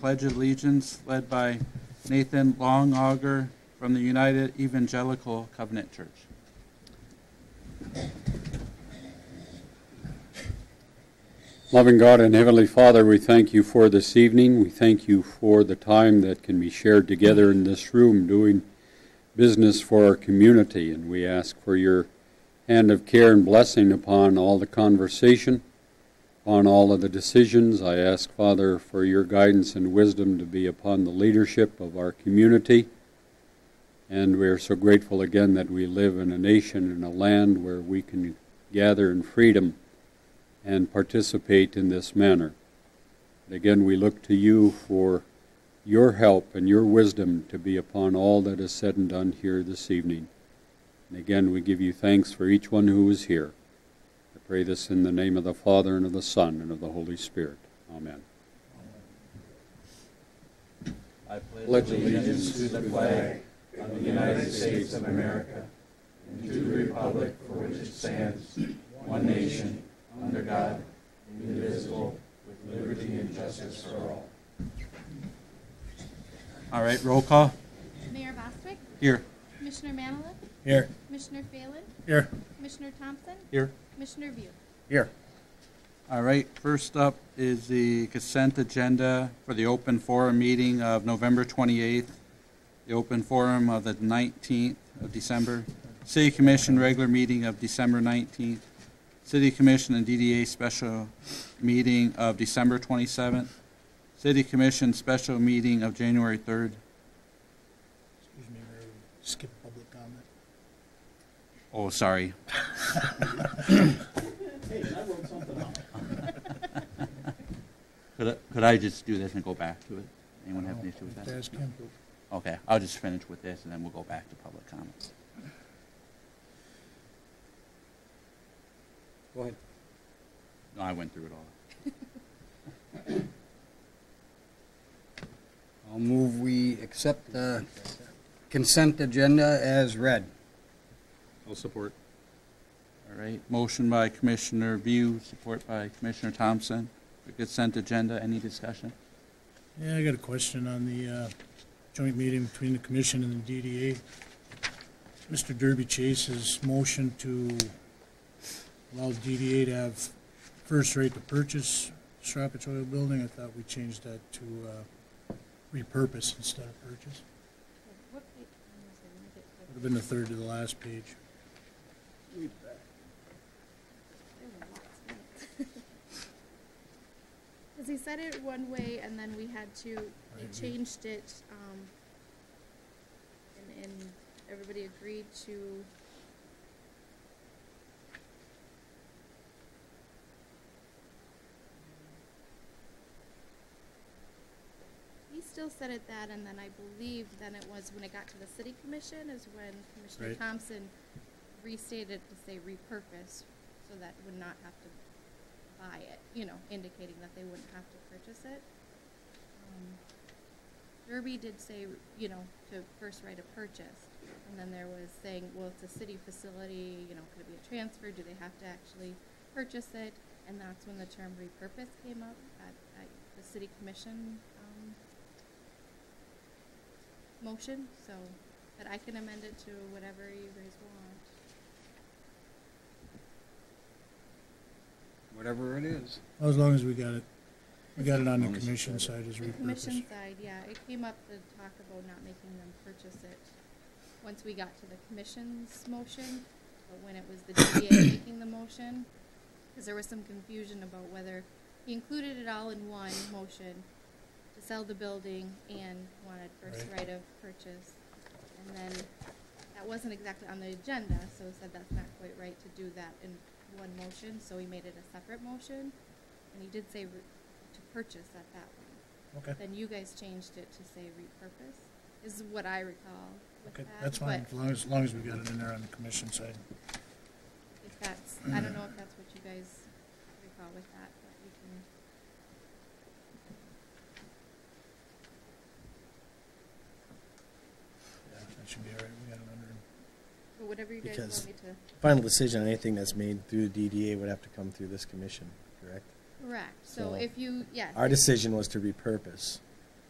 Pledge of Allegiance led by Nathan Longauger from the United Evangelical Covenant Church. Loving God and Heavenly Father, we thank you for this evening. We thank you for the time that can be shared together in this room doing business for our community. And we ask for your hand of care and blessing upon all the conversation, on all of the decisions. I ask, Father, for your guidance and wisdom to be upon the leadership of our community. And we are so grateful again that we live in a nation and a land where we can gather in freedom and participate in this manner. And again, we look to you for your help and your wisdom to be upon all that is said and done here this evening. And again, we give you thanks for each one who is here. I pray this in the name of the Father, and of the Son, and of the Holy Spirit. Amen. I pledge allegiance to the flag of the United States of America and to the republic for which it stands, one nation, under God, indivisible, with liberty and justice for all. All right, roll call. Mayor Bostwick? Here. Commissioner Manilow? Here. Commissioner Phalen? Here. Commissioner Thompson? Here. Commissioner Viau? Here. All right, first up is the consent agenda for the open forum meeting of November 28th, the open forum of the 19th of December, City Commission regular meeting of December 19th, City Commission and DDA special meeting of December 27th, City Commission special meeting of January 3rd. Excuse me, Mayor, skip public comment. Oh, sorry. Hey, I wrote something out. Could I just do this and go back to it? Anyone have an issue with that? Ask him. Okay, I'll just finish with this and then we'll go back to public comments. Go ahead. No, I went through it all. I'll move we accept the consent agenda as read. I'll support. All right, motion by Commissioner Viau, support by Commissioner Thompson. The consent agenda, any discussion? Yeah, I got a question on the joint meeting between the commission and the DDA. Mr. Derby Chase's motion to allow the DDA to have first right to purchase Strawbridge Oil Building, I thought we changed that to repurpose instead of purchase. What page? Would have been the third to the last page. Because he said it one way and then we had to, we changed it, and everybody agreed to. He still said it that, and then I believe then it was when it got to the city commission is when Commissioner Right. Thompson restated to say repurpose, so that would not have to buy it, you know, indicating that they wouldn't have to purchase it. Derby did say, you know, to first write a purchase, and then there was saying, well, it's a city facility, you know, could it be a transfer? Do they have to actually purchase it? And that's when the term repurpose came up at the city commission motion. So, but I can amend it to whatever you guys want. Whatever it is. Well, as long as we got it on the commission side as The repurpose. commission side, yeah, it came up to talk about not making them purchase it once we got to the commission's motion, but when it was the DDA making the motion, because there was some confusion about whether he included it all in one motion to sell the building and wanted first right of purchase. And then that wasn't exactly on the agenda, so he said that's not quite right to do that in one motion, so he made it a separate motion. And he did say to purchase at that one. Okay. Then you guys changed it to say repurpose, is what I recall with Okay, that. that's fine, But as long as we got it in there on the commission side. if that's, I don't know if that's what you guys recall with that, but you can. Yeah, that should be all right, we got it under. But whatever you guys Because- want me to. Final decision on anything that's made through the DDA would have to come through this commission, correct? Correct. So So if you, yes. Our decision was to repurpose.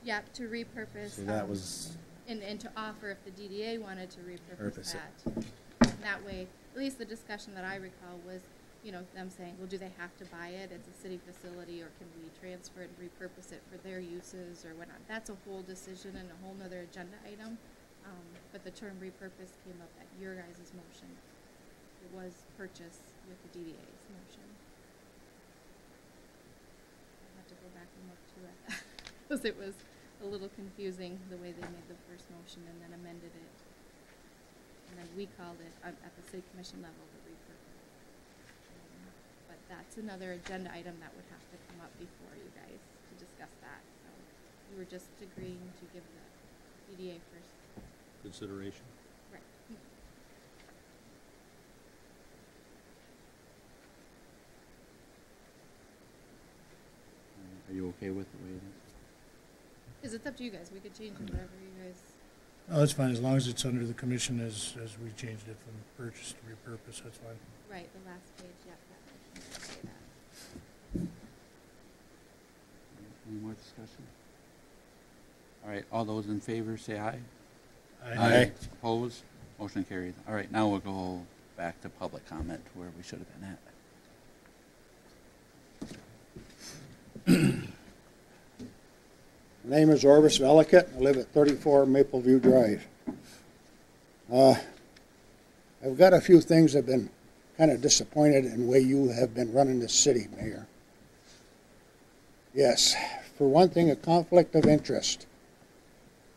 Yeah, to repurpose. So that was, And to offer if the DDA wanted to repurpose Purpose it. that. And that way, at least the discussion that I recall was, you know, them saying, well, do they have to buy it? It's a city facility, or can we transfer it and repurpose it for their uses or whatnot? That's a whole decision and a whole nother agenda item. But the term repurpose came up at your guys' motion. It was purchase with the DDA's motion. I have to go back and look too at that, because it was a little confusing the way they made the first motion and then amended it. And then we called it at the city commission level the repurpose. But that's another agenda item that would have to come up before you guys to discuss that. So we were just agreeing to give the DDA first. Consideration. Right. Are you okay with the way it is? Because it's up to you guys. We could change it whatever you guys. No, that's fine, as long as it's under the commission as we changed it from purchase to repurpose, that's fine. Right, the last page, yep, that motion should say that. Any more discussion? All right, all those in favor say aye. Aye. Opposed? Motion carries. All right, now we'll go back to public comment where we should have been at. My name is Orvis Velikut. I live at 34 Mapleview Drive. I've got a few things I've been kind of disappointed in the way you have been running this city, Mayor. Yes, for one thing, a conflict of interest.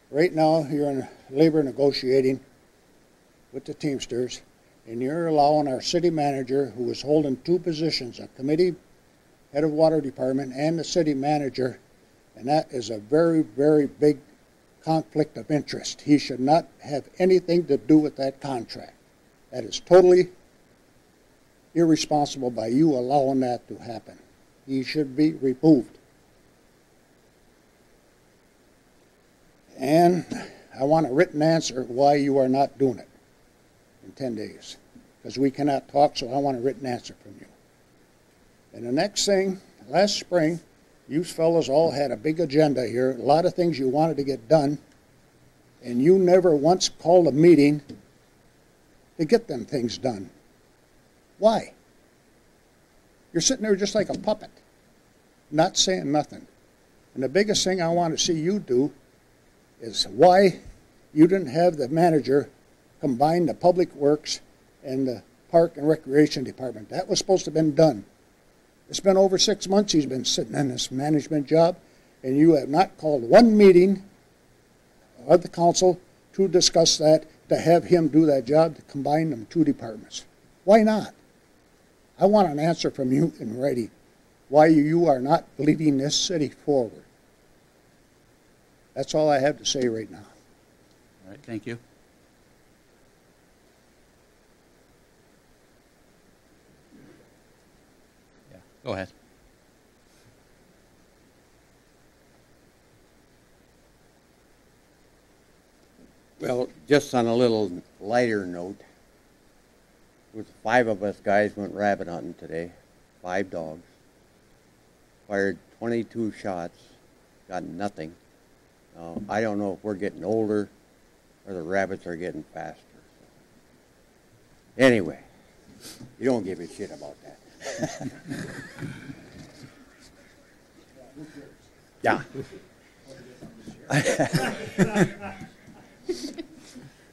Right now, you're in labor negotiating with the Teamsters, and you're allowing our city manager, who is holding two positions, a committee head of water department and the city manager, and that is a very, very big conflict of interest. He should not have anything to do with that contract. That is totally irresponsible by you allowing that to happen. He should be removed. And I want a written answer why you are not doing it in 10 days. Because we cannot talk, so I want a written answer from you. And the next thing, last spring, you fellows all had a big agenda here, a lot of things you wanted to get done, and you never once called a meeting to get them things done. Why? You're sitting there just like a puppet, not saying nothing. And the biggest thing I want to see you do is why you didn't have the manager combine the public works and the park and recreation department. That was supposed to have been done. It's been over 6 months he's been sitting in this management job, and you have not called one meeting of the council to discuss that, to have him do that job, to combine them two departments. Why not? I want an answer from you in writing, why you are not leading this city forward. That's all I have to say right now. All right, thank you. Yeah, go ahead. Well, just on a little lighter note, with 5 of us guys went rabbit hunting today, 5 dogs, fired 22 shots, got nothing. I don't know if we're getting older or the rabbits are getting faster. Anyway, you don't give a shit about that. Yeah.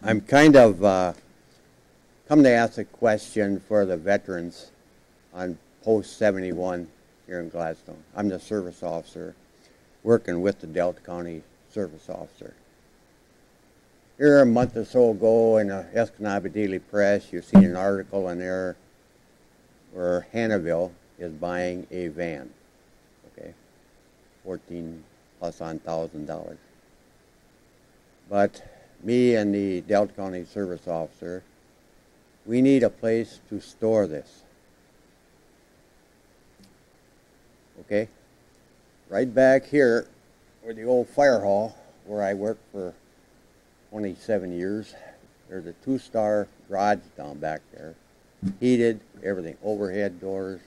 I'm kind of come to ask a question for the veterans on post 71 here in Gladstone. I'm the service officer working with the Delta County service officer. Here a month or so ago in the Escanaba Daily Press, you've seen an article in there where Hannahville is buying a van, okay, $14,000+. But me and the Delta County service officer, we need a place to store this. Okay? Right back here, where the old fire hall, where I worked for 27 years, there's a 2-star garage down back there. Heated, everything, overhead doors.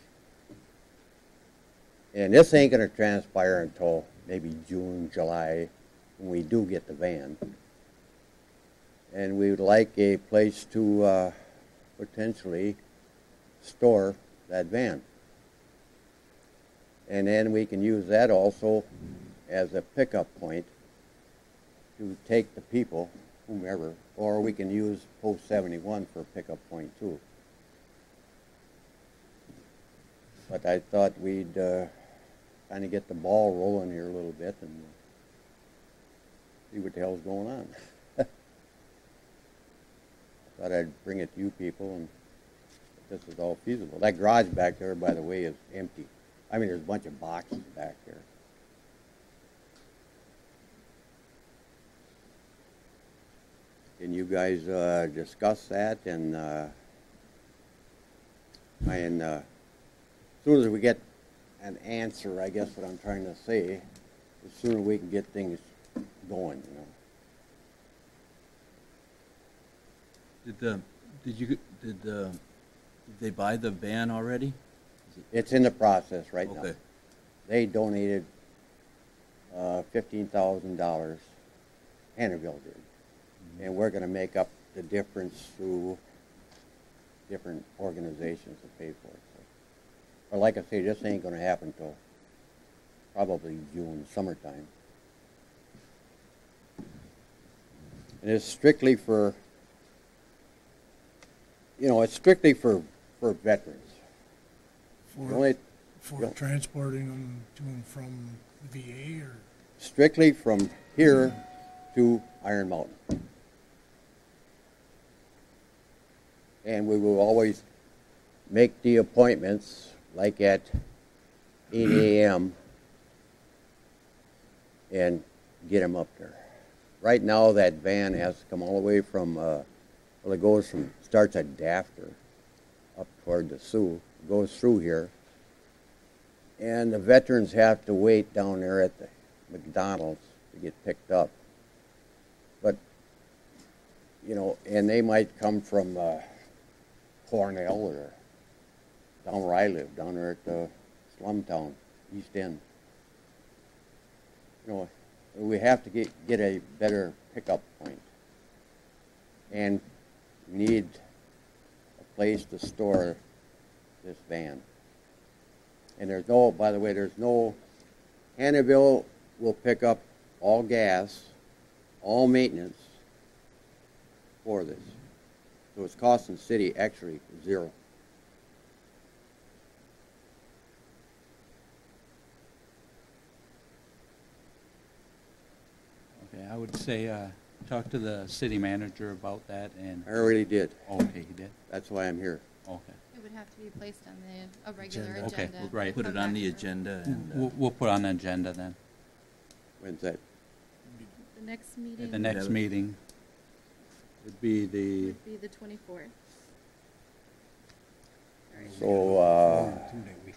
And this ain't going to transpire until maybe June, July when we do get the van. And we would like a place to potentially store that van. And then we can use that also as a pickup point to take the people, whomever, or we can use Post 71 for a pickup point too. But I thought we'd kind of get the ball rolling here a little bit and see what the hell's going on. Thought I'd bring it to you people and if this is all feasible. That garage back there, by the way, is empty. I mean, there's a bunch of boxes back there. Can you guys discuss that and as soon as we get an answer, I guess what I'm trying to say, the sooner we can get things going, you know. Did they buy the van already? It's in the process right now. Okay. They donated $15,000, Hannibal did, and we're going to make up the difference through different organizations that pay for it. So, or like I say, this ain't going to happen till probably June, summertime. And it's strictly for, you know, it's strictly for veterans. For transporting them to and from the VA, or Strictly from here to Iron Mountain. And we will always make the appointments like at 8 a.m. and get them up there. Right now that van has to come all the way from, well, it goes from, starts at Dafter up toward the Sioux, goes through here. And the veterans have to wait down there at the McDonald's to get picked up. But, you know, and they might come from Cornell or down where I live, down there at the slum town, East End. You know, we have to get a better pickup point. And we need a place to store this van. And there's no, by the way, there's no, Hannibal will pick up all gas, all maintenance for this. So it's costing the city actually zero. Okay, I would say talk to the city manager about that and. I already did. Okay, you did? That's why I'm here. Okay. It would have to be placed on a regular Agenda. Okay, agenda. right. Put Come it on back the for- agenda and We'll put on the agenda then. When's that? The next meeting At the next meeting would be the, would be the 24th. So,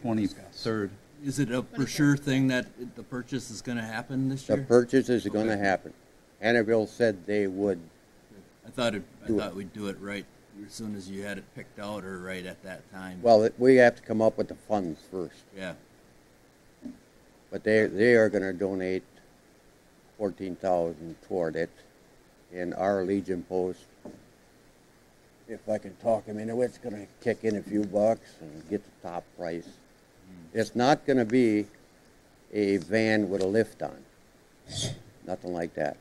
23rd. is it a for sure thing that the purchase is going to happen this the year? purchase is going to Okay. happen. Hannibal said they would. I thought Do it. we'd do it right as soon as you had it picked out or right at that time. Well, we have to come up with the funds first. Yeah. But they are going to donate $14,000 toward it. And our Legion Post, if I can talk him into it, it's going to kick in a few bucks and get the top price. It's not going to be a van with a lift on. Nothing like that.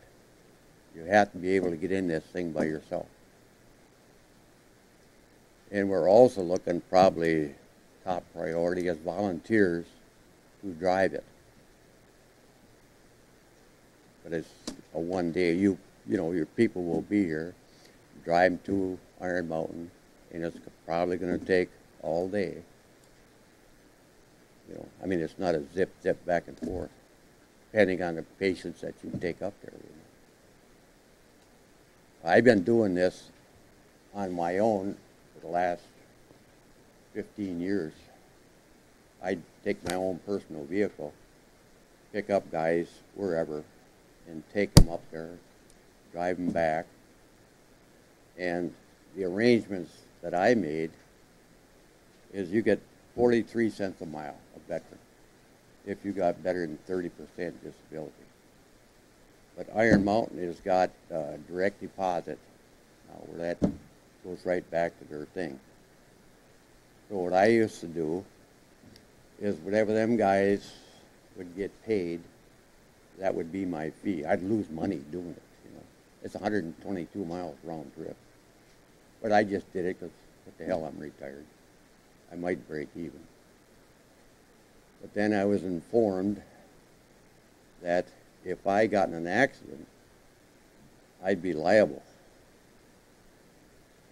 You have to be able to get in this thing by yourself. And we're also looking probably top priority as volunteers who drive it. But it's a one day, you know, your people will be here, drive them to Iron Mountain, and it's probably going to take all day. You know, I mean, it's not a zip back and forth, depending on the patients that you take up there. You know. I've been doing this on my own for the last 15 years. I take my own personal vehicle, pick up guys wherever, and take them up there, drive them back. And the arrangements that I made is you get 43 cents a mile, a veteran, if you got better than 30% disability. But Iron Mountain has got direct deposit, where that goes right back to their thing. So what I used to do is whatever them guys would get paid, that would be my fee. I'd lose money doing it, you know. It's 122 miles round trip. But I just did it because, what the hell, I'm retired. I might break even. But then I was informed that if I got in an accident, I'd be liable.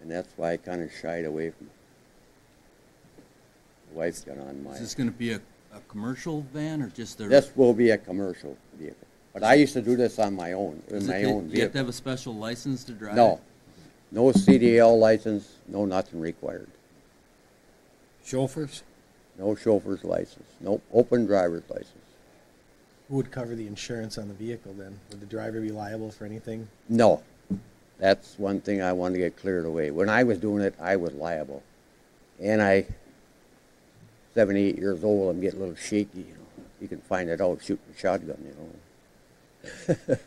And that's why I kind of shied away from it. The wife's got on my... Is this going to be a commercial van or just a... This will be a commercial vehicle. But I used to do this on my own, in my own Do you have vehicle. to have a special license to drive? No. No CDL license, no nothing required. Chauffeurs? No chauffeur's license. No open driver's license. Who would cover the insurance on the vehicle then? Would the driver be liable for anything? No. That's one thing I wanted to get cleared away. When I was doing it, I was liable. And 78 years old, I'm getting a little shaky, you know. You can find it out shooting a shotgun, you know.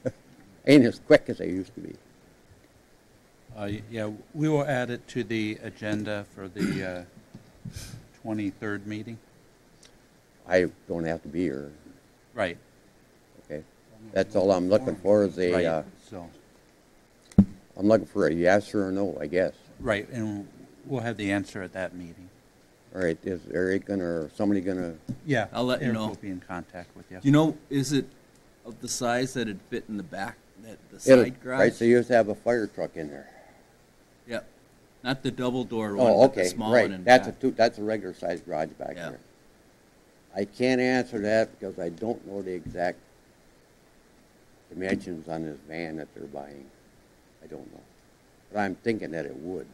Ain't as quick as I used to be. Yeah, we will add it to the agenda for the 23rd meeting. I don't have to be here. Right. Okay. That's all I'm looking for is a, Right. So, I'm looking for a yes or a no, I guess. right, and we'll have the answer at that meeting. All right, is Eric gonna, or somebody gonna, Yeah. I'll let you Eric know. will be in contact with you. You know, is it of the size that it'd fit in the back, the it'll, side garage? right, so you used to have a fire truck in there. Yep. Not the double door one, Oh, but the okay, small one in right, that's a back. that's a regular sized garage back Yeah. there. I can't answer that because I don't know the exact dimensions on this van that they're buying. I don't know. But I'm thinking that it would.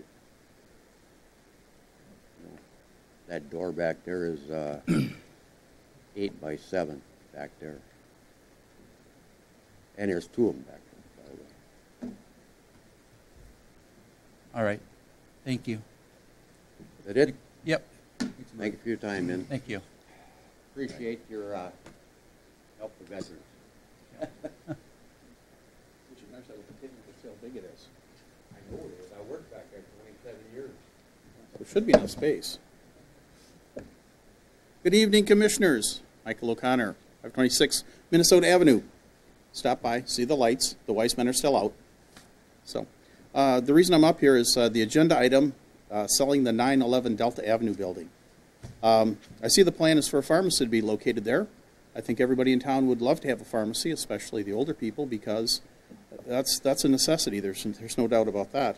You know, that door back there is 8 by 7 back there. And there's 2 of them back there, by the way. All right. Thank you. Is that it? Yep. Thank you for your time, man. Thank you. Appreciate your help with veterans. See how big it is. I know it is. I worked back there 27 years. There should be enough space. Good evening, Commissioners. Michael O'Connor, 526 Minnesota Avenue. Stop by, see the lights. The Weissmen are still out. So, the reason I'm up here is the agenda item, selling the 911 Delta Avenue building. I see the plan is for a pharmacy to be located there. I think everybody in town would love to have a pharmacy, especially the older people, because that's a necessity. There's no doubt about that.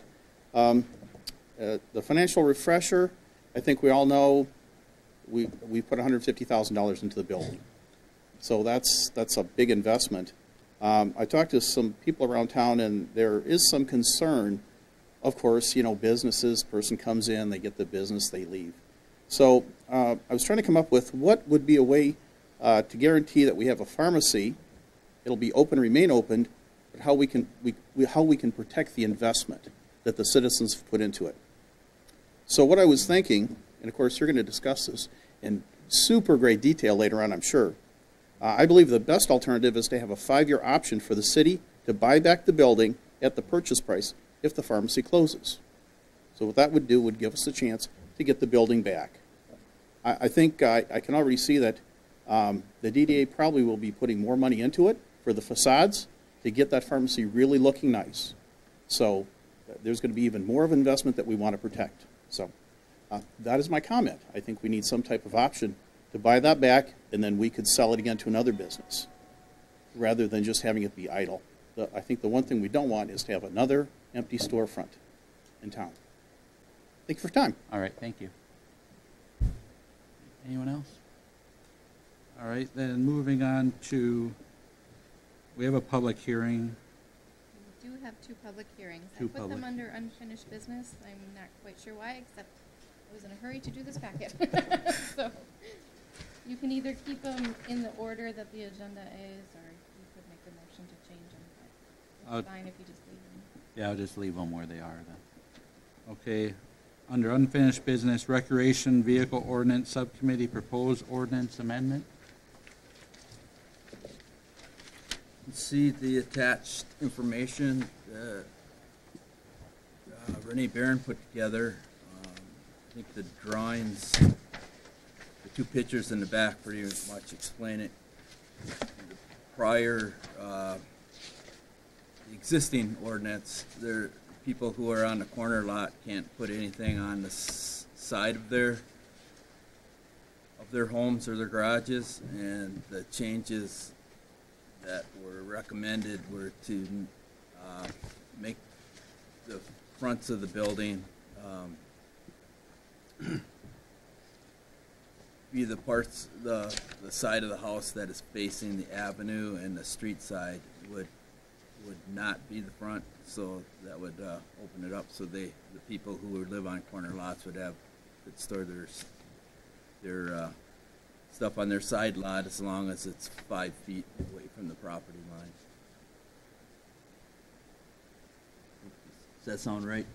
The financial refresher, I think we all know we put $150,000 into the building. So that's a big investment. I talked to some people around town, and there is some concern. Of course, you know, businesses, person comes in, they get the business, they leave. So I was trying to come up with what would be a way to guarantee that we have a pharmacy. It'll be open, remain open, but how we can protect the investment that the citizens have put into it. So what I was thinking, and of course you're going to discuss this in super great detail later on, I'm sure. I believe the best alternative is to have a 5-year option for the city to buy back the building at the purchase price if the pharmacy closes. So what that would do would give us a chance to get the building back. I think I can already see that the DDA probably will be putting more money into it for the facades to get that pharmacy really looking nice. So there's going to be even more of investment that we want to protect. So that is my comment. I think we need some type of option to buy that back, and then we could sell it again to another business rather than just having it be idle. I think the one thing we don't want is to have another empty storefront in town. Thank you for your time. All right. Thank you. Anyone else? All right. Then moving on to, we have a public hearing. We do have 2 public hearings. I Two put them public under unfinished business. I'm not quite sure why, except I was in a hurry to do this packet. So you can either keep them in the order that the agenda is, or you could make a motion to change them. But it's fine if you just leave them. Yeah, I'll just leave them where they are then. Okay. Under unfinished business, Recreation Vehicle Ordinance Subcommittee proposed ordinance amendment. see the attached information that Renee Barron put together. I think the drawings, the two pictures in the back pretty much explain it. The prior, the existing ordinance, there people who are on the corner lot can't put anything on the side of their homes or their garages, and the changes that were recommended were to make the fronts of the building be the parts, the side of the house that is facing the avenue, and the street side would not be the front, so that would open it up so the people who would live on corner lots could store their stuff on their side lot as long as it's 5 feet away from the property line. Does that sound right?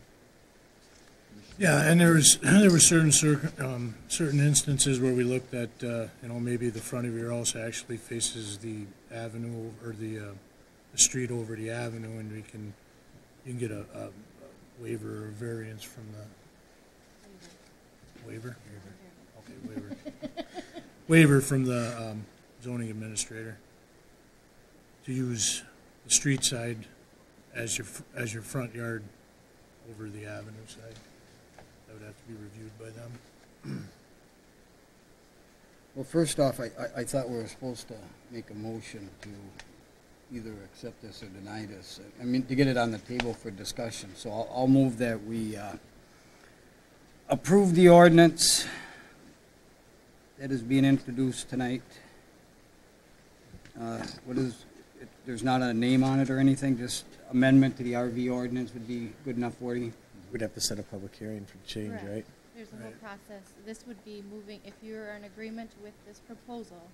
Yeah, and there were certain instances where we looked at, maybe the front of your house actually faces the avenue or the street over the avenue, and you can get a waiver or variance from the waiver. Okay, waiver. Waiver from the zoning administrator to use the street side as your front yard over the avenue side. That would have to be reviewed by them. Well, first off, I thought we were supposed to make a motion to either accept this or deny this. I mean, to get it on the table for discussion. So I'll move that we approve the ordinance that is being introduced tonight. There's not a name on it or anything, just amendment to the RV ordinance would be good enough for you? We'd have to set a public hearing for the change, Correct. right? There's a whole process. This would be moving, if you're in agreement with this proposal,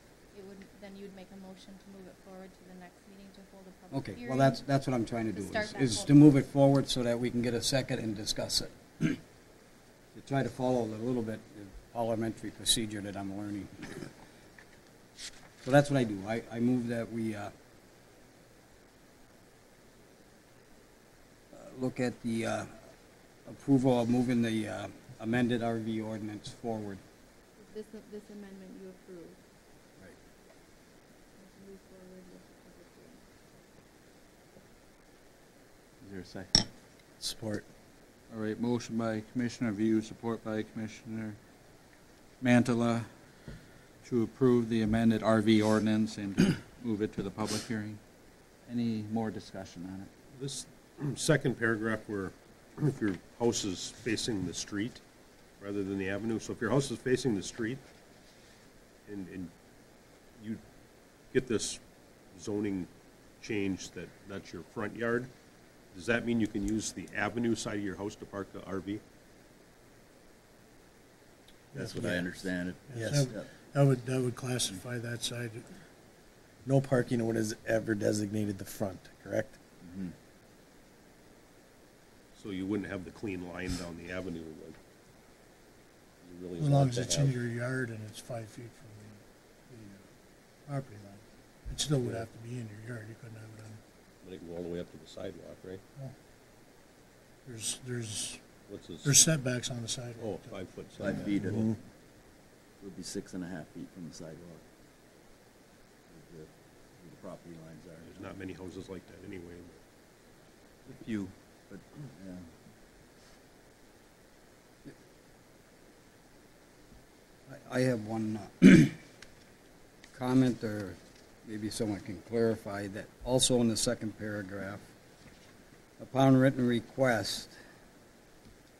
then you'd make a motion to move it forward to the next meeting to hold a public Okay, hearing. well, that's what I'm trying to To do, start that is whole to move it forward so that we can get a second and discuss it. To try to follow a little bit the parliamentary procedure that I'm learning. So that's what I do. I move that we look at the approval of moving the amended RV ordinance forward. This amendment you approve. Right. Move forward with the public hearing. Is there a second? Support. All right, motion by Commissioner Viau, support by Commissioner Mantala to approve the amended RV ordinance and to move it to the public hearing. Any more discussion on it? This second paragraph where if your house is facing the street rather than the avenue, so if your house is facing the street and you get this zoning change that's your front yard, does that mean you can use the avenue side of your house to park the RV? That's what I understand it. Yes. That would classify that side. No parking when is ever designated the front, correct? Mm-hmm. So you wouldn't have the clean line down the avenue like you really As long want as to it's have. in your yard and it's 5 feet from the property line. It still would have to be in your yard. You couldn't have it on. But it can go all the way up to the sidewalk, right? What's this? There's setbacks on the sidewalk. Oh, 5 foot 5 setback. feet. Mhm. It would be 6.5 feet from the sidewalk. Where the property lines are. There's not many houses like that anyway. A few, but yeah. I have one comment, or maybe someone can clarify, that also in the second paragraph, upon written request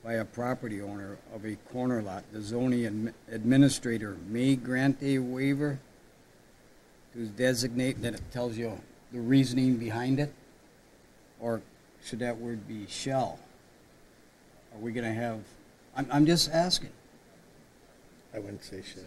by a property owner of a corner lot, the zoning administrator may grant a waiver to designate, that it tells you the reasoning behind it, or should that word be shall? Are we going to have, I'm just asking. I wouldn't say should.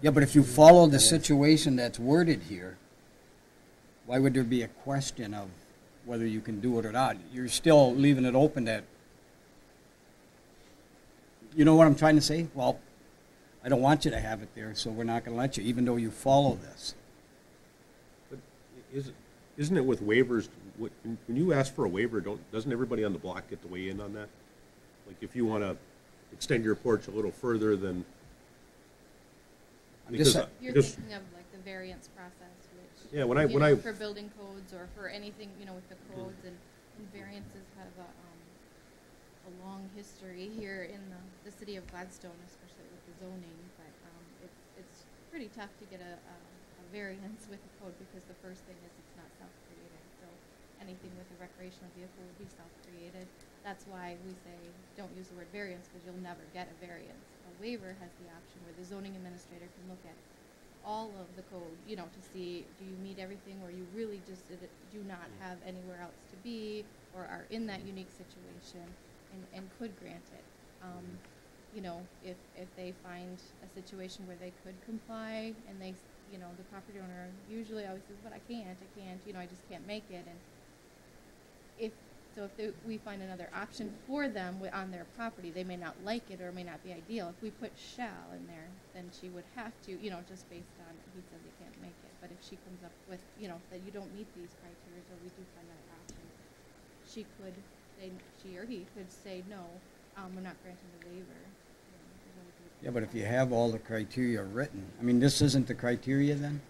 Yeah, but if you follow the situation that's worded here, why would there be a question of whether you can do it or not? You're still leaving it open that you know what I'm trying to say? Well, I don't want you to have it there, so we're not gonna let you, even though you follow this. But isn't it with waivers, when you ask for a waiver, doesn't everybody on the block get to weigh in on that? Like if you want to extend your porch a little further than. I'm just, You're because- thinking of like the variance process, which, Yeah, you know, for building codes or for anything, you know, with the codes and variances have a long history here in the city of Gladstone, especially with the zoning, but it's pretty tough to get a variance with the code because the first thing is it's not self-created. So anything with a recreational vehicle will be self-created. That's why we say don't use the word variance because you'll never get a variance. A waiver has the option where the zoning administrator can look at all of the code, you know, to see do you meet everything or you really just do not have anywhere else to be or are in that unique situation and could grant it. You know, if they find a situation where they could comply and they, you know, the property owner usually always says, but I can't, you know, I just can't make it. And if we find another option for them on their property, they may not like it or it may not be ideal. If we put shall in there, then she would have to, you know, just based on, he says he can't make it. But if she comes up with, you know, that you don't meet these criteria or we do find that option, she or he could say, no, we're not granting the waiver. yeah, but if you have all the criteria written, I mean, this isn't the criteria then?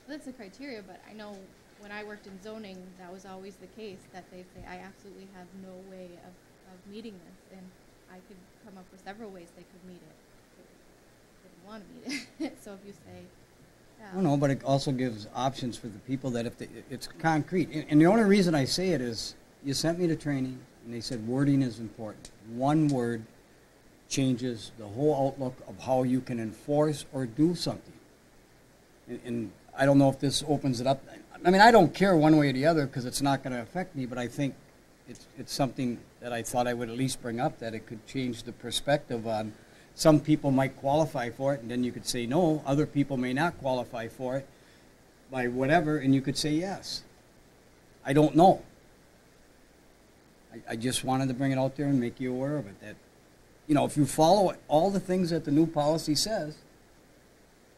Well, that's the criteria, but I know when I worked in zoning, that was always the case, that they say, I absolutely have no way of meeting this, and I could come up with several ways they could meet it. They didn't want to meet it, so if you say, yeah. No, but it also gives options for the people that it's concrete. And the only reason I say it is, you sent me to training, and they said wording is important. One word changes the whole outlook of how you can enforce or do something. And I don't know if this opens it up. I mean, I don't care one way or the other because it's not going to affect me, but I think it's something that I thought I would at least bring up, that it could change the perspective on some people might qualify for it, and then you could say no, other people may not qualify for it by whatever, and you could say yes. I don't know. I just wanted to bring it out there and make you aware of it, that, you know, if you follow all the things that the new policy says,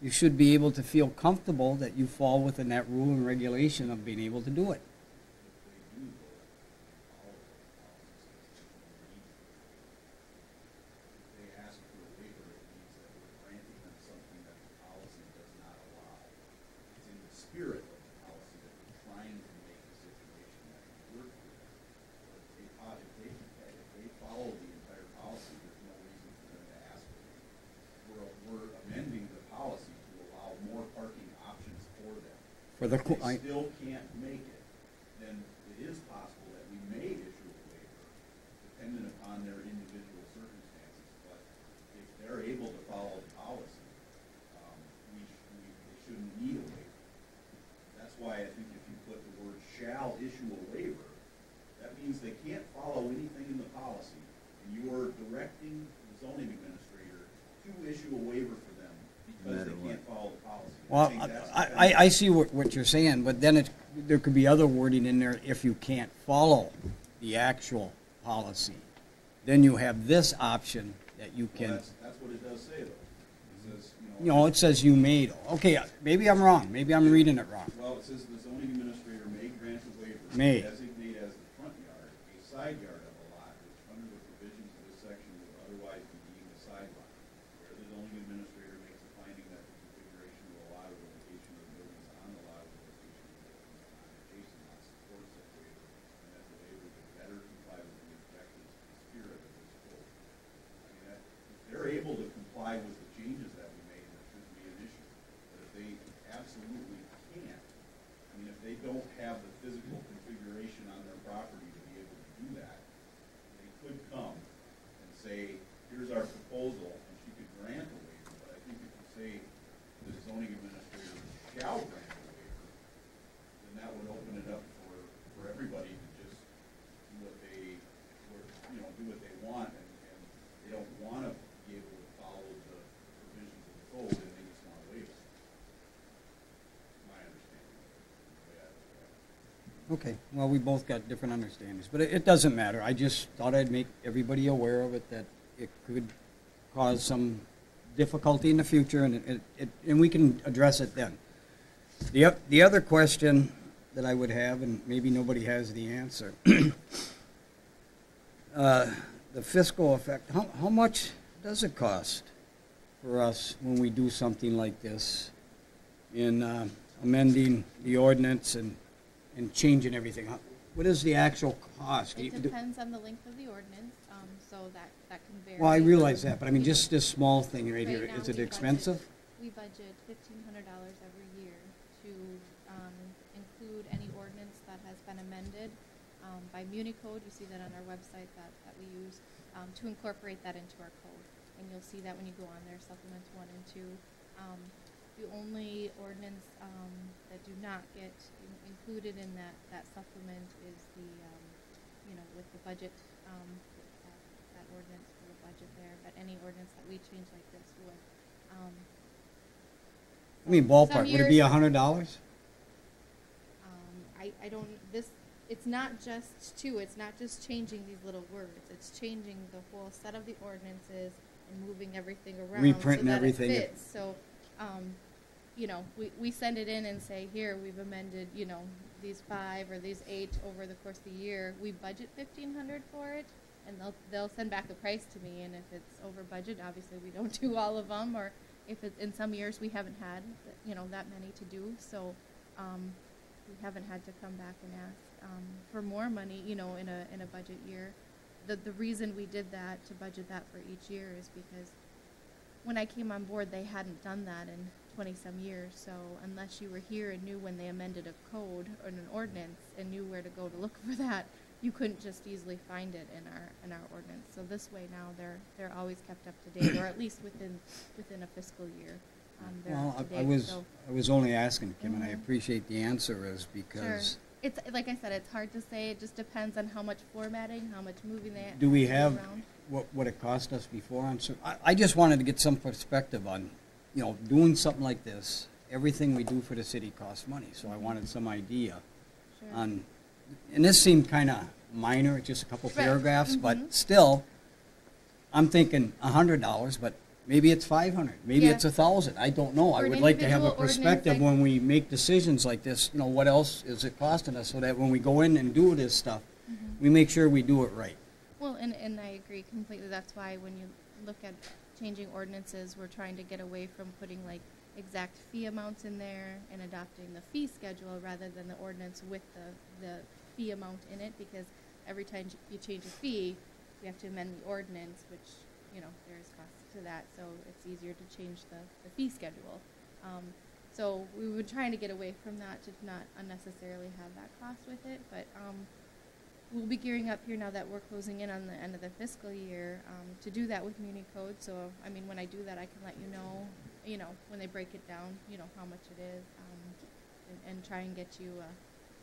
you should be able to feel comfortable that you fall within that rule and regulation of being able to do it. For the If they still can't make it, then it is possible that we may issue a waiver, dependent upon their individual circumstances. But if they're able to follow the policy, they shouldn't need a waiver. That's why I think if you put the word shall issue a waiver, that means they can't follow anything in the policy, and you are directing the zoning administrator to issue a waiver for them because they can't follow the policy. Well, I see what you're saying, but then there could be other wording in there if you can't follow the actual policy. Then you have this option that you can. Well, that's what it does say, though. It says, you know, it says you may. Okay, maybe I'm wrong. Maybe I'm reading it wrong. Well, it says the zoning administrator may grant a waiver May. to designate as the front yard a side yard of a lot, which under the provisions of this section would otherwise be deemed a sideline. Where the zoning administrator makes a finding that the configuration of the lot or the location of the buildings on the lot or the location of the buildings on adjacent lots supports that waiver, and that the waiver would better comply with the objectives and spirit of this code. I mean, if they're able to comply with the changes that we made, there shouldn't be an issue. But if they absolutely can't, I mean, if they don't have the physical configuration on their property to be able to do that, they could come and say, here's our proposal, and she could grant a waiver. But I think if you say the zoning administrator shall grant a waiver, then that would open it up for everybody to just do what they, do what they want, and they don't want to be able to follow the provisions of the code, and they just want to waive it. My understanding of it. Okay, well, we both got different understandings, but it doesn't matter. I just thought I'd make everybody aware of it, that it could cause some difficulty in the future, and we can address it then. The other question that I would have, and maybe nobody has the answer, the fiscal effect, how much does it cost for us when we do something like this in amending the ordinance and changing everything? What is the actual cost? It depends on the length of the ordinance, so that can vary. Well, I realize that, but I mean, just this small thing right here, now is it we expensive? We budget $1,500 every year to include any ordinance that has been amended by Municode. You see that on our website that we use to incorporate that into our code. And you'll see that when you go on there, supplements 1 and 2. The only ordinance that do not get included in that supplement is the, with the budget, that ordinance for the budget there. But any ordinance that we change like this would. I mean, ballpark, would it be $100? I don't, it's not just changing these little words. It's changing the whole set of the ordinances and moving everything around. Reprinting so that everything. It fits. So, we send it in and say, here, we've amended, these 5 or these 8 over the course of the year. We budget $1,500 for it, and they'll send back a price to me. And if it's over budget, obviously we don't do all of them. Or if it's in some years we haven't had, that many to do. So, we haven't had to come back and ask for more money, in a budget year. The reason we did that, to budget that for each year, is because when I came on board, they hadn't done that in 20-some years. So unless you were here and knew when they amended a code or an ordinance and knew where to go to look for that, you couldn't just easily find it in our ordinance. So this way now they're always kept up to date, or at least within a fiscal year. Well, up to I date. was only asking, Kim, and I appreciate the answer, is because... Sure. It's like I said, it's hard to say. It just depends on how much formatting, how much moving they Do we have around. what it cost us before? I just wanted to get some perspective on, doing something like this. Everything we do for the city costs money, so I wanted some idea on. And this seemed kind of minor, just a couple paragraphs, but still, I'm thinking $100, but maybe it's $500, maybe it's $1,000. I don't know. I would like to have a perspective when we make decisions like this. What else is it costing us, so that when we go in and do this stuff, we make sure we do it right. Well, and I agree completely. That's why when you look at changing ordinances, we're trying to get away from putting like exact fee amounts in there and adopting the fee schedule rather than the ordinance with the fee amount in it, because every time you change a fee, you have to amend the ordinance, which, there's costs to that, so it's easier to change the fee schedule. So we were trying to get away from that, to not unnecessarily have that cost with it, but we'll be gearing up here now that we're closing in on the end of the fiscal year to do that with Municode. So, when I do that, I can let you know, when they break it down, how much it is, and try and get you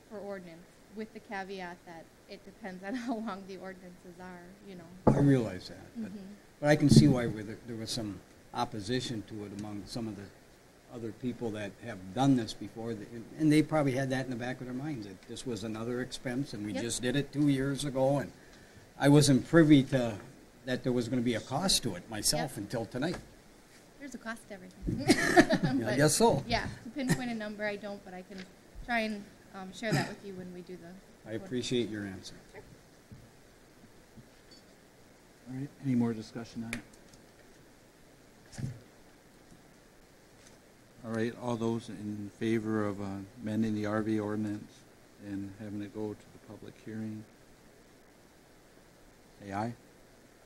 for ordinance, with the caveat that it depends on how long the ordinances are, I realize that, but I can see why there was some opposition to it among some of the other people that have done this before, and they probably had that in the back of their minds, that this was another expense, and we just did it 2 years ago, and I wasn't privy to that there was going to be a cost to it myself until tonight. There's a cost to everything. I guess so. Yeah, to pinpoint a number, I don't, but I can try and share that with you when we do the... I appreciate your answer. Sure. All right, any more discussion on it? All right, all those in favor of amending the RV ordinance and having it go to the public hearing, say aye.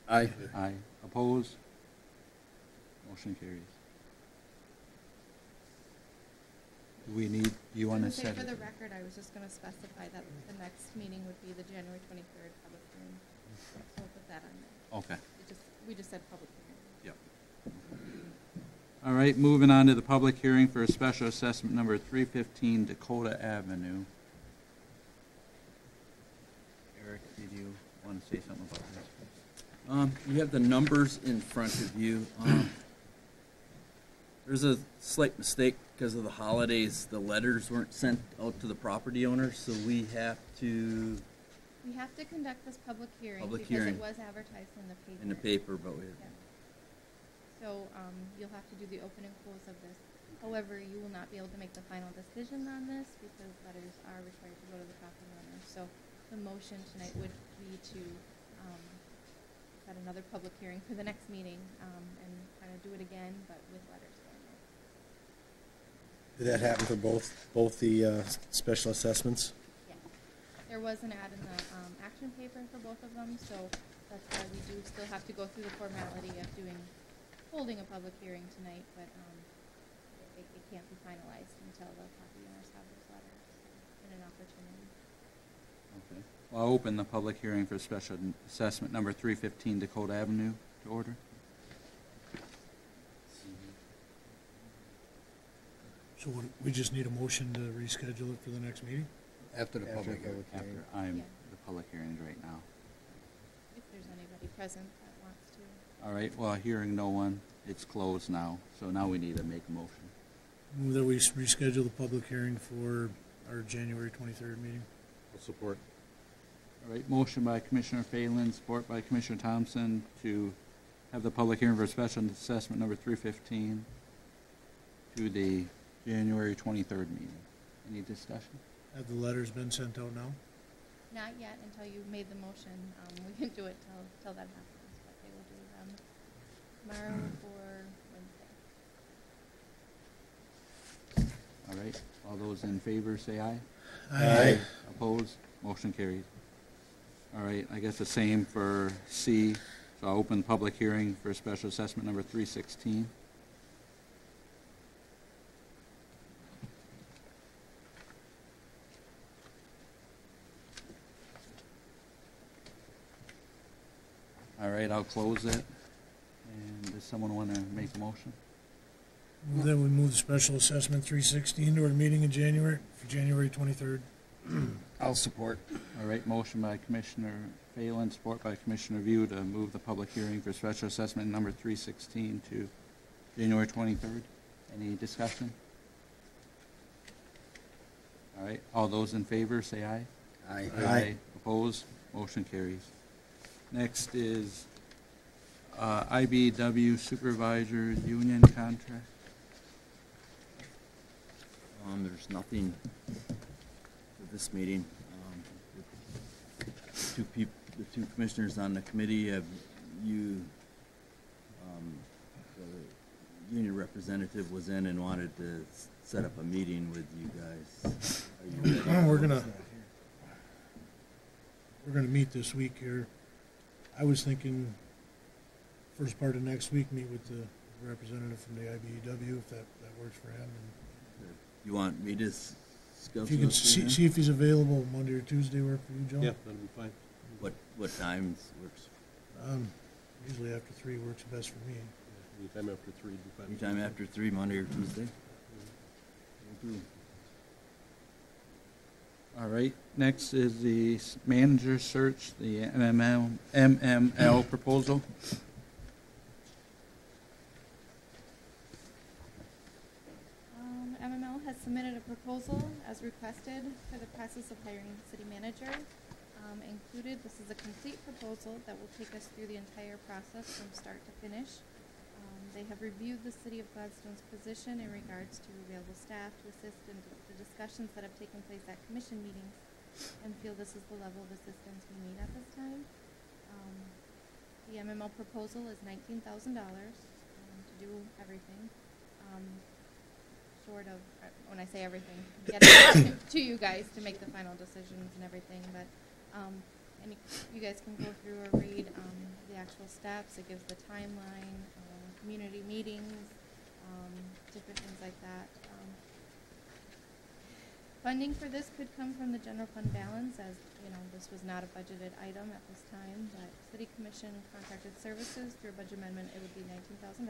Aye. Aye. Opposed? Motion carries. Do you want to set For it? the record, I was just going to specify that the next meeting would be the January 23rd public hearing. So we'll put that on there. Okay. We just said public hearing. Yep. All right, moving on to the public hearing for special assessment number 315 Dakota Avenue. Eric, did you want to say something about this? You have the numbers in front of you. There's a slight mistake because of the holidays. The letters weren't sent out to the property owners, so we have to... We have to conduct this public hearing Public because hearing. it was advertised in the paper. In the paper, but we... So you'll have to do the open and close of this. However, you will not be able to make the final decision on this because letters are required to go to the property owner. So the motion tonight would be to set another public hearing for the next meeting and kind of do it again, but with letters going out. Did that happen for both the special assessments? Yeah. There was an ad in the action paper for both of them, so that's why we do still have to go through the formality of holding a public hearing tonight, but it can't be finalized until the property owners have those letters and an opportunity. Okay. Well, I'll open the public hearing for special assessment number 315 Dakota Avenue to order. So we just need a motion to reschedule it for the next meeting? After the public hearing. After I'm Yeah. the public hearings right now. If there's anybody present that wants to. All right, well, hearing no one, it's closed now, so now we need to make a motion. Move that we reschedule the public hearing for our January 23rd meeting. I'll support. All right, motion by Commissioner Phalen, support by Commissioner Thompson to have the public hearing for special assessment number 315 to the January 23rd meeting. Any discussion? Have the letters been sent out now? Not yet until you made the motion. We can do it till that happens, but they will do them tomorrow or Wednesday. All right, all those in favor say aye. Aye. Opposed? Motion carries. All right, I guess the same for C. So I'll open the public hearing for special assessment number 316. All right, I'll close it. And does someone want to make a motion? Move that we move the special assessment 316 to our meeting in January, for January 23rd. I'll support. All right, motion by Commissioner Phalen, support by Commissioner Viau to move the public hearing for special assessment number 316 to January 23rd. Any discussion? All right, all those in favor say aye. Aye. Aye. Opposed? Motion carries. Next is IBW Supervisors Union contract. There's nothing for this meeting. The two commissioners on the committee the union representative was in and wanted to set up a meeting with you guys. Are you ready? We're gonna meet this week here. I was thinking first part of next week, meet with the representative from the IBEW, if that works for him. And You want me to schedule? if you can this for him? see if he's available Monday or Tuesday, work for you, Joe? Yeah, that'll be fine. What times works? Usually after 3 works best for me. Anytime after 3 would be fine. Anytime after 3, Monday or Tuesday? Will do. All right, next is the manager search, the MML proposal. MML has submitted a proposal as requested for the process of hiring the city manager. Included, this is a complete proposal that will take us through the entire process from start to finish. They have reviewed the City of Gladstone's position in regards to available staff to assist in the discussions that have taken place at commission meetings and feel this is the level of assistance we need at this time. The MML proposal is $19,000 to do everything. Short of, when I say everything, get it to you guys to make the final decisions and everything, but you guys can go through or read the actual steps. It gives the timeline, community meetings, different things like that. Funding for this could come from the general fund balance, as you know, this was not a budgeted item at this time, but City Commission contracted services through a budget amendment, it would be $19,000.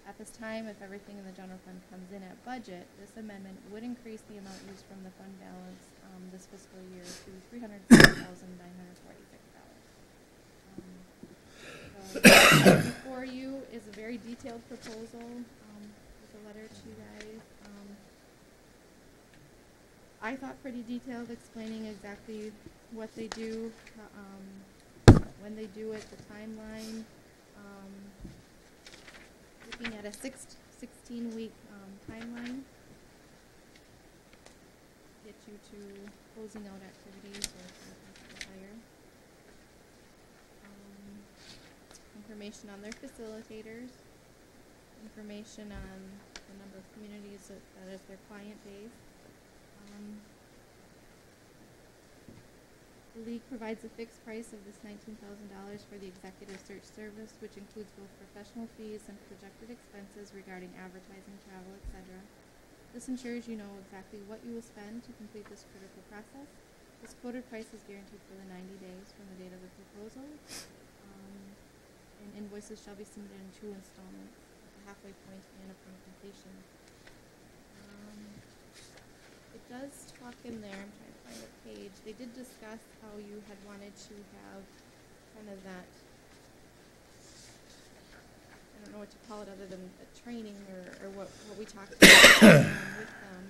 At this time, if everything in the general fund comes in at budget, this amendment would increase the amount used from the fund balance this fiscal year to $306,946. So before you is a very detailed proposal. With a letter to you guys. I thought pretty detailed, explaining exactly what they do, when they do it, the timeline. Looking at a 16-week timeline. Get you to closing out activities or hire. Information on their facilitators. Information on the number of communities that is their client base. The league provides a fixed price of this $19,000 for the executive search service, which includes both professional fees and projected expenses regarding advertising, travel, etc. This ensures you know exactly what you will spend to complete this critical process. This quoted price is guaranteed for the 90 days from the date of the proposal, and invoices shall be submitted in 2 installments at the halfway point and upon completion. It does talk in there, I'm trying to find a page, they did discuss how you had wanted to have kind of that, I don't know what to call it other than a training or what we talked about with them.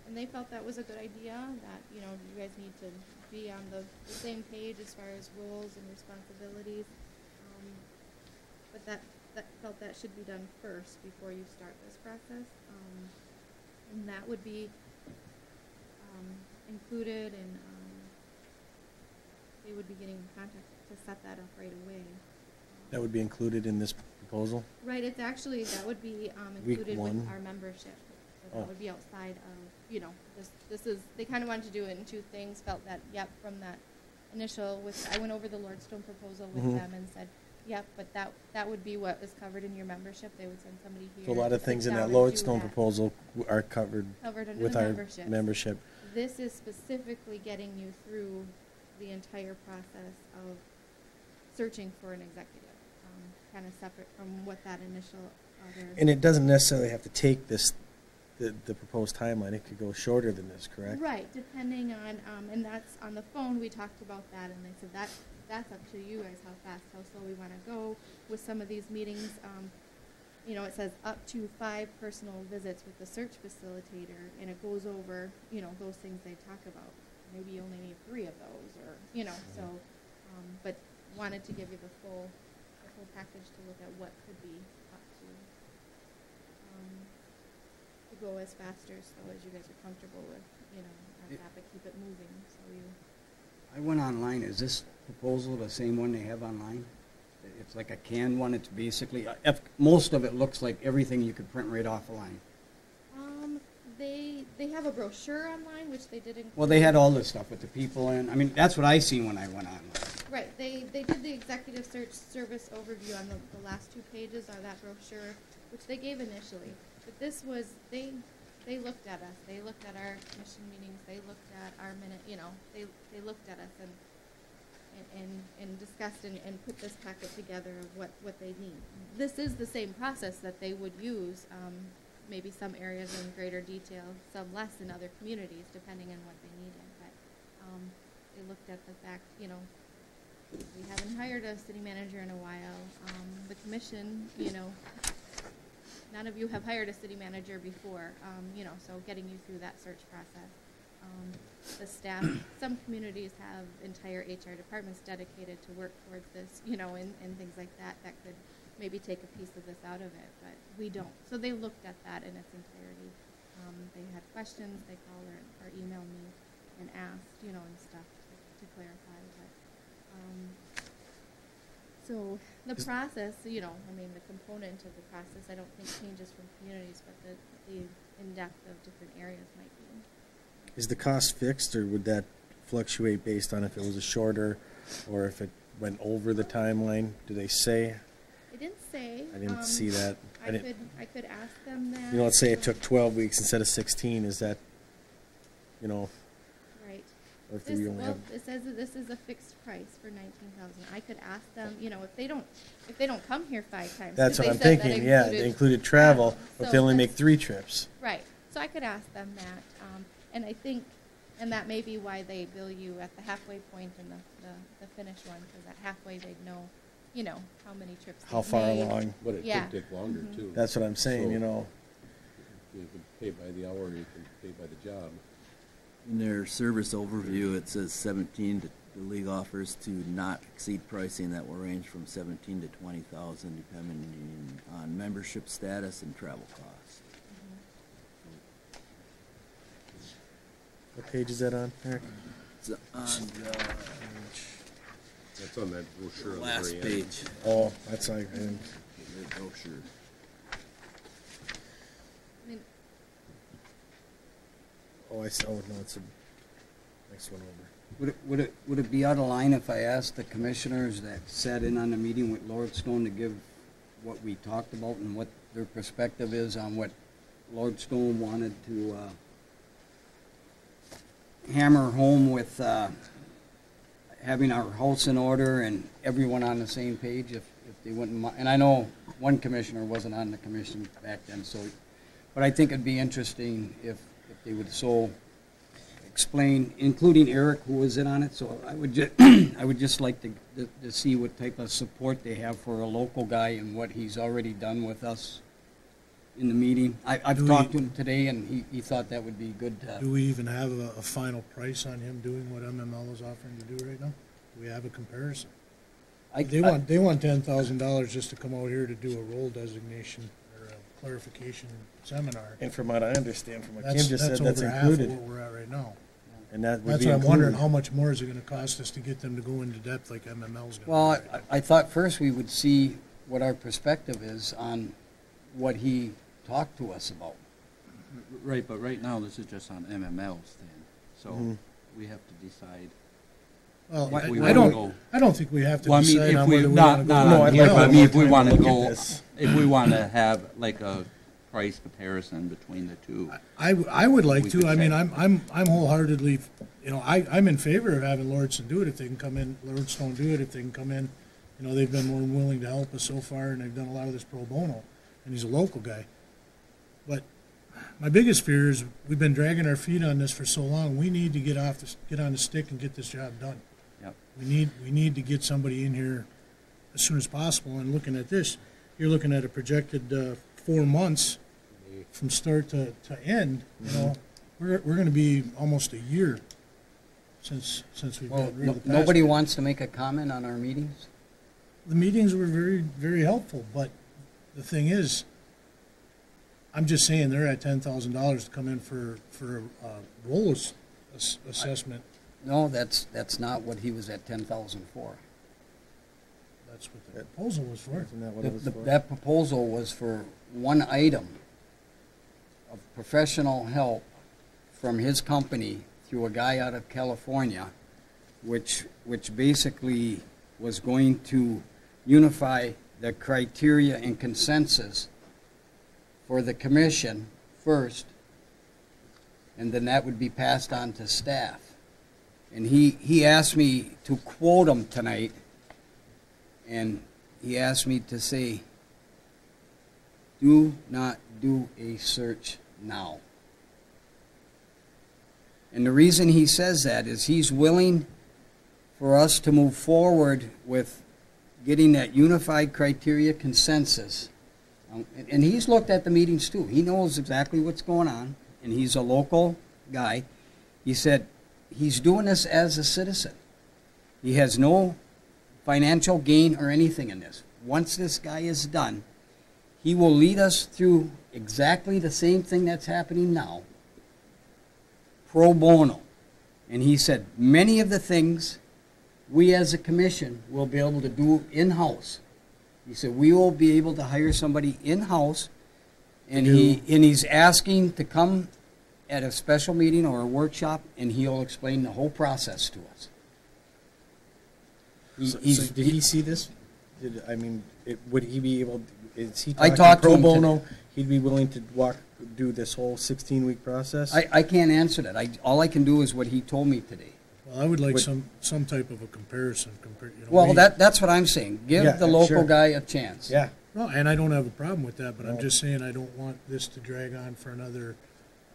And they felt that was a good idea, that, you know, you guys need to be on the same page as far as roles and responsibilities. But that felt that should be done first before you start this process. And that would be included, and they would be getting in contact to set that up right away. That would be included in this proposal? Right, it's actually, that would be included with our membership. So that would be outside of, you know, this is, they kind of wanted to do it in 2 things, felt that, yep, from that initial, I went over the Lordstone proposal with them and said, yep, but that would be what is covered in your membership. They would send somebody here. So a lot of things in that Lordstone proposal are covered under with the our membership. This is specifically getting you through the entire process of searching for an executive, kind of separate from what that initial other. And it doesn't necessarily have to take this, the proposed timeline. It could go shorter than this, correct? Right, depending on, and that's on the phone. We talked about that, and they said that's up to you guys, how fast, how slow we want to go with some of these meetings. You know, it says up to 5 personal visits with the search facilitator, and it goes over, you know, those things they talk about. Maybe you only need 3 of those, or, you know, so, but wanted to give you the full package to look at what could be up to go as fast or slow as you guys are comfortable with, you know, at that, but keep it moving, so you. I went online. Is this proposal the same one they have online? It's like a canned one. It's basically, most of it looks like everything you could print right off a line. They have a brochure online, which they did include. Well, they had all this stuff with the people in. I mean, that's what I seen when I went online. Right. They did the executive search service overview on the last 2 pages are that brochure, which they gave initially. But this was, they looked at us. They looked at our commission meetings. They looked at our minute, you know, they looked at us and discussed and put this packet together of what they need. This is the same process that they would use, maybe some areas in greater detail, some less in other communities, depending on what they needed. But they looked at the fact, you know, we haven't hired a city manager in a while. The commission, you know, none of you have hired a city manager before, you know, so getting you through that search process. The staff, some communities have entire HR departments dedicated to work towards this, you know, and things like that, that could maybe take a piece of this out of it, but we don't. So they looked at that in its entirety. They had questions, they called or emailed me and asked, you know, and stuff to clarify. But, so the process, you know, I mean, the component of the process, I don't think changes from communities, but the in-depth of different areas might be. Is the cost fixed, or would that fluctuate based on if it was a shorter or if it went over the timeline? Do they say? They didn't say. I didn't see that. I could ask them that. You know, let's say it took 12 weeks instead of 16. Is that, you know? Right. Or if you only have, it says that this is a fixed price for $19,000. I could ask them, you know, if they don't come here 5 times. That's what I'm thinking. Yeah, they included travel, but they only make 3 trips. Right. So I could ask them that, and I think, and that may be why they bill you at the halfway point and the finish one, because at halfway they'd know, you know, how many trips. How far along? But it could take longer too. That's what I'm saying. So, you know. You can pay by the hour, you can pay by the job. In their service overview, it says 17 the league offers to not exceed pricing that will range from 17 to 20,000, depending on membership status and travel costs. What page is that on, Eric? It's on That's on that brochure. the on the last very end. page. Oh, that's like, I didn't. The brochure. I mean, Oh, I saw. Oh, no, it's the next one over. Would it be out of line if I asked the commissioners that sat in on the meeting with Lordstone to give what we talked about and what their perspective is on what Lordstone wanted to hammer home with having our house in order and everyone on the same page, if they wouldn't mind. And I know one commissioner wasn't on the commission back then, so, but I think it'd be interesting if they would so explain, including Eric, who was in on it. So I would just, I would just like to see what type of support they have for a local guy and what he's already done with us in the meeting. I've talked to him today, and he thought that would be good. Do we even have a final price on him doing what MML is offering to do right now? Do we have a comparison? They want $10,000 just to come out here to do a role designation or a clarification seminar. And from what I understand, from what Kim That's just said, that's over half of included. what we're at right now. And that would That's be why I'm wondering included. how much more is it going to cost us to get them to go into depth like MML's going to. Well, I thought first we would see what our perspective is on what he talked to us about. Right, but right now, this is just on MML's thing, so Mhm. we have to decide. Well, if we I wanna don't. go- I don't think we have to Well, I mean, decide if on we, whether we not, want to go. not No, on I'd here, like but I one mean, more if we time to want to look at go, this. if we want to have like a price comparison between the two. I would like We to. could I mean, check. I'm wholeheartedly, I'm in favor of having Lordstone do it if they can come in. Lordstone do it if they can come in. You know, they've been more than willing to help us so far, and they've done a lot of this pro bono. And he's a local guy. But my biggest fear is we've been dragging our feet on this for so long. We need to get on the stick and get this job done. Yep. We need to get somebody in here as soon as possible. And looking at this, you're looking at a projected 4 months from start to end. You know, we're going to be almost a year since we've Well, got rid of the nobody passport. wants to make a comment on our meetings? The meetings were very, very helpful, but the thing is, I'm just saying they're at $10,000 to come in for a role assessment. No, that's not what he was at 10,000 for. That's what the proposal was for. Isn't that what it was for? That proposal was for one item of professional help from his company through a guy out of California, which basically was going to unify the criteria and consensus for the commission first, and then that would be passed on to staff. And he asked me to quote him tonight, and he asked me to say, do not do a search now. And the reason he says that is he's willing for us to move forward with getting that unified criteria consensus. And he's looked at the meetings too. He knows exactly what's going on, and he's a local guy. He said he's doing this as a citizen. He has no financial gain or anything in this. Once this guy is done, he will lead us through exactly the same thing that's happening now, pro bono. And he said many of the things we as a commission will be able to do in-house. He said we will be able to hire somebody in-house, and he's asking to come at a special meeting or a workshop, and he'll explain the whole process to us. So did he see this? Would he be able? Is he I talking talked to pro him bono? He'd be willing to do this whole 16-week process. I can't answer that. All I can do is what he told me today. Well, I would like But- some type of a comparison. Well, that's what I'm saying. Give Yeah, the local sure. guy a chance. Yeah. No, and I don't have a problem with that, but I'm No. just saying I don't want this to drag on for another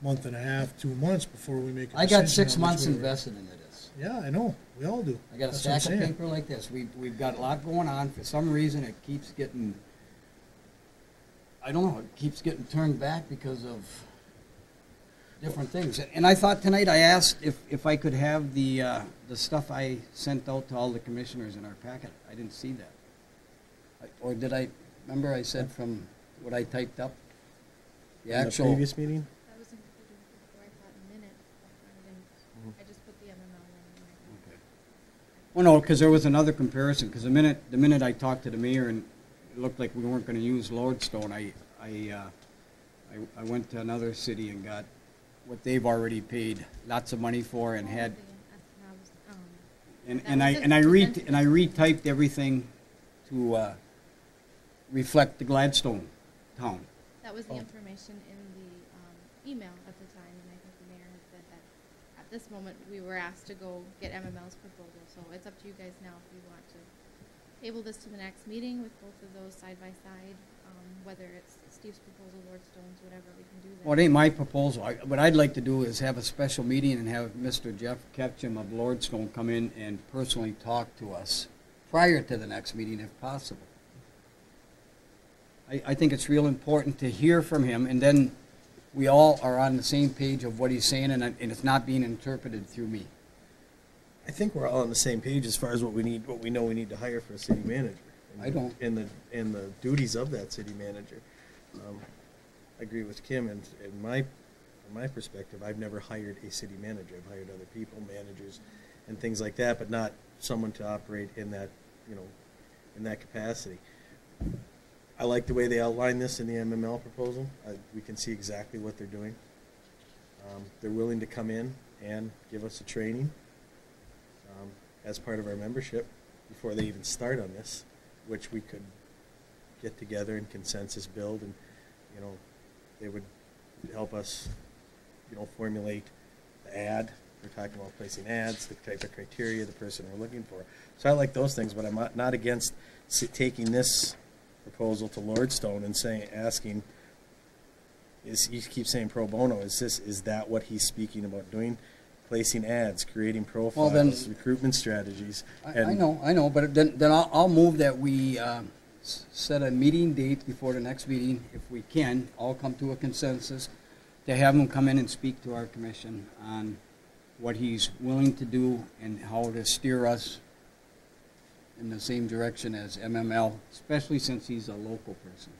month and a half, 2 months before we make a I decision. got 6 on which months way we're- invested into this. Yeah, I know. We all do. I got a That's what I'm stack of saying. paper like this. We've got a lot going on. For some reason, it keeps getting, I don't know, it keeps getting turned back because of different things. And I thought tonight I asked if I could have the stuff I sent out to all the commissioners in our packet. I didn't see that. Or did I, remember I said from what I typed up? The In the actual, previous meeting? That was included before, I thought, a minute, but I just put the MML one in there. well, no, because there was another comparison, because the minute I talked to the mayor and it looked like we weren't going to use Lordstone, I went to another city and got what they've already paid lots of money for and had, and I retyped everything to reflect the Gladstone town. That was the information in the email at the time, and I think the mayor had said that at this moment, we were asked to go get MML's proposal, so it's up to you guys now if you want to table this to the next meeting with both of those side by side, whether it's Steve's proposal, Lordstone's, whatever, we can do that. Well, it ain't my proposal. What I'd like to do is have a special meeting and have Mr. Jeff Ketchum of Lordstone come in and personally talk to us prior to the next meeting if possible. I think it's real important to hear from him, and then we all are on the same page of what he's saying, and it's not being interpreted through me. I think we're all on the same page as far as what we know we need to hire for a city manager. I don't. And the duties of that city manager. I agree with Kim, and from my perspective, I've never hired a city manager. I've hired other people, managers, and things like that, but not someone to operate in that, in that capacity. I like the way they outline this in the MML proposal. We can see exactly what they're doing. They're willing to come in and give us a training as part of our membership before they even start on this, which we could get together and consensus build, and they would help us formulate the ad. We're talking about placing ads, the type of criteria, the person we're looking for. So I like those things, but I'm not against taking this proposal to Lordstone and asking, you keep saying pro bono, is that what he's speaking about doing? Placing ads, creating profiles, recruitment strategies. I know, but then I'll move that we set a meeting date before the next meeting, if we can, all come to a consensus, to have him come in and speak to our commission on what he's willing to do and how to steer us in the same direction as MML, especially since he's a local person.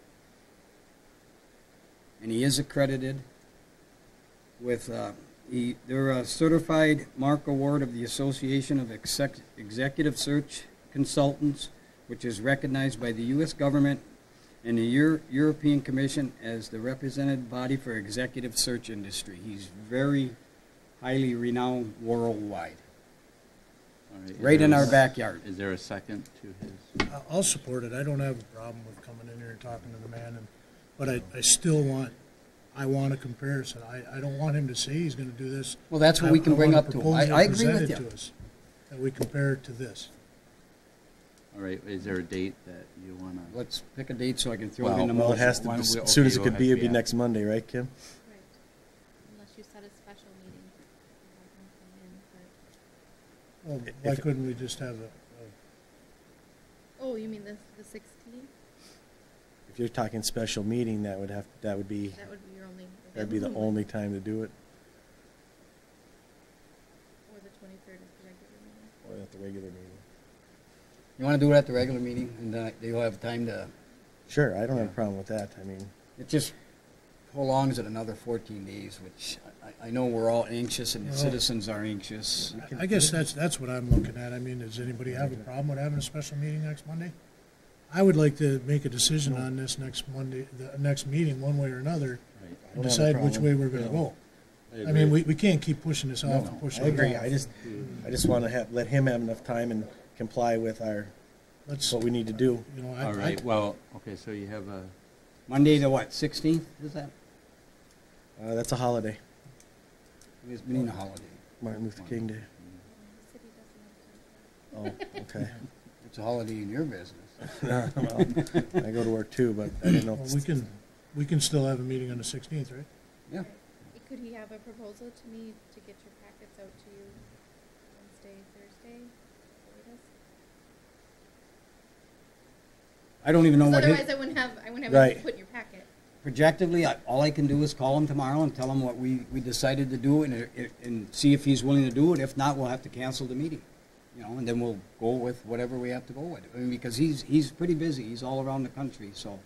And he is accredited with, they're a certified mark award of the Association of Executive Search Consultants, which is recognized by the U.S. government and the European Commission as the representative body for executive search industry. He's very highly renowned worldwide. Right in our backyard. Is there a second to his? I'll support it. I don't have a problem with coming in here and talking to the man, but I still want a comparison. I don't want him to say he's going to do this. Well, that's what we can bring up to him. I agree with you. To us, that we compare it to this. All right, is there a date that you want to? Let's pick a date so I can throw it in the Well, motion. it has to, as soon as it could be, it'd be next Monday, right, Kim? Right, unless you set a special meeting. Well, why couldn't we just have Oh, you mean the 16th? If you're talking special meeting, that would be That would be your only. that'd be the only time to do it, Or the 23rd is the regular meeting. or at the regular meeting. You want to do it at the regular meeting, and then you'll have time to. Sure, I don't have a problem with that. I mean, It just prolongs it another 14 days, which I know we're all anxious and the citizens are anxious. I guess that's what I'm looking at. I mean, does anybody have a problem with having a special meeting next Monday? I would like to make a decision on this next Monday, the next meeting, one way or another, and decide which way we're going to go. I mean, we can't keep pushing this off and pushing I it agree. off. I just want to let him have enough time and comply with what we need to do. All right, well, okay, so you have a, Monday the what, 16th, is that? That's a holiday, It's been a holiday. Martin Luther King Day. The city doesn't have to. Oh, okay. It's a holiday in your business. Well, I go to work too, but I didn't know. Well, we can still have a meeting on the 16th, right? Yeah. Could he have a proposal to me to get your packets out to you Wednesday, Thursday, latest? I don't even know what Otherwise, I wouldn't have Right. it put in your packet. projectively, all I can do is call him tomorrow and tell him what we decided to do and see if he's willing to do it. If not, we'll have to cancel the meeting. You know, and then we'll go with whatever we have to go with. I mean, because he's pretty busy. He's all around the country. So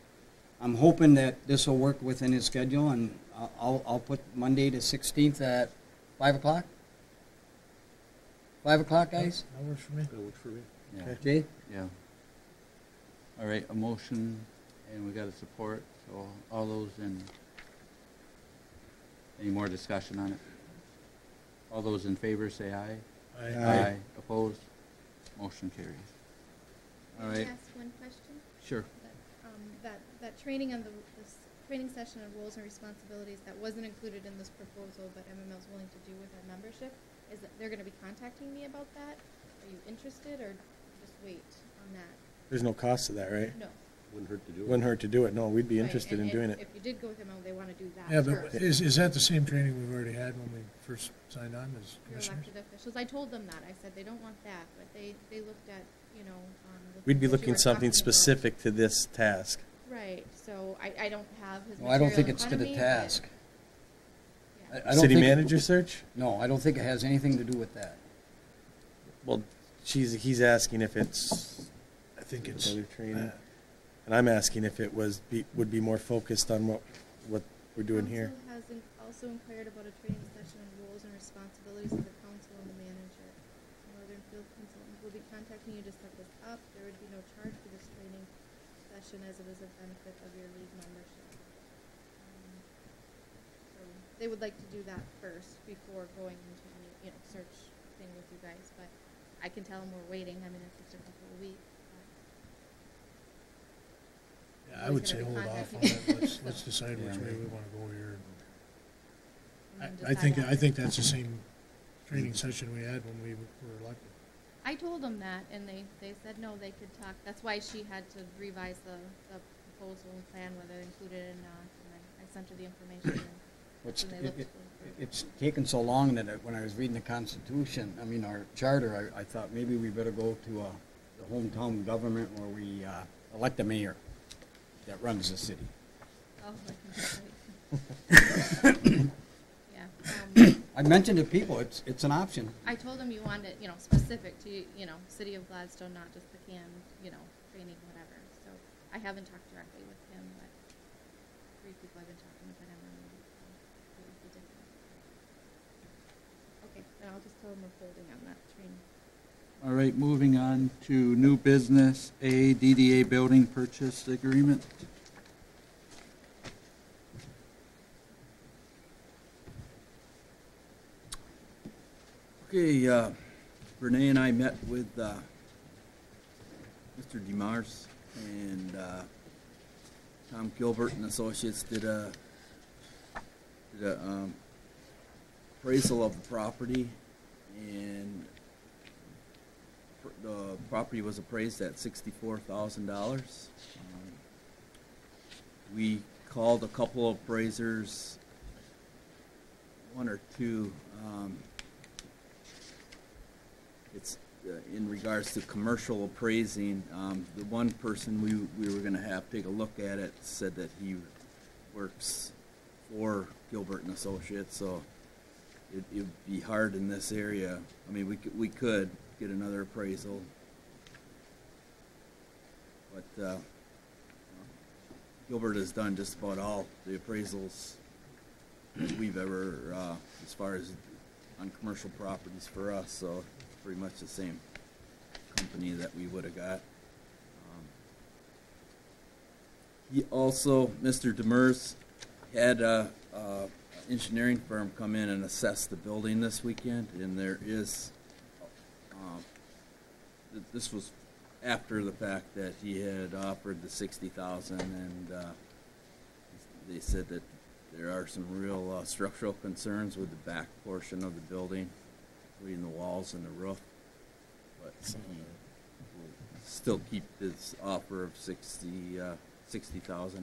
I'm hoping that this will work within his schedule, and I'll put Monday the 16th at 5 o'clock. 5 o'clock, guys? That works for me. That works for me. Yeah. Jay? Yeah. All right, a motion, and we got a support, so all those in, any more discussion on it? All those in favor say aye. Aye. Opposed? Motion carries. All Can I right, ask one question? sure. That training on this training session on roles and responsibilities that wasn't included in this proposal, but MML's willing to do with our membership, is that they're gonna be contacting me about that? Are you interested, or just wait on that? There's no cost to that, right? No. Wouldn't hurt to do it. Wouldn't hurt to do it. No, we'd be Right, interested and in doing it. If you did go with MML, they wanna do that Yeah, but first. is that the same training we've already had when we first signed on as Your commissioners? elected officials, I told them that, I said they don't want that, but they looked at, you know, We'd be what you looking were something talking about. specific to this task. Right, so I don't have his Well, I don't material think in it's to front of the me, task. but- I don't City think- manager search? No, I don't think it has anything to do with that. Well, he's asking if it's I think it's, other training, and I'm asking if it would be more focused on what we're doing here. Council has also inquired about a training session on roles and responsibilities of the council and the manager. Northern Field Consultant will be contacting you to set this up. There would be no charge for this training session as it is a benefit of your league membership. So they would like to do that first before going into the, search thing with you guys, but I can tell them we're waiting. I mean, it's just a couple of weeks. but yeah, I would say hold off on it. Let's decide which way we want to go here. and then I think decide that's the same training session we had when we were elected. I told them that, and they said no, they could talk. That's why she had to revise the proposal and plan, whether they included it or not. And I sent her the information. It's, And they looked it's taken so long that when I was reading the Constitution, I mean, our charter, I thought maybe we better go to the hometown government where we elect a mayor that runs the city. Oh, yeah. I mentioned to people, it's an option. I told them you wanted it, specific to, City of Gladstone, not just the canned, training, whatever. So I haven't talked directly with him, but 3 people I've been talking with, and I'm really, it would be different. Okay, then I'll just tell them we're holding on that training. All right, moving on to new business, a DDA building purchase agreement. Okay, Renee and I met with Mr. DeMars, and Tom Gilbert and Associates did a appraisal of the property, and the property was appraised at $64,000. We called a couple of appraisers, one or two. It's in regards to commercial appraising. The one person we were going to have take a look at it said that he works for Gilbert and Associates, so it would be hard in this area. I mean, we could get another appraisal, but Gilbert has done just about all the appraisals we've ever, as far as on commercial properties for us, so pretty much the same company that we would have got. He also, Mr. Demers, had a engineering firm come in and assess the building this weekend, and there is, this was after the fact that he had offered the $60,000, and they said that there are some real structural concerns with the back portion of the building, including the walls and the roof, but he will still keep his offer of $60,000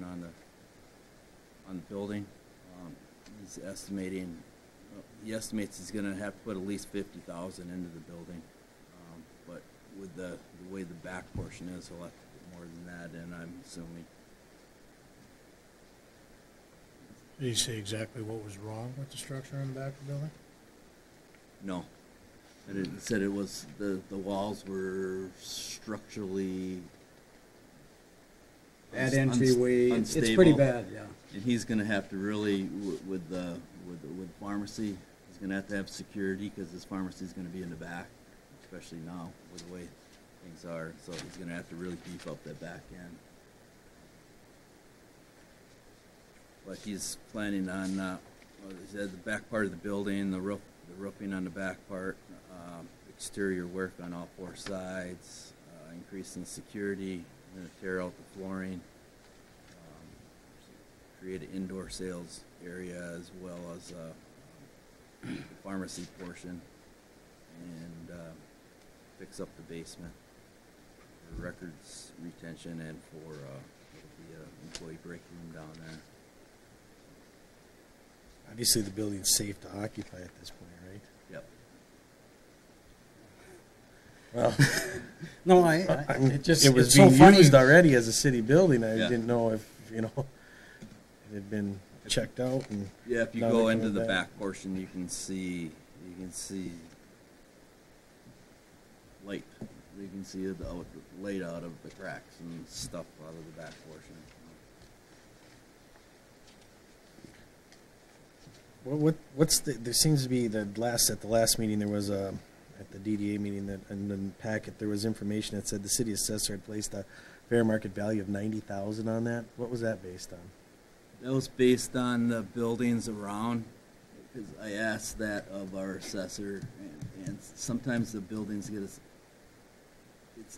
on the building. He's estimating, he estimates he's going to have to put at least $50,000 into the building, but with the way the back portion is, he'll have to put more than that in, I'm assuming. Did he say exactly what was wrong with the structure in the back of the building? No. And it said it was, the walls were structurally Bad entryway, it's pretty unstable. bad, yeah. And he's gonna have to really, with pharmacy, he's gonna have to have security, because his pharmacy's gonna be in the back, especially now, with the way things are, so he's gonna have to really beef up that back end. But he's planning on, he said the back part of the building, the roofing on the back part, exterior work on all four sides, increasing security, gonna tear out the flooring, create an indoor sales area as well as the pharmacy portion, and fix up the basement for records retention and for the employee break room down there. Obviously, the building's safe to occupy at this point, right? Yep. Well, no, it just, It was it's so being funny. used already as a city building. I Yeah. didn't know if, it had been checked out and. Yeah, if you now go they're into coming the back. back portion, you can see light. You can see the light out of the cracks and stuff out of the back portion. What's there seems to be at the last meeting there was at the DDA meeting that in the packet there was information that said the city assessor had placed a fair market value of 90,000 on that. What was that based on? That was based on the buildings around, because I asked that of our assessor, and sometimes the buildings get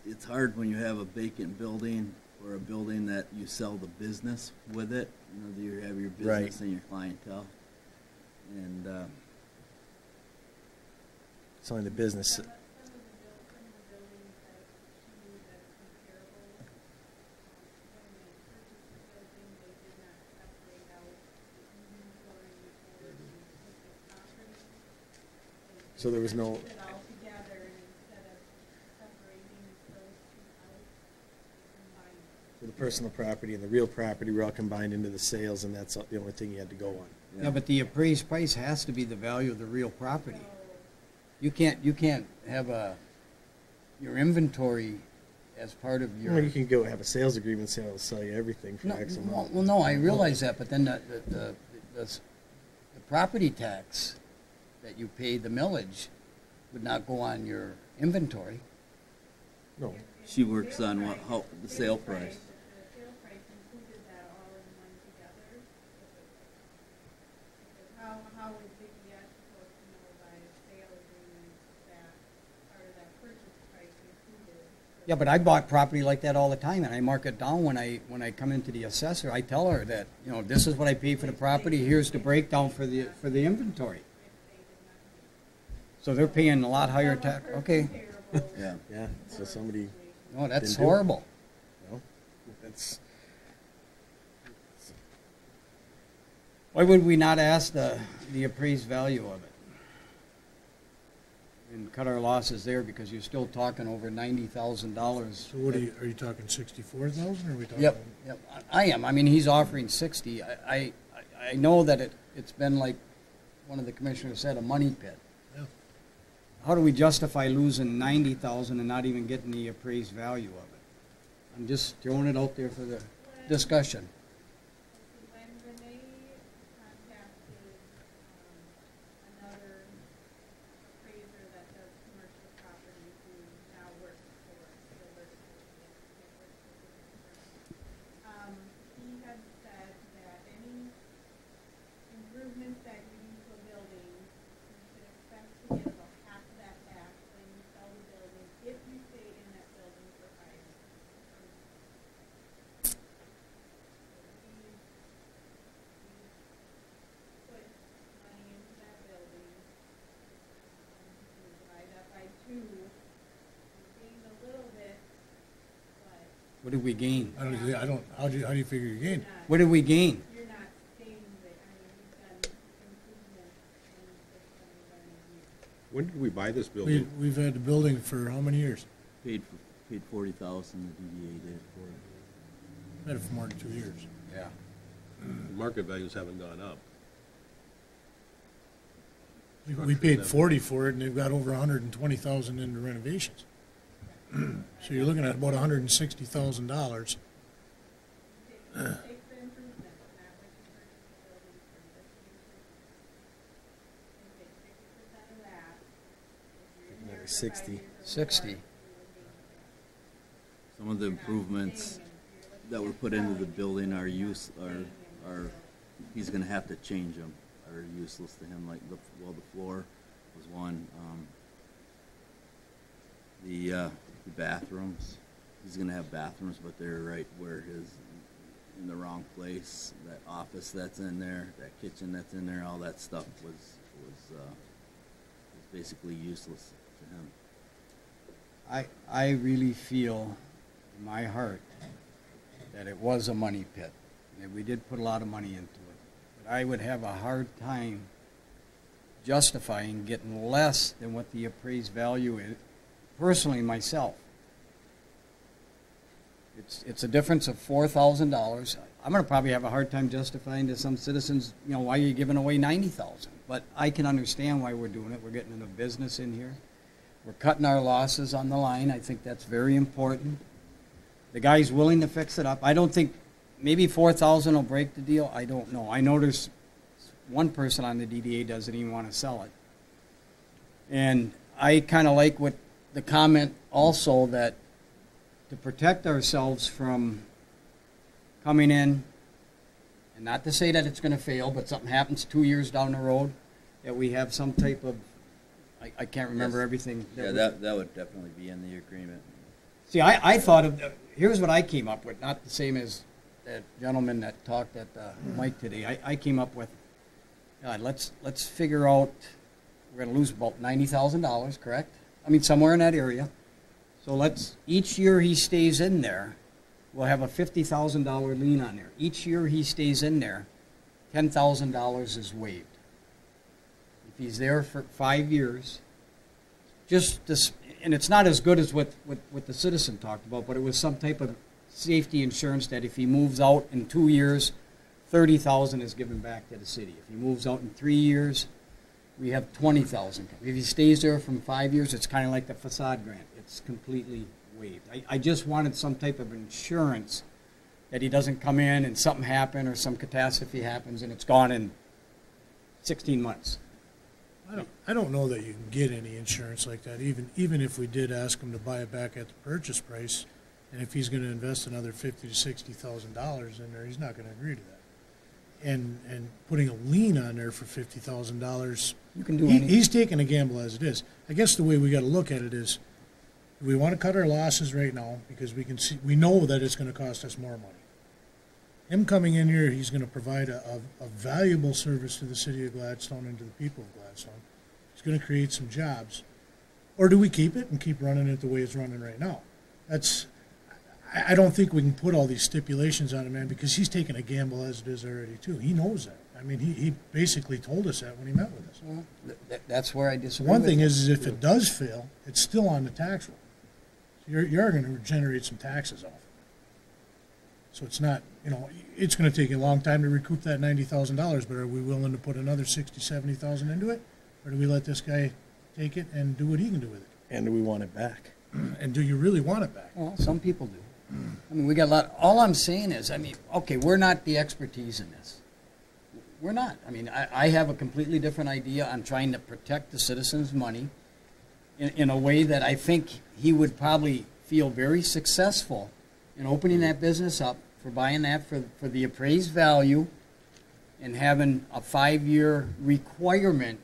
it's hard when you have a vacant building or a building that you sell the business with it. You have your business Right. and your clientele, and It's only the business. Some of the buildings that she knew that are comparable, when they purchased the building, they did not separate out the inventory or the property. So there was no- They put it all together, and instead of separating those two out, they combined them. So the personal property and the real property were all combined into the sales, and that's the only thing you had to go on. Yeah, but the appraised price has to be the value of the real property. You can't have your inventory as part of your. You can go have a sales agreement saying I'll sell you everything for No, X amount. well, no, I realize that, but then the property tax that you pay, the millage, would not go on your inventory. No. she works on how the sale price. The sale price included that all in one together. Because how is Vicky supposed to know by a sale agreement that part of that purchase price included? Yeah, but I bought property like that all the time, and I mark it down when I come into the assessor. I tell her that, this is what I paid for the property. Here's the breakdown for the inventory. So they're paying a lot higher tax. Okay, Yeah. Yeah, so somebody, no, that's Didn't do it. horrible. that's, Why would we not ask the appraised value of it? And cut our losses there, because you're still talking over $90,000. So what are you talking 64,000 or are we talking? Yep, I am. I mean, he's offering 60. I know that it's been like one of the commissioners said, a money pit. Yeah. How do we justify losing 90,000 and not even getting the appraised value of it? I'm just throwing it out there for the discussion. When Renee contacted another appraiser that does commercial property who now works for Silver, he had said that any improvements that you do to a building, you should expect to get about half of that back when you sell the building, if you stay in that building for 5 years. Put money into that building, you divide that by 2, you gain a little bit, but What did we gain? How do you figure you gain? What did we gain? you're not staying there. I mean, you've done improvements in this year. When did we buy this building? We've had the building for how many years? Paid 40,000. The DDA did for it. Had it for more than 2 years. Yeah. Market values haven't gone up. We paid 40 for it, and they've got over 120,000 into renovations. So you're looking at about $160,000. Another 60. 60. Some of the improvements that were put into the building are he's gonna have to change them, are useless to him, like the floor was one. The bathrooms, he's gonna have bathrooms, but they're right where in the wrong place. That office that's in there, that kitchen that's in there, all that stuff was basically useless to him. I really feel in my heart that it was a money pit. And we did put a lot of money into it. But I would have a hard time justifying getting less than what the appraised value is, personally myself. It's a difference of $4,000. I'm going to probably have a hard time justifying to some citizens, why you're giving away $90,000. But I can understand why we're doing it. We're getting into business in here. We're cutting our losses on the line. I think that's very important. The guy's willing to fix it up. I don't think maybe $4,000 will break the deal. I don't know. I know there's one person on the DDA doesn't even want to sell it. And I kind of like what the comment also that to protect ourselves from coming in, and not to say that it's going to fail, but something happens 2 years down the road, that we have some type of, I can't remember everything. That would definitely be in the agreement. See, I thought of, here's what I came up with, not the same as that gentleman that talked at the mic today. I came up with, God, let's figure out, we're going to lose about $90,000, correct? I mean, somewhere in that area. So each year he stays in there, we'll have a $50,000 lien on there. Each year he stays in there, $10,000 is waived. If he's there for 5 years, just this, and it's not as good as what the citizen talked about, but it was some type of safety insurance that if he moves out in 2 years, $30,000 is given back to the city. If he moves out in 3 years, we have $20,000. If he stays there from 5 years, it's kind of like the facade grant. It's completely waived. I just wanted some type of insurance that he doesn't come in and something happen or some catastrophe happens and it's gone in 16 months. I don't know that you can get any insurance like that, even if we did ask him to buy it back at the purchase price, and if he's going to invest another $50,000 to $60,000 in there, he's not going to agree to that. And putting a lien on there for $50,000, you can do he's taking a gamble as it is. I guess the way we got to look at it is, we want to cut our losses right now because we know that it's going to cost us more money. Him coming in here, he's going to provide a valuable service to the city of Gladstone and to the people of Gladstone. He's going to create some jobs. Or do we keep it and keep running it the way it's running right now? I don't think we can put all these stipulations on him, man, because he's taking a gamble as it is already, too. He knows that. I mean, he basically told us that when he met with us. Well, that's where I disagree. One thing is if it does fail, it's still on the tax roll. You're going to generate some taxes off. So it's not, it's going to take you a long time to recoup that $90,000, but are we willing to put another $60,000, $70,000 into it? Or do we let this guy take it and do what he can do with it? And do we want it back? And do you really want it back? Well, some people do. I mean, we got a lot. All I'm saying is, okay, we're not the expertise in this. We're not. I mean, I have a completely different idea on trying to protect the citizens' money in a way that I think he would probably feel very successful in opening that business up, for buying that for the appraised value, and having a 5-year requirement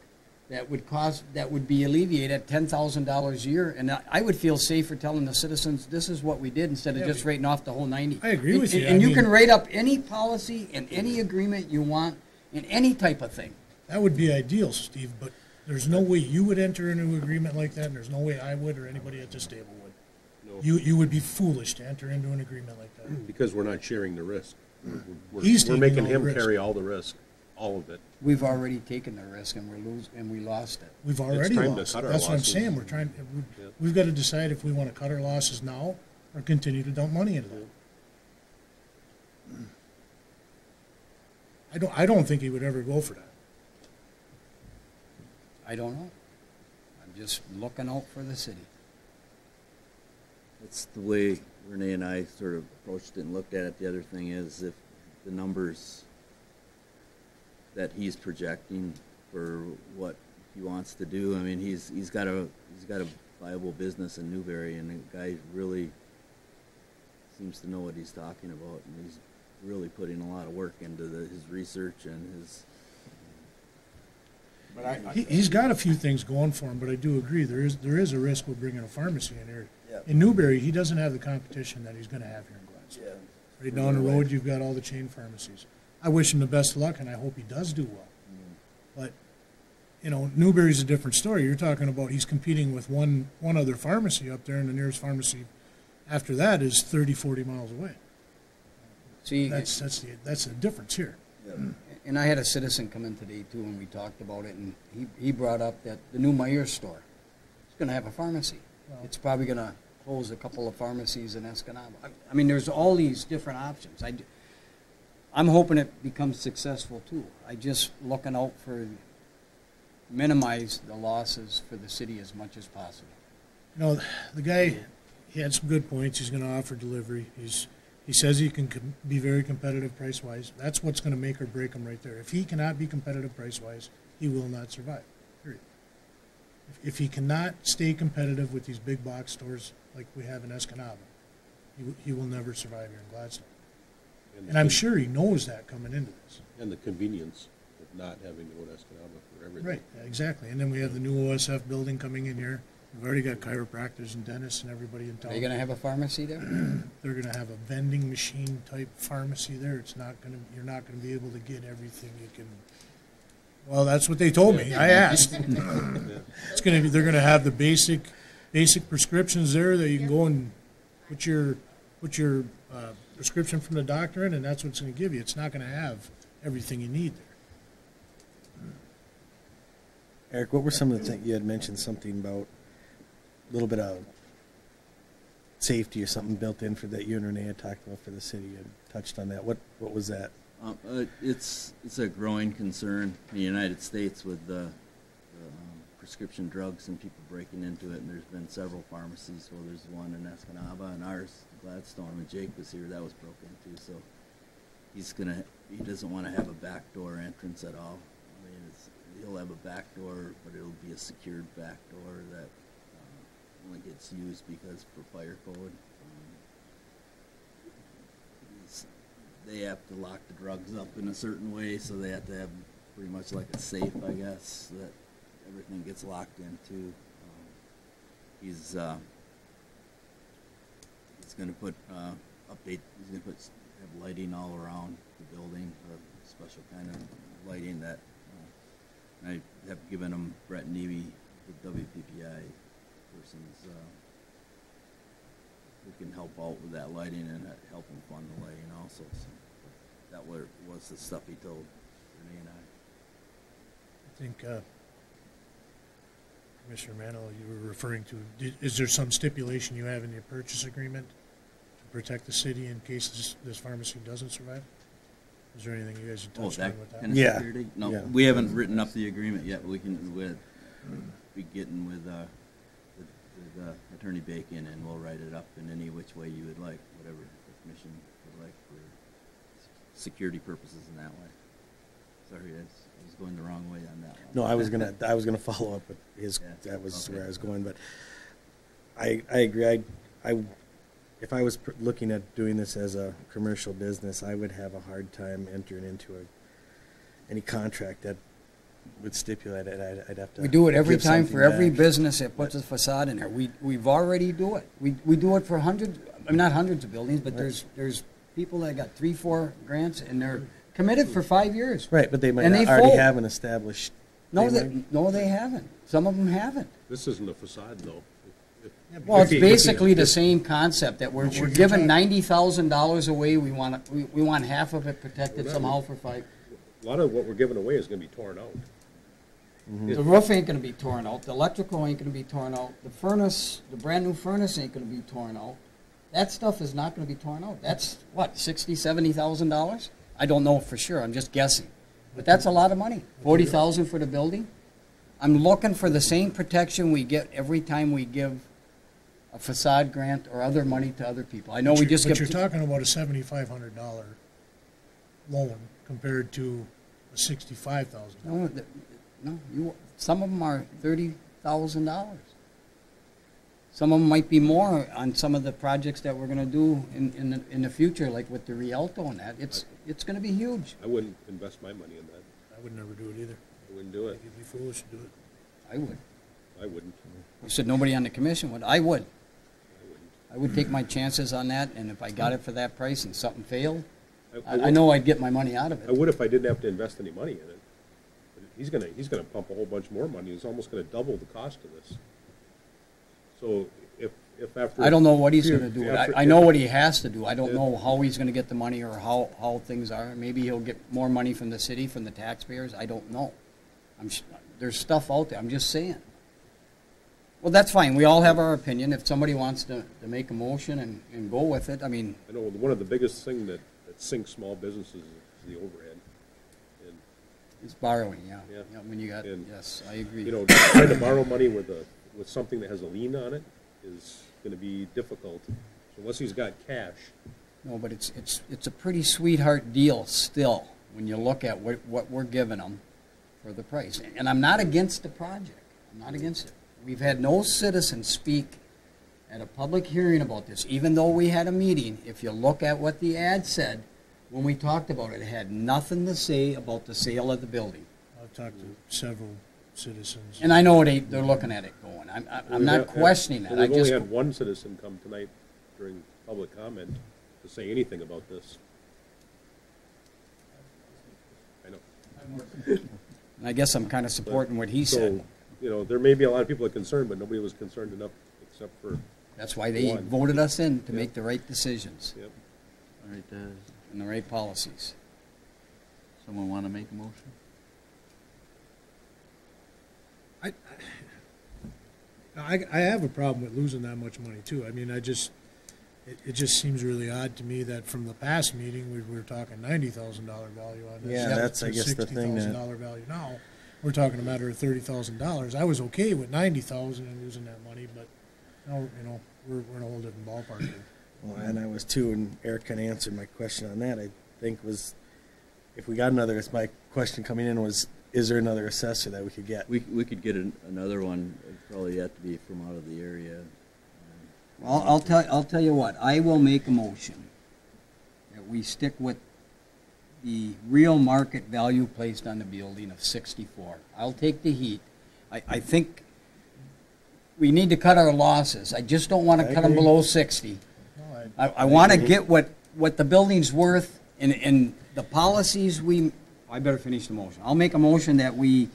that would be alleviated at $10,000 a year, and I would feel safer telling the citizens this is what we did instead of just rating off the whole 90. I agree with you. And you can rate up any policy and any agreement you want in any type of thing. That would be ideal, Steve, but there's no way you would enter into an agreement like that, and there's no way I would or anybody at this table would. No. You would be foolish to enter into an agreement like that. Because we're not sharing the risk. He's we're taking making all him the risk. carry all the risk, all of it. We've already taken the risk and we lost it. We've already time to lost. cut our That's what I'm losses. saying. We've got to decide if we want to cut our losses now or continue to dump money into that. I don't think he would ever go for that. I don't know. I'm just looking out for the city. That's the way Renee and I sort of approached it and looked at it. The other thing is if the numbers that he's projecting for what he wants to do, I mean, he's got a viable business in Newberry, and the guy really seems to know what he's talking about, and he's really putting a lot of work into his research and his. But He's got a few things going for him, but I do agree there is a risk with bringing a pharmacy in here. Yeah. In Newberry, he doesn't have the competition that he's going to have here in Gladstone. Yeah. Right down the road, you've got all the chain pharmacies. I wish him the best of luck, and I hope he does do well. But, you know, Newberry's a different story. You're talking about he's competing with one other pharmacy up there, and the nearest pharmacy after that is 30, 40 miles away. see, That's the difference here. and I had a citizen come in today too, and we talked about it, and he brought up that the new Meyer store is going to have a pharmacy. Well, It's probably going to close a couple of pharmacies in Escanaba. I mean, there's all these different options. I'm hoping it becomes successful too. I just looking out for minimize the losses for the city as much as possible. You know, the guy, he had some good points. He's going to offer delivery. He says he can be very competitive price-wise. That's what's going to make or break him right there. If he cannot be competitive price-wise, he will not survive, period. If he cannot stay competitive with these big box stores like we have in Escanaba, he will never survive here in Gladstone. And I'm sure he knows that coming into this. And the convenience of not having to go to Escanaba for everything. Right, exactly. And then we have the new OSF building coming in here. We've already got chiropractors and dentists and everybody in town. Are you going to have a pharmacy there? They're going to have a vending machine type pharmacy there. It's not going to. You're not going to be able to get everything you can. Well, that's what they told me. I asked. It's going to be. They're going to have the basic prescriptions there that you can go and put your prescription from the doctor in, and that's what it's going to give you. It's not going to have everything you need there. Eric, what were some of the things you had mentioned? Something about a little bit of safety or something built in for that you and Renee had talked about for the city and touched on that. What was that? It's a growing concern in the United States with the prescription drugs and people breaking into it. And there's been several pharmacies. Well, there's one in Escanaba and ours, Gladstone. When Jake was here, that was broken into. So he doesn't want to have a backdoor entrance at all. I mean, he'll have a back door, but it'll be a secured back door that only gets used because for fire code. They have to lock the drugs up in a certain way, so they have to have pretty much like a safe, I guess, that everything gets locked into. He's going to put have lighting all around the building, a special kind of lighting that. I have given him Brett Nevey, the WPPI persons, who can help out with that lighting and help him fund the lighting also. So that was the stuff he told Renee and I. I think Commissioner Manilow, you were referring to. Is there some stipulation you have in your purchase agreement to protect the city in case this pharmacy doesn't survive? Is there anything you guys have touched on with that? Kind of security? No, yeah. We haven't written up the agreement yet. We'll be getting with Attorney Bacon, and we'll write it up in any which way you would like, whatever the commission would like for security purposes in that way. Sorry, I was going the wrong way on that one. No, I was gonna follow up with his. Yeah. That was Okay. where I was going, but I agree. If I was looking at doing this as a commercial business, I would have a hard time entering into any contract that would stipulate it. I'd have to. We do it every give time something for every back. business that puts a facade in there. We've already do it. We do it for hundreds. I mean, not hundreds of buildings, but there's people that got 3-4 grants and they're committed for 5 years. Right, but they might And not they already fold. have an established. No, they haven't. Some of them haven't. This isn't a facade, though. Well, it's If he- basically the same concept that we're you're giving talking- $90,000 away. We want half of it protected somehow for 5. A lot of what we're giving away is going to be torn out. The roof ain't gonna be torn out. The electrical ain't gonna be torn out. The furnace, the brand new furnace ain't gonna be torn out. That stuff is not gonna be torn out. That's what, $60,000, $70,000? I don't know for sure, I'm just guessing. But that's a lot of money, 40,000 for the building. I'm looking for the same protection we get every time we give a facade grant or other money to other people. I know we just But give. you're talking about a $7,500 loan compared to a $65,000. No, some of them are $30,000. Some of them might be more on some of the projects that we're going to do in the future, like with the Rialto and that. It's going to be huge. I wouldn't invest my money in that. I would never do it either. I wouldn't do it. You'd be foolish to do it. I would. I wouldn't. You said nobody on the commission would. I would. I wouldn't. I would take my chances on that, and if I got it for that price and something failed, I I know I'd get my money out of I it. would if I didn't have to invest any money in it. But he's gonna pump a whole bunch more money. He's almost gonna double the cost of this. So if after I don't know what he's going to do. after- I know what he has to do. I don't know how he's going to get the money or how things are. Maybe he'll get more money from the city, from the taxpayers. I don't know. There's stuff out there. I'm just saying. Well, that's fine. We all have our opinion. If somebody wants to make a motion and go with it, I mean. I know one of the biggest thing that sinks small businesses is the overhead. And It's borrowing, yeah. Yeah. When you got, And, yes, I agree. you know, trying to borrow money with something that has a lien on it is going to be difficult. So unless he's got cash, No, but it's a pretty sweetheart deal still when you look at what we're giving them for the price. And I'm not against the project. I'm not against it. We've had no citizen speak at a public hearing about this, even though we had a meeting. If you look at what the ad said when we talked about it, it had nothing to say about the sale of the building. I've talked to several citizens. And I know they're looking at it going. I'm not questioning that. I We've only just had one citizen come tonight during public comment to say anything about this. I know. and I guess I'm kind of supporting what he said. So, you know, there may be a lot of people that are concerned, but nobody was concerned enough except for. That's why they one. voted us in to Yep. make the right decisions Yep. All right, and the right policies. someone want to make a motion? I have a problem with losing that much money too. I mean, it just seems really odd to me that from the past meeting, we were talking $90,000 value on this. Yeah, that's, I guess, the thing that- $60,000 value now. We're talking a matter of $30,000. I was okay with $90,000 and losing that money, but now, we're in a whole different ballpark here. Well, and I was too, and Eric kind of answered my question on that. I think was, if we got another, my question coming in was, is there another assessor that we could get? We could get another one. It'd probably have to be from out of the area. Well, I'll tell you what. I will make a motion that we stick with the real market value placed on the building of 64. I'll take the heat. I think we need to cut our losses. I just don't want to cut them agree. below 60. No, I want to get what the building's worth and the policies we. I better finish the motion. I'll make a motion that we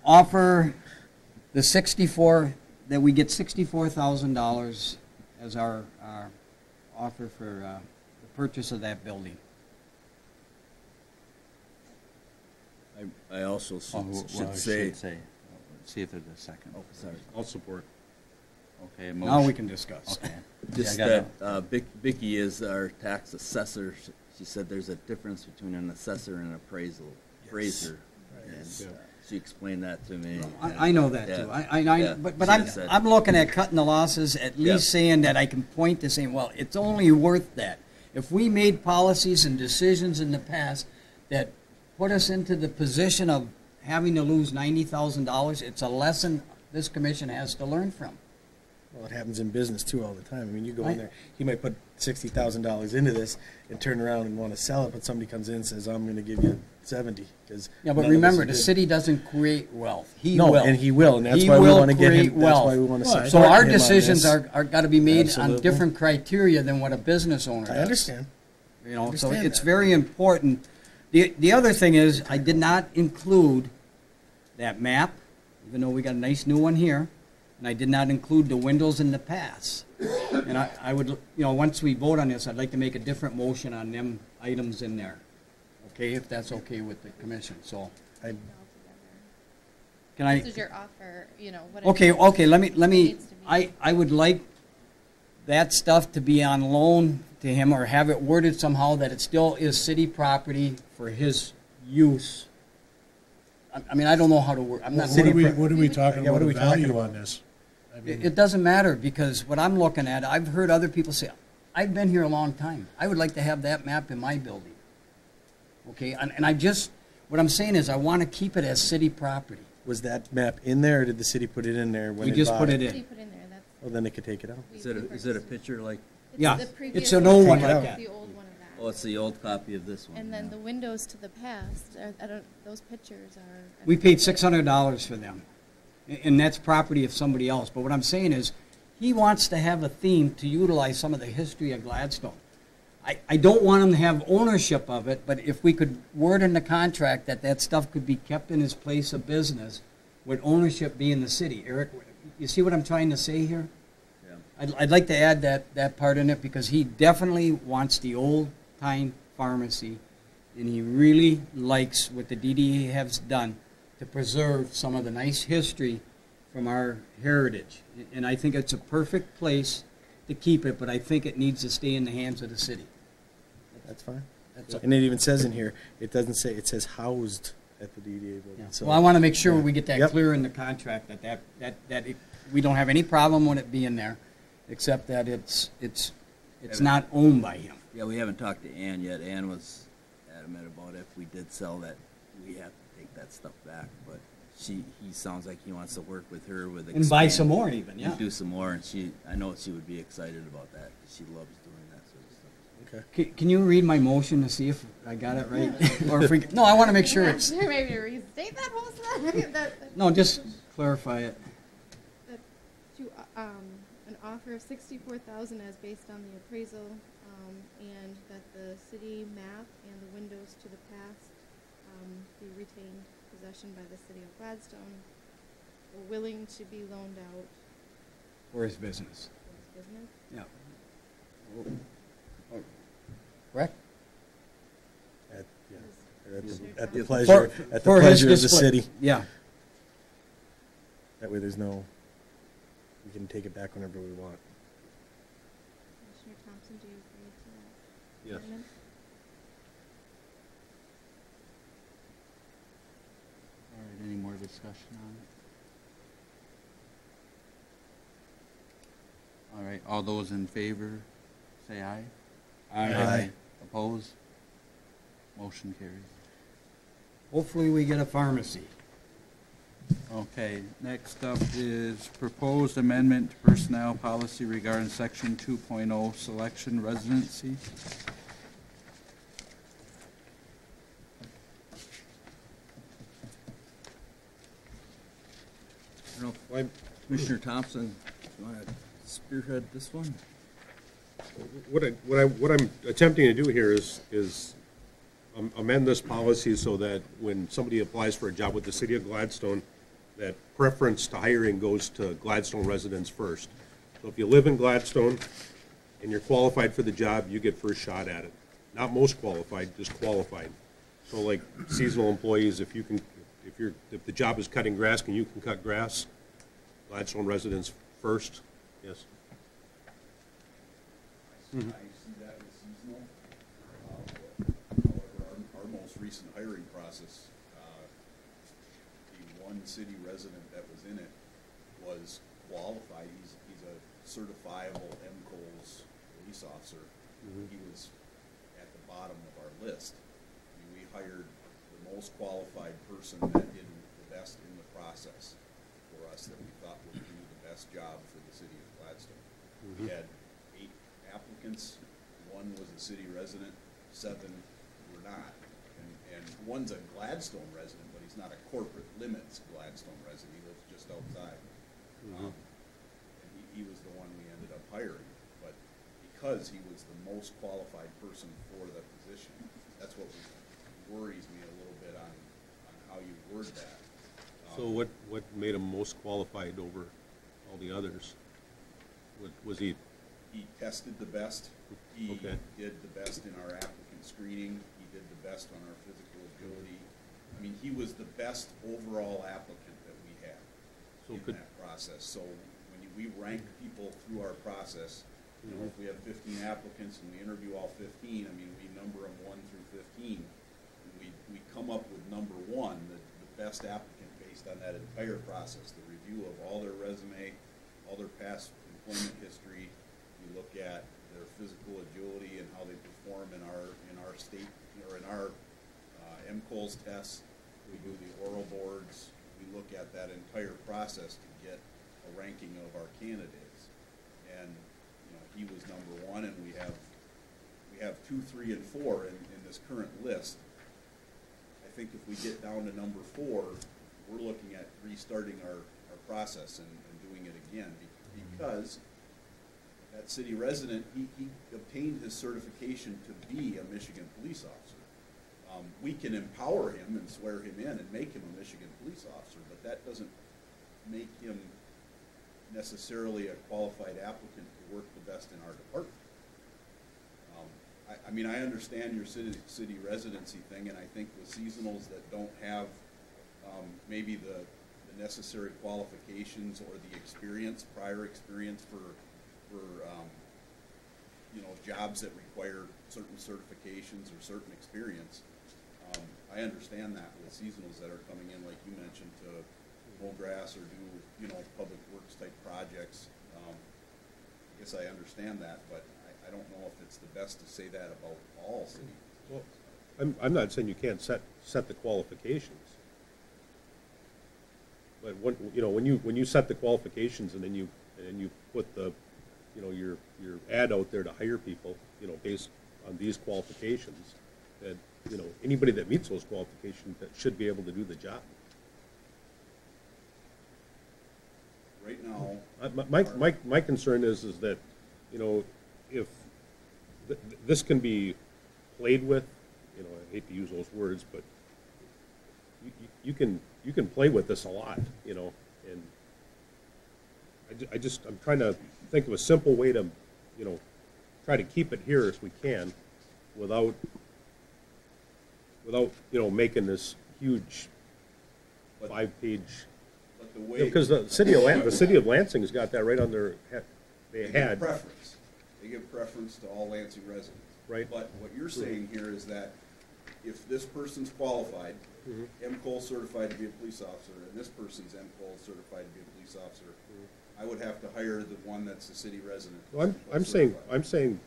offer the 64, that we get $64,000 as our offer for the purchase of that building. I also Oh, well, should I say. See if there's a second. Oh, sorry. I'll support. Okay, Now motion. we can discuss. Okay. Just Yeah, I got that Vicky is our tax assessor. She said there's a difference between an assessor and an appraiser. And she explained that to me. I know that too. Yeah. But She said- I'm looking at cutting the losses, at least saying that I can point to saying, well, it's only worth that. If we made policies and decisions in the past that put us into the position of having to lose $90,000, it's a lesson this commission has to learn from. Well, it happens in business too all the time. I mean, you go Right. in there, he might put $60,000 into this and turn around and want to sell it, but somebody comes in and says, "I'm going to give you 70." Because Yeah, but remember, the city doesn't create wealth. He no, will. and he will, and that's He why we will want to get create him. That's wealth. why we want to Well, support So our him on decisions this. are got to be made on Absolutely. different criteria than what a business owner does. I understand. You know, so Understand it's that. very important. The other thing is, I did not include that map, even though we got a nice new one here, and I did not include the windows and the paths. And I would, once we vote on this, I'd like to make a different motion on them items in there. Okay, if that's okay with the commission, so. I, Can I? This is your offer, what. Okay, let me, needs to be. I would like that stuff to be on loan to him or have it worded somehow that it still is city property for his use. I mean, I don't know how to work. I'm not. What are we talking Yeah, about what are the we talking value about? on this? I mean, It doesn't matter because what I'm looking at, I've heard other people say, I've been here a long time. I would like to have that map in my building. Okay, and I just, what I'm saying is I want to keep it as city property. Was that map in there, or did the city put it in there when We it just bought put it? it City in. put in there, that's. Well, then they could take it out. we- Is it we is it a purchased picture like, It's Yeah, the it's previous an old one, one like it's that. the old one of that. oh, it's the old copy of this one. And then yeah. the windows to the past, I don't, those pictures are. We paid $600 for them. And that's property of somebody else. But what I'm saying is, he wants to have a theme to utilize some of the history of Gladstone. I don't want him to have ownership of it, but if we could word in the contract that that stuff could be kept in his place of business, with ownership be in the city. Eric, you see what I'm trying to say here? Yeah. I'd like to add that part in it because he definitely wants the old-time pharmacy, and he really likes what the DDA has done to preserve some of the nice history from our heritage. And I think it's a perfect place to keep it, but I think it needs to stay in the hands of the city. That's fine. That's all. And it even says in here, it doesn't say, it says housed at the DDA building. Yeah. So, Well, I want to make sure yeah. we get that Yep. clear in the contract, we don't have any problem with it being there, except that it's not owned by him. Yeah, we haven't talked to Ann yet. Ann was adamant about if we did sell that, we have to take that stuff back. But he sounds like he wants to work with her with And buy expand- some more even, yeah. and do some more, and I know she would be excited about that. She loves doing that sort of stuff. Okay. Can you read my motion to see if I got it right? Or if we, no, I want to make sure it's, Maybe to restate that whole stuff. no, just clarify it. To, an offer of 64,000 as based on the appraisal, and that the city map and the windows to the past, be retained possession by the city of Gladstone. We're willing to be loaned out For his business. for his business. Yeah. Correct? At, yeah, Is- at the For- pleasure, at the For his pleasure of the display. city. Yeah. That way there's no, we can take it back whenever we want. Commissioner Thompson, do you agree to that? Yes. amendment? All right, any more discussion on it? All right, all those in favor, say aye. Aye. Opposed? Motion carries. Hopefully we get a pharmacy. Okay, next up is proposed amendment to personnel policy regarding section 2.0 selection residency. I don't know if Commissioner Thompson, you want to spearhead this one? What I'm attempting to do here is amend this policy so that when somebody applies for a job with the city of Gladstone, that preference to hiring goes to Gladstone residents first. So if you live in Gladstone and you're qualified for the job, you get first shot at it. Not most qualified, just qualified. So like seasonal employees, if the job is cutting grass, and you can cut grass, Gladstone residents first, yes. I see that as seasonal. However, our most recent hiring process, the one city resident that was in it was qualified. He's a certifiable MCOS police officer. He was at the bottom of our list. I mean, we hired the most qualified person that did the best in the process for us that we thought would do the best job for the city of Gladstone. We had 8 applicants. 1 was a city resident, 7 were not. And one's a Gladstone resident, but he's not a corporate limits Gladstone resident. He lives just outside. And he was the one we ended up hiring. But because he was the most qualified person for the position, that's what worries me a little bit on how you word that. So what made him most qualified over all the others? Was he? He tested the best. He Okay. did the best in our applicant screening. He did the best on our physical agility. I mean, he was the best overall applicant that we had So in could- that process. So when we rank people through our process, You know, if we have 15 applicants and we interview all 15, I mean, we number them 1 through 15. And we come up with number 1, the best applicant based on that entire process, the review of all their resume, all their past employment history. We look at their physical agility and how they perform in our state, or in our MCOLS tests. We do the oral boards. We look at that entire process to get a ranking of our candidates. And you know, he was number 1, and we have 2, 3, and 4 in this current list. I think if we get down to number 4, we're looking at restarting our process and doing it again, because that city resident, he obtained his certification to be a Michigan police officer. We can empower him and swear him in and make him a Michigan police officer, but that doesn't make him necessarily a qualified applicant to work the best in our department. I mean, I understand your city residency thing, and I think with seasonals that don't have maybe the necessary qualifications or the experience, prior experience for you know, jobs that require certain certifications or certain experience. I understand that with seasonals that are coming in, like you mentioned, to mow grass or do, you know, public works type projects. I guess I understand that, but I don't know if it's the best to say that about all cities. Well, I'm not saying you can't set the qualifications, but when you set the qualifications and then you put the, you know, your ad out there to hire people, you know, based on these qualifications, that, you know, anybody that meets those qualifications that should be able to do the job. Right now, my concern is that, you know, if this can be played with, you know, I hate to use those words, but you can play with this a lot, you know, and I'm trying to think of a simple way to, you know, try to keep it here as we can without you know, making this huge 5-page. but the way, Because the city of Lansing's got that right on their head. They had preference. They give preference to all Lansing residents. Right. But what you're saying here is that if this person's qualified, MCOL certified to be a police officer, and this person's MCOL certified to be a police officer, I would have to hire the one that's a city resident. Well, I'm saying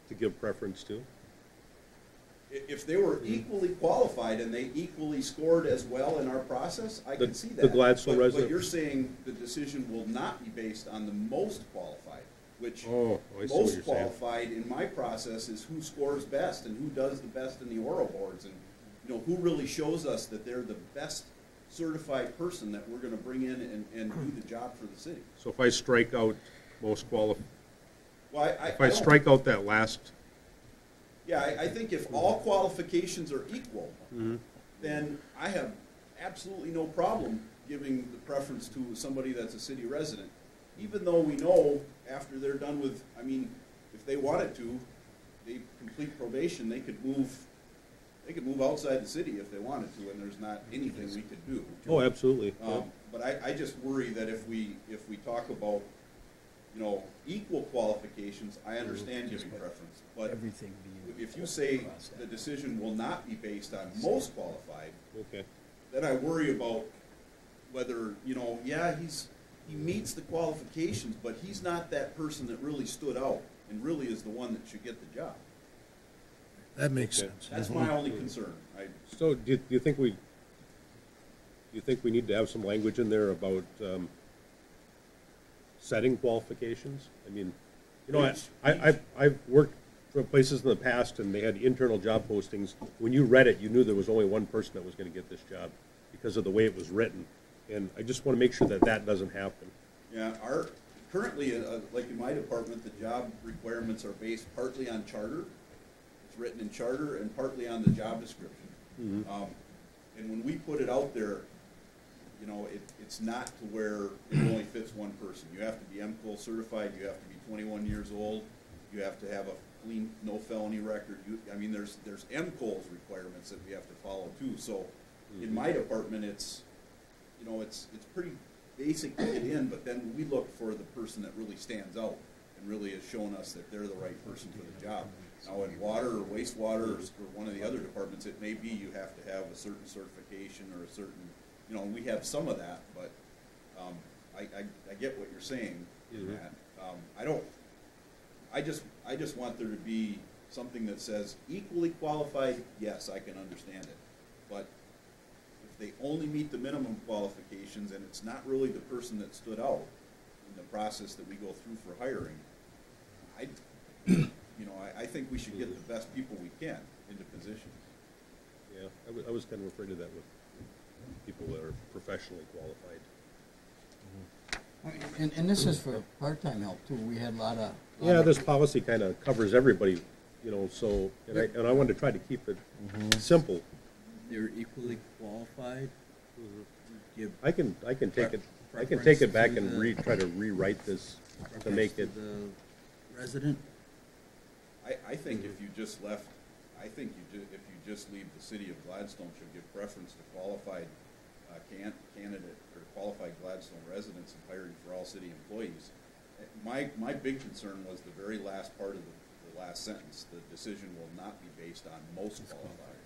to give preference to. If they were equally qualified and they equally scored as well in our process, I can see that. The Gladstone resident. But you're saying the decision will not be based on the most qualified, which I see what most you're qualified in my process is who scores best and who does the best in the oral boards, and you know, who really shows us that they're the best certified person that we're going to bring in and do the job for the city. So if I strike out most qualified, Well, if I strike out that last. Yeah, I think if all qualifications are equal, then I have absolutely no problem giving the preference to somebody that's a city resident. Even though we know after they're done with, I mean, if they wanted to, they complete probation, they could move outside the city if they wanted to, and there's not anything we could do. Oh, absolutely. But I just worry that if we talk about, you know, equal qualifications, I understand giving preference. But if you say the decision will not be based on most qualified, Okay. then I worry about whether, you know, yeah, he meets the qualifications, but he's not that person that really stood out and really is the one that should get the job. That makes sense. That's my only concern. So do you think we need to have some language in there about setting qualifications? I mean, you know, I've worked for places in the past, and they had internal job postings. When you read it, you knew there was only one person that was going to get this job because of the way it was written. And I just want to make sure that that doesn't happen. Yeah, currently, like in my department, the job requirements are based partly on charter. It's written in charter, and partly on the job description. And when we put it out there, you know, it's not to where it only fits one person. You have to be MCOL certified. You have to be 21 years old. You have to have a clean, no felony record. I mean, there's MCOL's requirements that we have to follow too. So, in my department, it's, you know, it's pretty basic to get in, but then we look for the person that really stands out really has shown us that they're the right person for the job. Now, in water or wastewater or one of the other departments, it may be you have to have a certain certification or a certain, you know, and we have some of that, but I get what you're saying in that. I just want there to be something that says equally qualified. Yes, I can understand it, but if they only meet the minimum qualifications and it's not really the person that stood out in the process that we go through for hiring, I think we should get the best people we can into positions. Yeah, I was kind of afraid of that with people that are professionally qualified. And this is for part-time help too. We had a lot of. Yeah, this policy kind of covers everybody, you know, so, and I wanted to try to keep it simple. They're equally qualified. I can take it back and try to rewrite this to make it. The resident? I think if you just left, if you just leave the city of Gladstone should give preference to qualified candidate or qualified Gladstone residents in hiring for all city employees. My big concern was the very last part of the last sentence. The decision will not be based on most qualified.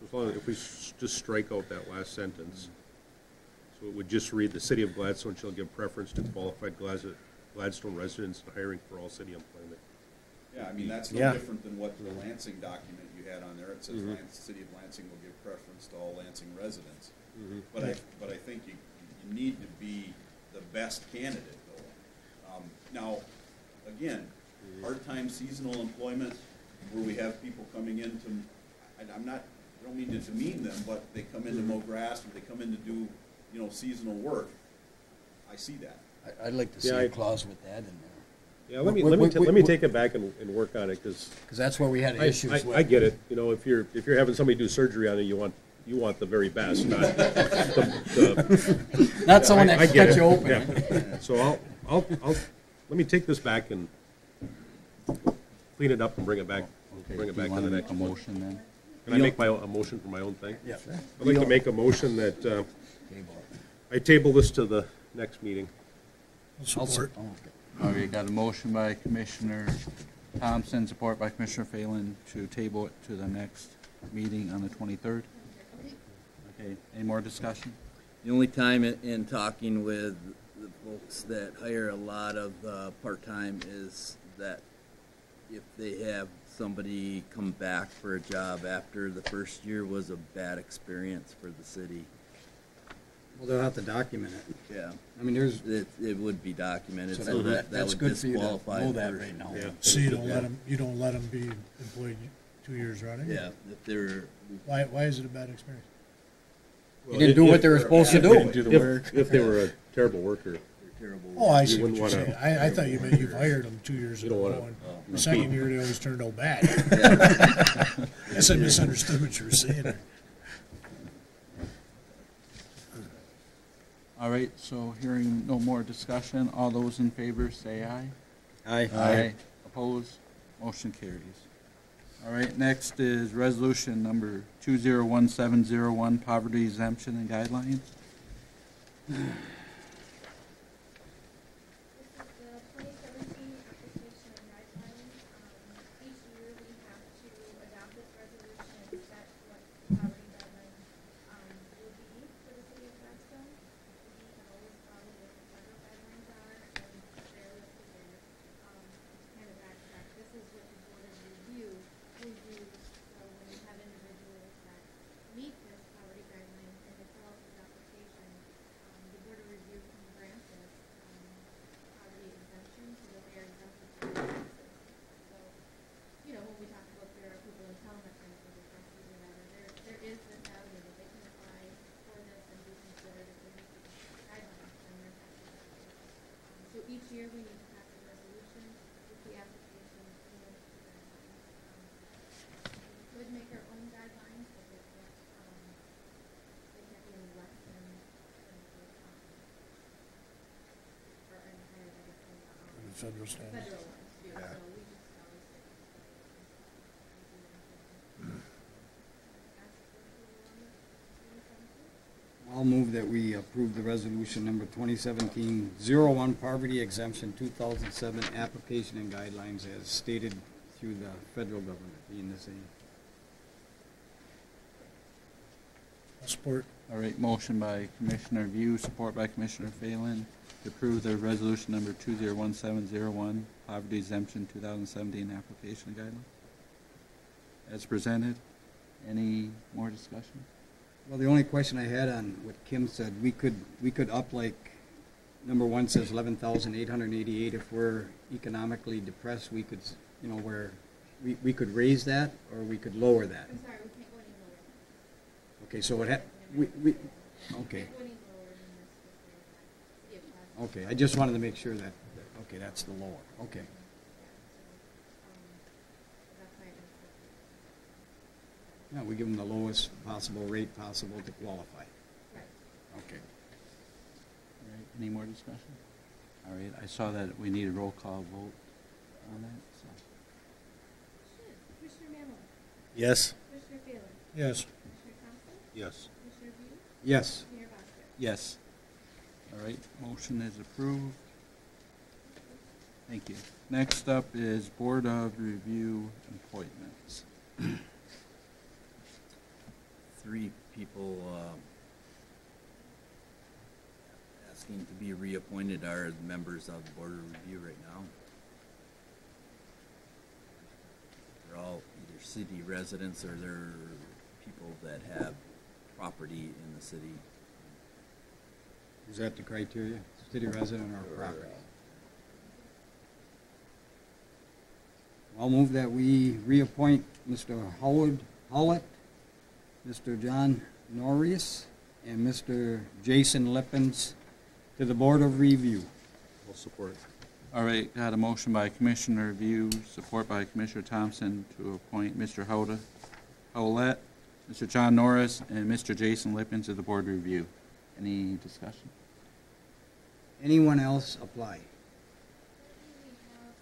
As long as if we just strike out that last sentence, so it would just read, the city of Gladstone shall give preference to qualified Gladstone residents in hiring for all city employment. Yeah, I mean, that's no different than what the Lansing document you had on there. It says City of Lansing will give preference to all Lansing residents. But I think you need to be the best candidate, though. Now, again, part-time seasonal employment, where we have people coming in I don't mean to demean them, but they come in to mow grass or they come in to do, seasonal work. I see that. I'd like to see a clause with that in there. Yeah, let me take it back and work on it because that's where we had issues. I get it. If you're having somebody do surgery on it, you want the very best, not not someone that can cut you open. Yeah. So I'll let me take this back and clean it up and bring it back. Okay. Bring it back to the the next motion then. Can I make a motion for my own thing? Yeah. Sure. I'd like to make a motion that I table this to the next meeting. Support. Okay, got a motion by Commissioner Thompson, support by Commissioner Phalen to table it to the next meeting on the 23rd. Okay, any more discussion? The only time in talking with the folks that hire a lot of part-time is that if they have somebody come back for a job after the first year was a bad experience for the city. Well, they'll have to document it. Yeah. I mean, it would be documented, So that that's would good for you to disqualify know that the right now. Yeah. So you don't let them be employed 2 years running? Yeah, if they're. Why is it a bad experience? You didn't do what they were supposed to do. If they were a terrible worker. Oh, I see You what wouldn't you're saying. wanna- I thought you meant you've hired them 2 years You in a don't row, wanna- and the second year they always turned out bad. Yeah. I guess I misunderstood what you were saying there. All right, so hearing no more discussion, all those in favor say aye. Aye. Opposed? Motion carries. All right, next is resolution number 201701, poverty exemption and guidelines. This is the 2017 application and guidelines. Each year we have to adopt this resolution and set what poverty guidelines will be for the city of Gladstone. We have always followed what the federal guidelines are, and they're listed there. Kind of backtrack. This is what the board of review will use. So when you have individuals that meet this poverty guideline and they fill out this application, the board of review can grant this poverty exemption so that they are exempted from taxes. So, when we talk about there are people in town that can pay the taxes or whatever, there is this avenue that they can apply for this and be considered if they meet the guidelines and their taxes are paid. So each year we need to pass a resolution with the application and the guidelines. We could make our own guidelines, but they can't be any less than or any higher than The federal standards. federal ones, yeah. So we just always stick to I'll move move that we approve the resolution number 2017-01, poverty exemption 2007 application and guidelines as stated through the federal government, being the same. Support. All right, motion by Commissioner Viau, support by Commissioner Phalen to approve the resolution number 201701, poverty exemption 2017 application guidelines. As presented, any more discussion? Well, the only question I had on what Kim said, we could up, like, number one says 11,888. If we're economically depressed, we could, you know, where we could raise that or we could lower that. I'm sorry, we can't go any lower. Okay, so okay. Okay, I just wanted to make sure that, okay, that's the lower, okay. Yeah, we give them the lowest possible rate possible to qualify. Right. Okay. All right, any more discussion? All right, I saw that we need a roll call vote on that, so. Commissioner Manley? Yes. Commissioner Phalen? Yes. Commissioner Thompson? Yes. Commissioner Viau? Yes. Mayor Bosco? Yes. All right, motion is approved. Thank you. Next up is Board of Review appointments. 3 people asking to be reappointed are members of the Board of Review right now. They're all either city residents or they're people that have property in the city. Is that the criteria? City resident or property? I'll move that we reappoint Mr. Howlett, Mr. John Norris, and Mr. Jason Lippens to the Board of Review. I'll support. All right, got a motion by Commissioner Viau, support by Commissioner Thompson to appoint Mr. Howlett, Mr. John Norris, and Mr. Jason Lippens to the Board of Review. Any discussion? Anyone else apply? We have,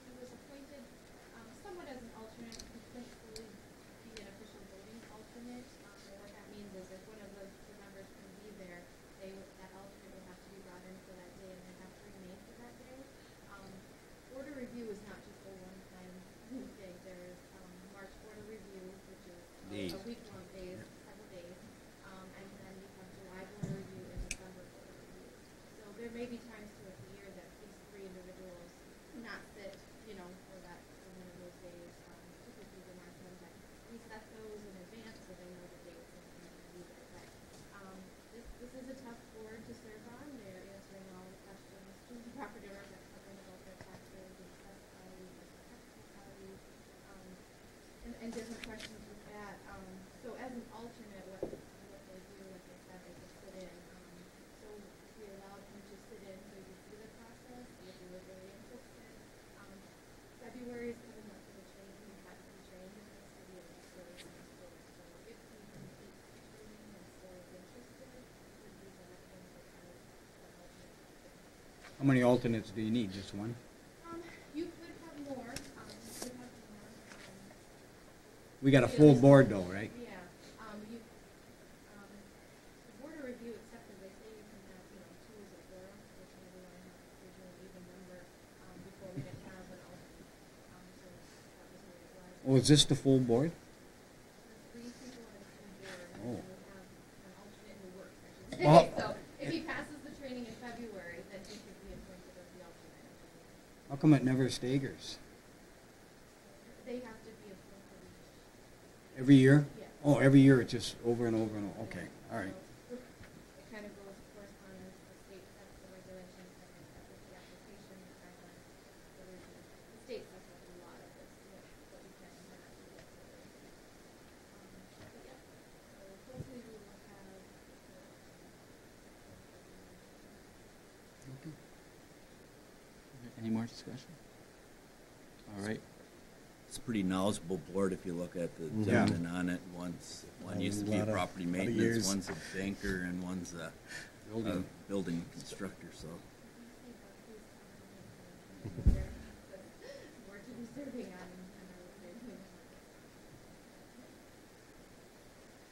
he was appointed somewhat as an alternate, he couldn't fully be an official voting alternate. And what that means is if one of the members can be there, that alternate would have to be brought in for that day and they have to remain for that day. Board of Review is not just a one-time thing. There's March Board of Review, which is a week-long day, several days, and then you have July Board of Review and December Board of Review. So there may be times throughout the year that these 3 individuals not sit, you know, for one of those days. Typically the March one, but we set those in advance so they know the dates and can be there. But this is a tough board to serve on. They're answering all the questions to the property owners that come in about their taxes and assessed values and taxable values, and different questions with that. So as an alternate, what they do, like I said, they just sit in. So if we allowed him to sit in so he could see the process, if he was really interested. February is coming up for the training. He has to be trained in this to be able to serve in this board. So if he completes the training and still is interested, would be the recommended alternate. How many alternates do you need? Just one? You could have more. You could have more. We got a full board though, right? Yeah. The Board of Review accepted, they say you can have, 2 as a quorum, which maybe want to have originally even number, before we didn't have an alternate. So that was what it was. Oh, is this the full board? There's 3 people on the board, Oh. and we have an alternate who works, I should say. Well- So if he passes the training in February, then he could be appointed as the alternate. How come it never staggers? They have to be appointed. Every year? Yeah. Oh, every year it's just over and over and over. Okay, all right. It kind of goes correspondence, the state sets the regulations, like I said, with the application, the guidelines, the review. The state sets up a lot of this, what we can and cannot do. But yeah, so hopefully we will have. Any more discussion? All right, It's a pretty knowledgeable board if you look at the Yeah. gentleman on it. One used to be a lot of- property lot of maintenance, years. one's a banker, and one's a building constructor, so. More to be serving on, and I would say.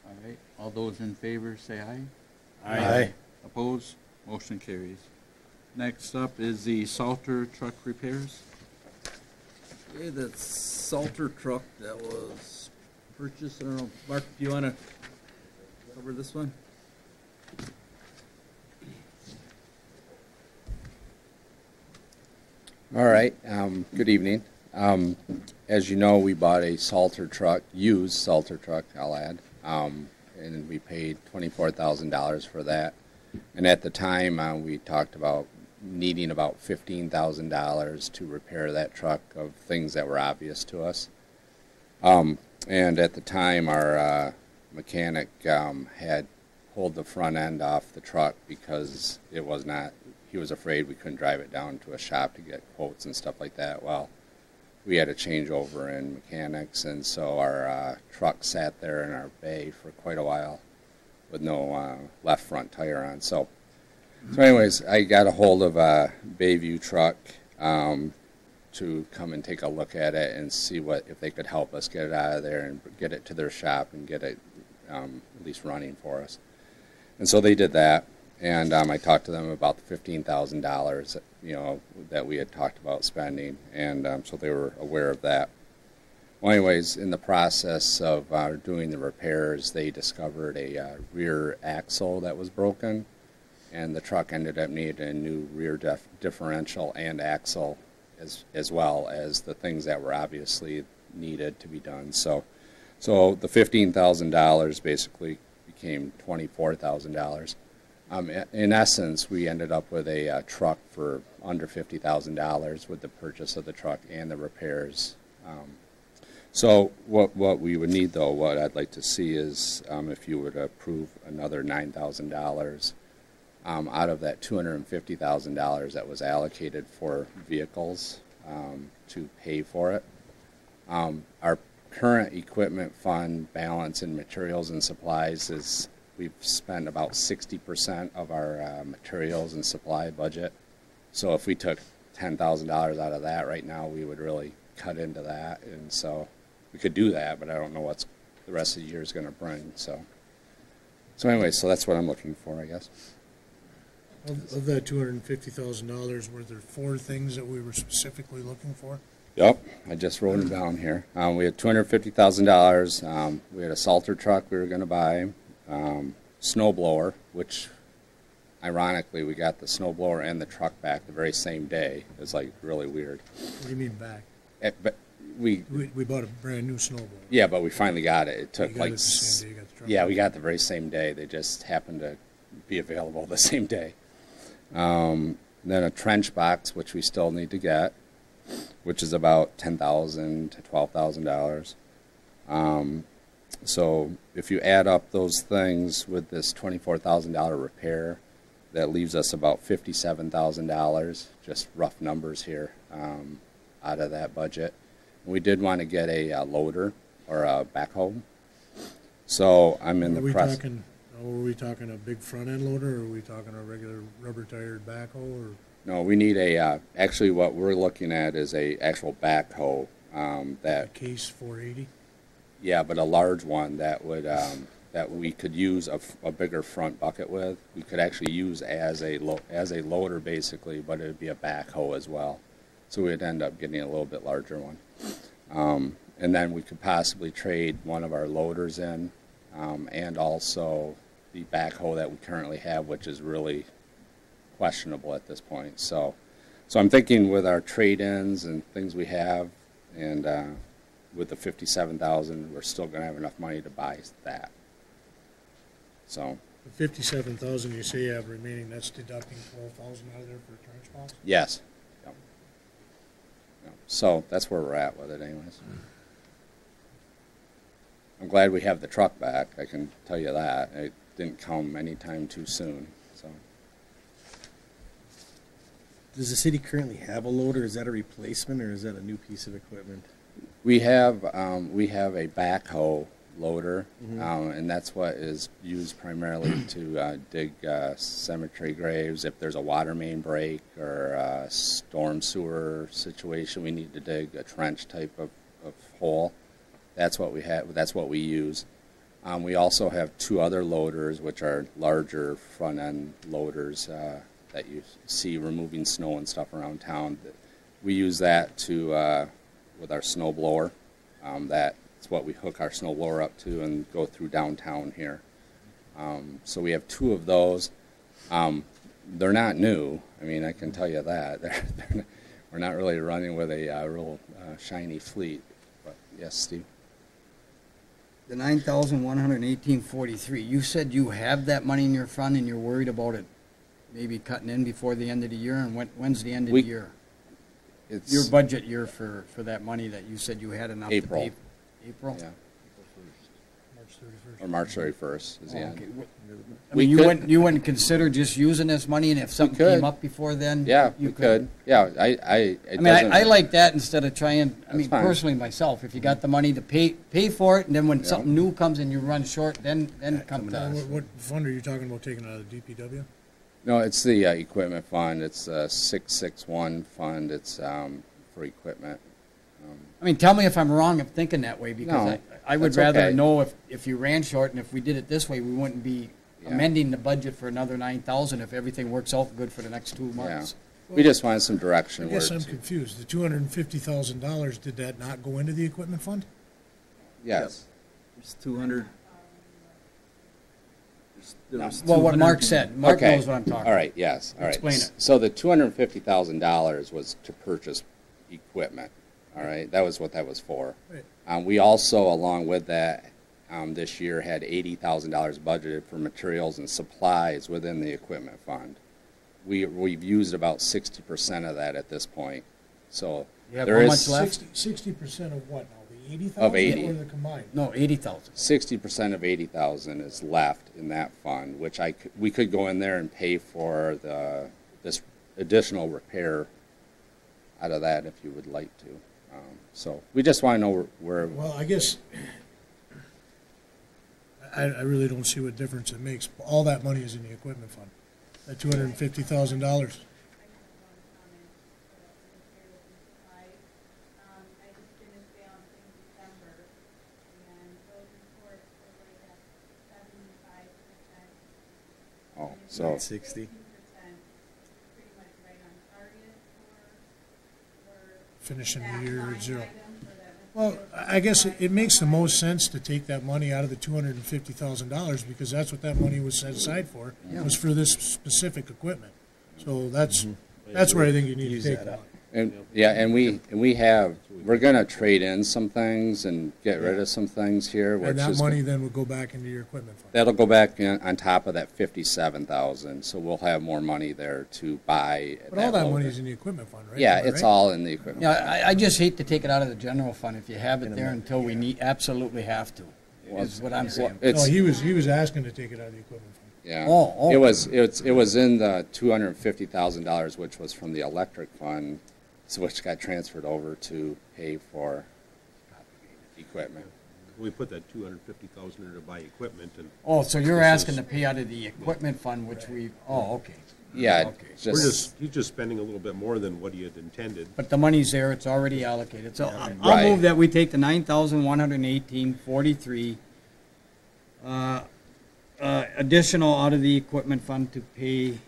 all right. All those in favor say aye. Aye. Opposed? Motion carries. Next up is the Salter truck repairs. Okay, that Salter truck that was purchased, I don't know, Mark, do you want to cover this one? All right. Good evening. As you know, we bought a Salter truck, used Salter truck, I'll add, and we paid $24,000 for that. And at the time, we talked about needing about $15,000 to repair that truck of things that were obvious to us. And at the time, our mechanic had pulled the front end off the truck because it was not. He was afraid we couldn't drive it down to a shop to get quotes and stuff like that. Well, we had a changeover in mechanics, and so our truck sat there in our bay for quite a while with no left front tire on. So anyways, I got a hold of a Bayview truck to come and take a look at it and see if they could help us get it out of there and get it to their shop and get it at least running for us. And so they did that. And I talked to them about the $15,000, that we had talked about spending, and so they were aware of that. Well, anyways, in the process of doing the repairs, they discovered a rear axle that was broken, and the truck ended up needing a new rear differential and axle, as well as the things that were obviously needed to be done. So the $15,000 basically became $24,000. In essence, we ended up with a truck for under $50,000 with the purchase of the truck and the repairs. So what we would need, though, what I'd like to see is if you would approve another $9,000 out of that $250,000 that was allocated for vehicles to pay for it. Our current equipment fund balance in materials and supplies is we've spent about 60% of our materials and supply budget. So if we took $10,000 out of that right now, we would really cut into that. And so we could do that, but I don't know what the rest of the year is going to bring. So anyway, so that's what I'm looking for, I guess. Of that $250,000, were there 4 things that we were specifically looking for? Yep, I just wrote them down here. We had $250,000. We had a Salter truck we were going to buy. Snow blower, which ironically we got the snow blower and the truck back the very same day. It was like really weird. What do you mean back? But we bought a brand new snow blower. Yeah, but we finally got it. It took you got like it the same day you got the truck yeah, back. we got it the very same day. They just happened to be available the same day. Then a trench box, which we still need to get, which is about $10,000 to $12,000. So if you add up those things with this $24,000 repair, that leaves us about $57,000, just rough numbers here, out of that budget. And we did want to get a loader or a backhoe. So I'm in the process. Are we talking a big front end loader, or are we talking a regular rubber tired backhoe? Or? No, we need a, actually what we're looking at is a actual backhoe that. A case 480? Yeah, but a large one that would that we could use a bigger front bucket with. We could actually use as a loader basically, but it would be a backhoe as well. So we'd end up getting a little bit larger one. And then we could possibly trade one of our loaders in, and also the backhoe that we currently have, which is really questionable at this point. So I'm thinking with our trade-ins and things we have, and with the $57,000, we're still going to have enough money to buy that. So the $57,000 you say you have remaining, that's deducting $12,000 out of there for a trench box? Yes. Yep. Yep. So that's where we're at with it, anyways. I'm glad we have the truck back. I can tell you that it didn't come anytime too soon. So. Does the city currently have a loader? Is that a replacement, or is that a new piece of equipment? We have a backhoe loader, and that's what is used primarily to dig cemetery graves. If there's a water main break or a storm sewer situation, we need to dig a trench type of hole. That's what we have. That's what we use. We also have two other loaders, which are larger front-end loaders that you see removing snow and stuff around town. We use that to with our snow blower. That's what we hook our snow blower up to and go through downtown here. So we have two of those. They're not new. I mean, I can tell you that. We're not really running with a real shiny fleet. But yes, Steve? The $9,118.43, you said you have that money in your fund and you're worried about it maybe cutting in before the end of the year, and when's the end of the year? It's Your budget year for that money that you said you had enough April. to pay? April? Yeah. March 31st. Or March 31st is the end. Okay. I We mean, could- you wouldn't consider just using this money, and if something could. came up before then? Yeah, you we could. Yeah, it I mean, doesn't- I like that instead of trying, I mean, fine. personally myself, if you got the money to pay for it, and then when Yeah. something new comes and you run short, then come to us. What fund are you talking about taking out of the DPW? No, it's the equipment fund. It's a 661 fund. It's for equipment. I mean, tell me if I'm wrong of thinking that way, because No, I would that's rather okay. know if you ran short, and if we did it this way, we wouldn't be Yeah. amending the budget for another 9,000 if everything works out good for the next 2 months. We just wanted some direction. I guess where I'm to- confused. The $250,000, did that not go into the equipment fund? Yes. There's 200. There was Well, what 200 Mark said, Mark Okay. knows what I'm talking All right, yes, all right. Explain it. So the $250,000 was to purchase equipment, all right? That was what that was for. Right. We also, along with that, this year had $80,000 budgeted for materials and supplies within the equipment fund. We've used about 60% of that at this point. So You have there how is much left? 60% of what now? The 80,000? Of 80. Or the combined? No, 80,000. 60% of 80,000 is left in that fund, which we could go in there and pay for this additional repair out of that if you would like to. So we just want to know where. Well, I guess, I really don't see what difference it makes. All that money is in the equipment fund, that $250,000. Oh, so 60. Finishing the year at zero. Well, I guess it makes the most sense to take that money out of the $250,000 because that's what that money was set aside for, was for this specific equipment. So that's where I think you need to take that. and yeah, and we're going to trade in some things and get rid of some things here, which And that is money then would go back into your equipment fund. that'll go back on top of that 57,000. So we'll have more money there to buy. But all that loader. money is in the equipment fund, right? Yeah, Am I it's right? all in the equipment. Yeah, I just hate to take it out of the general fund if you have it there until we absolutely have to, is what I'm saying. No, It's, he was asking to take it out of the equipment fund. yeah. Oh. It was in the $250,000, which was from the electric fund, so which got transferred over to pay for equipment. We put that 250,000 in to buy equipment and. Oh, so you're This asking is- to pay out of the equipment fund, which okay. Yeah, Okay. He's just spending a little bit more than what he had intended. But the money's there, it's already allocated. So I'll Right. move that we take the 9,118.43 additional out of the equipment fund to pay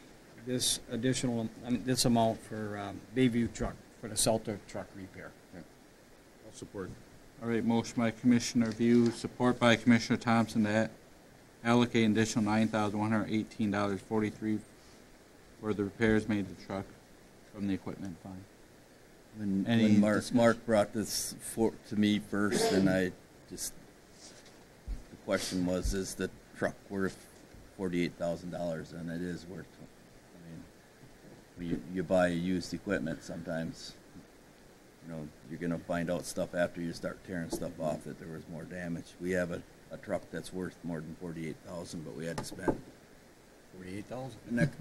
this additional, this amount for Bayview truck, for the Celta truck repair. I'll support. All right, motion by Commissioner Viau, support by Commissioner Thompson to allocate an additional $9,118.43 for the repairs made to the truck from the equipment fund. Any When discussion? Mark brought this to me first, and the question was, is the truck worth $48,000? And it is worth. I mean, you buy used equipment sometimes. You're going to find out stuff after you start tearing stuff off that there was more damage. We have a truck that's worth more than $48,000, but we had to spend $48,000.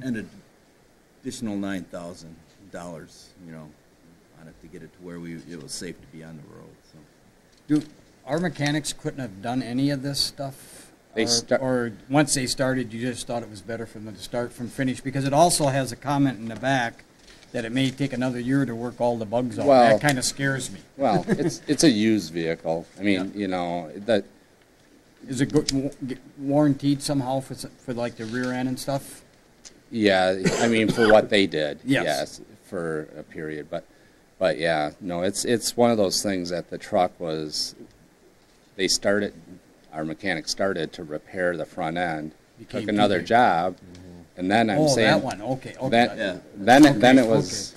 an additional $9,000, on it to get it to where it was safe to be on the road. So. Our mechanics couldn't have done any of this stuff? They or once they started, you just thought it was better for them to start from finish? Because it also has a comment in the back that it may take another year to work all the bugs out. Well- That kind of scares me. Well, it's a used vehicle. I mean, that Is it warranted somehow for like the rear end and stuff? Yeah, I mean, for what they did, Yes. yes, for a period. But yeah, no, it's one of those things that the truck was, our mechanic started to repair the front end, Became took another too big. job, and then I'm Oh, saying. that one, okay. Then it was.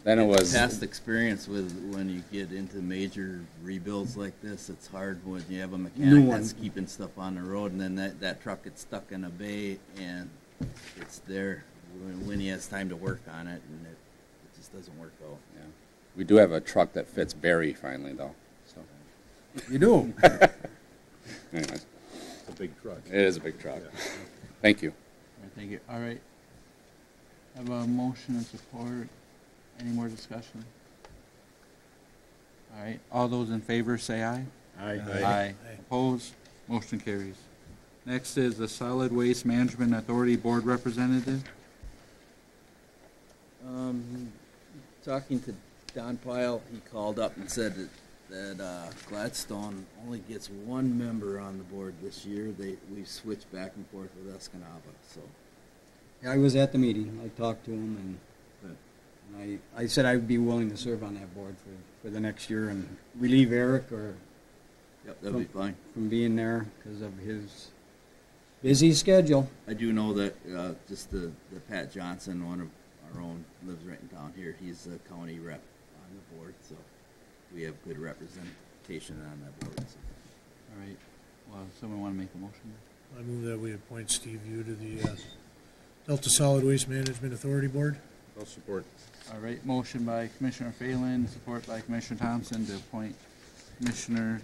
Then it was. Past experience with when you get into major rebuilds like this, it's hard when you have a New mechanic one. that's keeping stuff on the road, and then that truck gets stuck in a bay, and it's there when he has time to work on it, and it just doesn't work out. Yeah. We do have a truck that fits Barry finally, though. So. You do? Anyways, It's a big truck. it is a big truck. Yeah. Thank you. All right, thank you. All right. Have a motion and support. Any more discussion? All right, all those in favor say aye. Aye. Aye. Opposed? Motion carries. Next is the Solid Waste Management Authority Board Representative. Talking to Don Pyle, he called up and said that Gladstone only gets one member on the board this year. We switched back and forth with Escanaba, so. I was at the meeting. I talked to him, and I said I would be willing to serve on that board for the next year and relieve Eric Yep, that'd be fine. from being there because of his busy schedule. I do know that just the Pat Johnson, one of our own, lives right in town here. He's a county rep on the board, so we have good representation on that board. So. All right, well, someone want to make a motion? I move that we appoint Steve Viau to the Delta Solid Waste Management Authority Board. I'll support. All right, motion by Commissioner Phalen, support by Commissioner Thompson to appoint Commissioner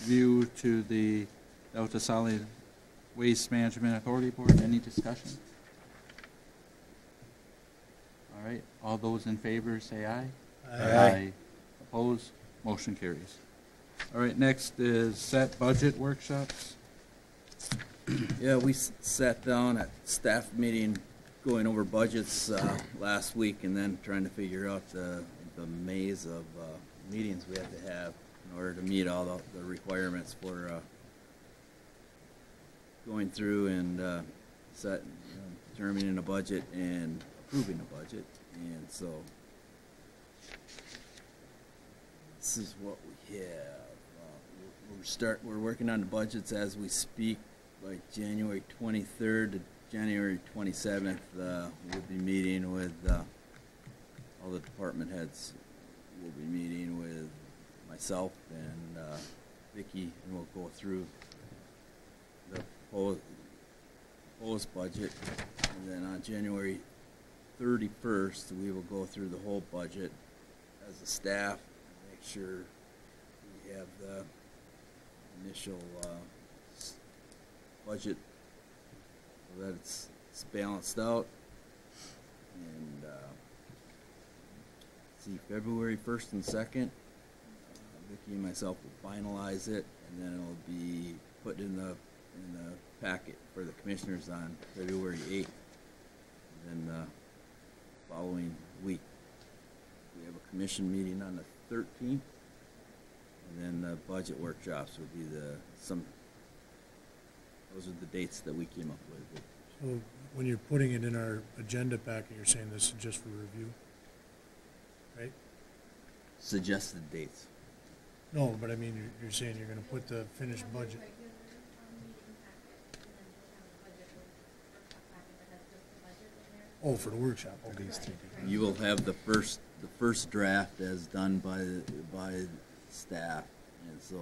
Viau to the Delta Solid Waste Management Authority Board. Any discussion? All right, all those in favor say aye. Aye. Opposed? Motion carries. All right, next is set budget workshops. Yeah, we sat down at staff meeting going over budgets last week and then trying to figure out the maze of meetings we have to have in order to meet all the requirements for going through and determining a budget and approving a budget. And so this is what we have. We're working on the budgets as we speak. By January 23rd to January 27th, we'll be meeting with all the department heads. We'll be meeting with myself and Vicki, and we'll go through the proposed budget. And then on January 31st, we will go through the whole budget as a staff, make sure we have the initial budget so that it's balanced out. And see, February 1st and 2nd, Vicki and myself will finalize it, and then it'll be put in the packet for the commissioners on February 8th. And then the following week, we have a commission meeting on the 13th, and then the budget workshops will be those are the dates that we came up with. So when you're putting it in our agenda packet, you're saying this is just for review, right? Suggested dates. No, but I mean, you're saying you're going to put the finished budget. Oh, for the workshop. Okay. You will have the first draft as done by staff, and so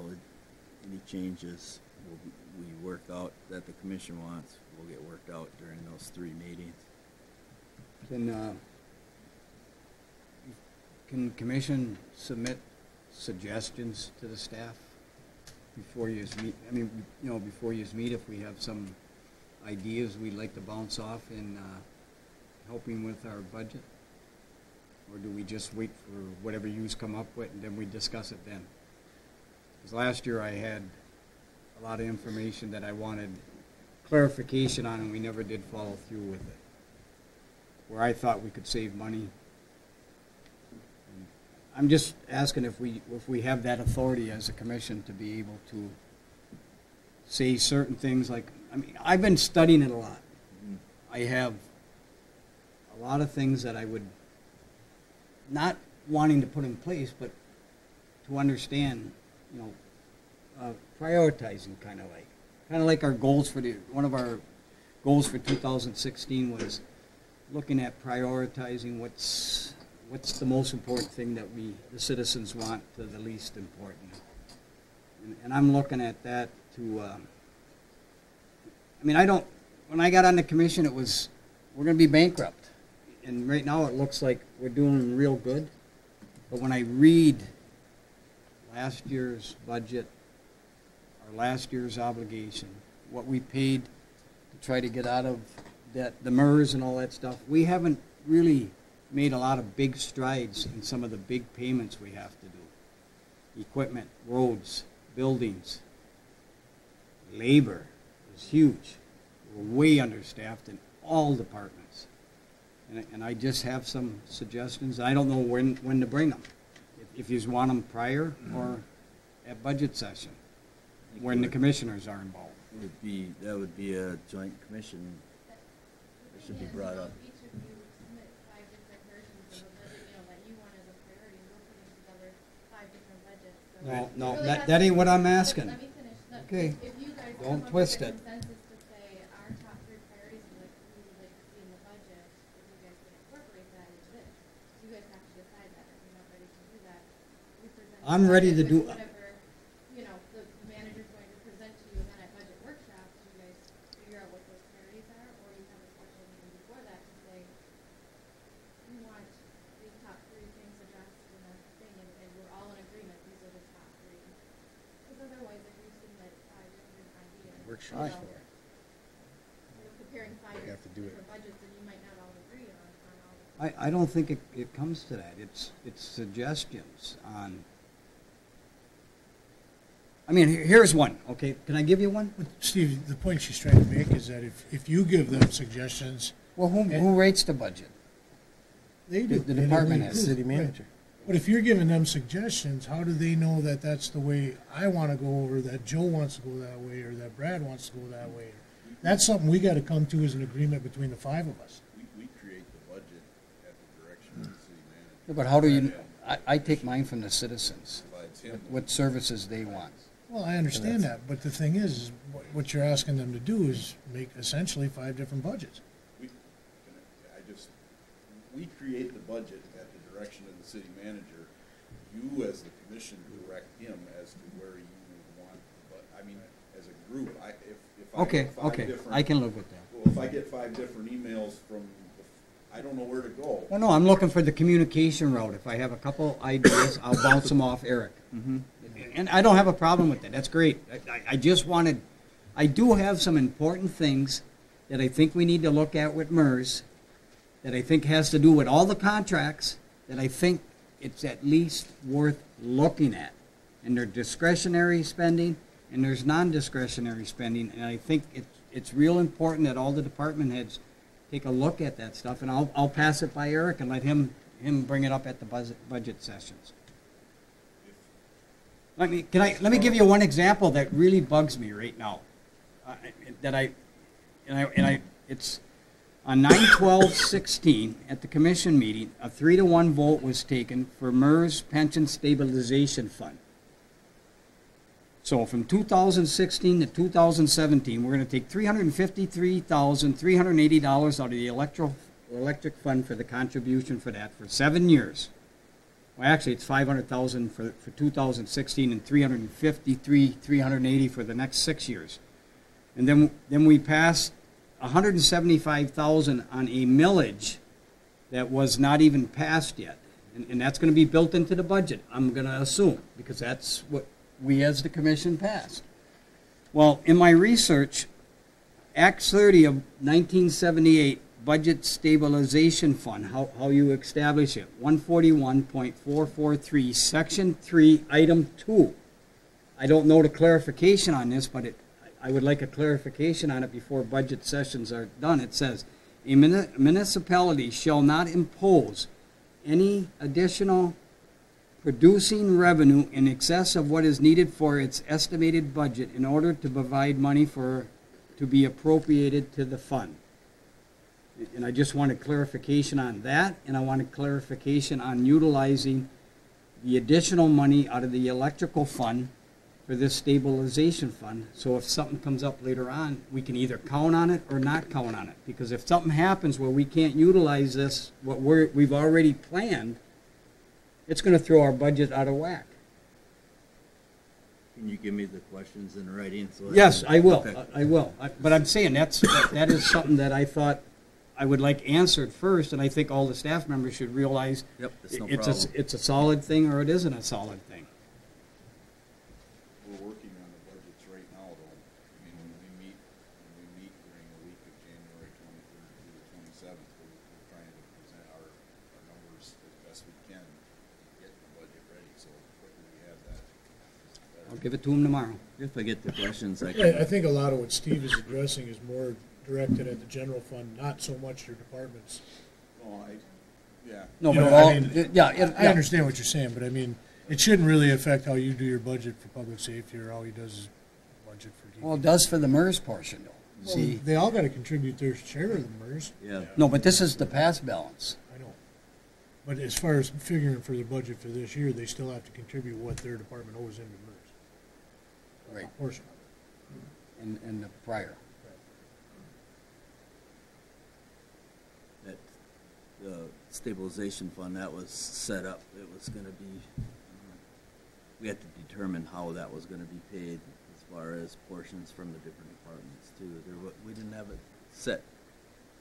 any changes we work out that the commission wants will get worked out during those 3 meetings. Can commission submit suggestions to the staff before you meet? I mean, before you meet, if we have some ideas we'd like to bounce off in helping with our budget, or do we just wait for whatever yous come up with and then we discuss it then? Because last year I had a lot of information that I wanted clarification on, and we never did follow through with it. Where I thought we could save money. I'm just asking if we have that authority as a commission to be able to say certain things like, I mean, I've been studying it a lot. I have a lot of things that I would not wanting to put in place, but to understand, you know, prioritizing kind of like our goals for one of our goals for 2016 was looking at prioritizing what's the most important thing that the citizens want to the least important. And I'm looking at that to, I mean, when I got on the commission, it was, we're going to be bankrupt. And right now it looks like we're doing real good. But when I read last year's budget, our last year's obligation, what we paid to try to get out of debt, the MERS and all that stuff, we haven't really made a lot of big strides in some of the big payments we have to do. Equipment, roads, buildings, labor is huge. We're way understaffed in all departments. And I just have some suggestions. I don't know when to bring them. If you want them prior or at budget session, when the commissioners are involved. That would be a joint commission. That should be brought up. Each of you submit 5 different versions of a budget, you know, that you want as a priority. We're putting together 5 different budgets. So No, really that ain't what I'm asking. Let me finish. Okay. If you guys Don't come up twist with a it. consensus to say our top 3 priorities and like we would like to see in the budget, if you guys can incorporate that into this, you guys have to decide that. If you're not ready to do that, we present. I'm ready to do. Whatever, you know, the manager's going to present to you, and then at budget workshops, you guys figure out what those priorities are, or you have a special meeting before that to say, we want these top 3 things addressed in a thing, and we're all in agreement, these are the top 3. Because otherwise, if you submit 5 different ideas, Workshop you know, for it. you're comparing 5 We have to do it. different budgets, and you might not all agree on all the. I don't think it comes to that. It's suggestions on. I mean, here's one. Okay, can I give you one? But Steve, the point she's trying to make is that if you give them suggestions, Well, who rates the budget? they do. The department They heads. do. City manager. But if you're giving them suggestions, how do they know that that's the way I want to go, or that Joe wants to go that way, or that Brad wants to go that way? That's something we got to come to as an agreement between the 5 of us. We create the budget at the direction of the city manager. Yeah, but how do you? I take mine from the citizens. Provides him What services they want. Well, I understand that, but the thing is what you're asking them to do is make essentially 5 different budgets. we create the budget at the direction of the city manager. You, as the commission, direct him as to where you want, but, I mean, as a group, if I get 5 different. I can live with that. Well, if I get 5 different emails from, I don't know where to go. Well, no, I'm looking for the communication route. If I have a couple ideas, I'll bounce them off Eric. And I don't have a problem with that. That's great. I just wanted, I do have some important things that I think we need to look at with MERS, that I think has to do with all the contracts, that I think it's at least worth looking at. And there's discretionary spending, and there's non-discretionary spending, and I think it's real important that all the department heads take a look at that stuff, and I'll pass it by Eric and let him bring it up at the budget sessions. Let me give you one example that really bugs me right now. It's on 9/12/16 at the commission meeting, a 3-to-1 vote was taken for MERS Pension Stabilization Fund. So from 2016 to 2017, we're going to take $353,380 out of the electric fund for the contribution for that for 7 years. Well, actually, it's $500,000 for 2016 and $353,380 for the next 6 years. And then we passed $175,000 on a millage that was not even passed yet, and that's going to be built into the budget. I'm going to assume, because that's what we as the commission passed. Well, in my research, Act 30 of 1978, Budget Stabilization Fund, how you establish it, 141.443, Section 3, Item 2. I don't know the clarification on this, but I would like a clarification on it before budget sessions are done. It says, a municipality shall not impose any additional producing revenue in excess of what is needed for its estimated budget in order to provide money to be appropriated to the fund. And I just wanted clarification on that, and I wanted clarification on utilizing the additional money out of the electrical fund for this stabilization fund. So if something comes up later on, we can either count on it or not count on it. Because if something happens where we can't utilize this, what we've already planned, it's going to throw our budget out of whack. Can you give me the questions in writing? Yes, I will. Okay. I will. But I'm saying that is something that I thought I would like answered first, and I think all the staff members should realize Yep, that's no it's problem. a solid thing or it isn't a solid thing. We're working on the budgets right now, though. I mean, when we meet during the week of January 23rd through the 27th, we're trying to present our numbers as best we can, get the budget ready, so the quicker we have that, the better. I'll give it to him tomorrow. If I get the questions, I I can. think a lot of what Steve is addressing is more directed at the general fund, not so much your departments. No, yeah. No, You but know, all, I mean, I understand what you're saying, but I mean, it shouldn't really affect how you do your budget for public safety or all he does is budget for DPW. Well, it does for the MERS portion, though. Well, See, they all got to contribute their share of the MERS. Yeah. no, but this is the past balance. I know. But as far as figuring for the budget for this year, they still have to contribute what their department owes into MERS. Right. A portion of it. And the prior. That the stabilization fund that was set up, it was going to be, we had to determine how that was going to be paid as far as portions from the different departments too. We didn't have a set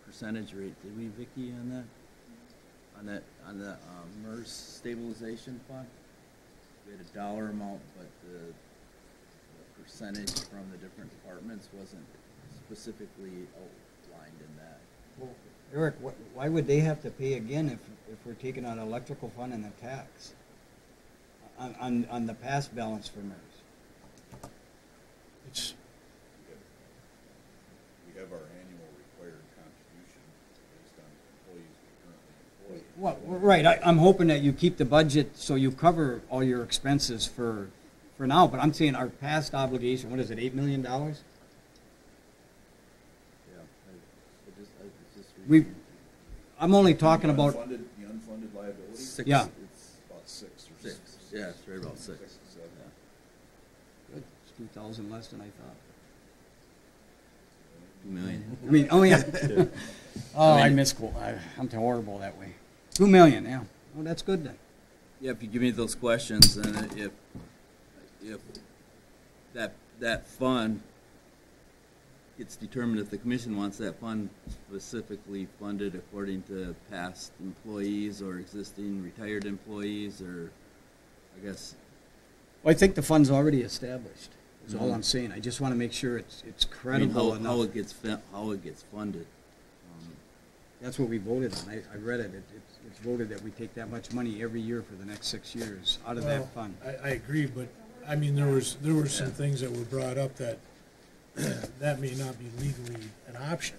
percentage rate, did we, Vicki, on that? On the MERS stabilization fund? We had a dollar amount, but the percentage from the different departments wasn't specifically outlined in that. Well, Eric, why would they have to pay again if we're taking out electrical fund and the tax on the past balance for MERS? It's, We have our annual required contribution based on employees we currently employ. Well, right, I'm hoping that you keep the budget so you cover all your expenses for now, but I'm saying our past obligation, what is it, $8 million? Yeah, I just I'm only talking about, The unfunded liability? six. Yeah. It's about six or Six. Yeah, it's right about six. seven. Yeah. good, it's 2,000 less than I thought. 2 million. I mean, oh yeah. Oh, I misquote, I'm horrible that way. 2 million, yeah. Oh, that's good then. Yeah, if you give me those questions, and if that fund gets determined, if the commission wants that fund specifically funded according to past employees or existing retired employees, or I guess. Well, I think the fund's already established, is all I'm saying. I just want to make sure it's credible enough. How it gets funded. That's what we voted on. I read it. It's voted that we take that much money every year for the next 6 years out of that fund. I agree, but, I mean, there were some things that were brought up that that may not be legally an option.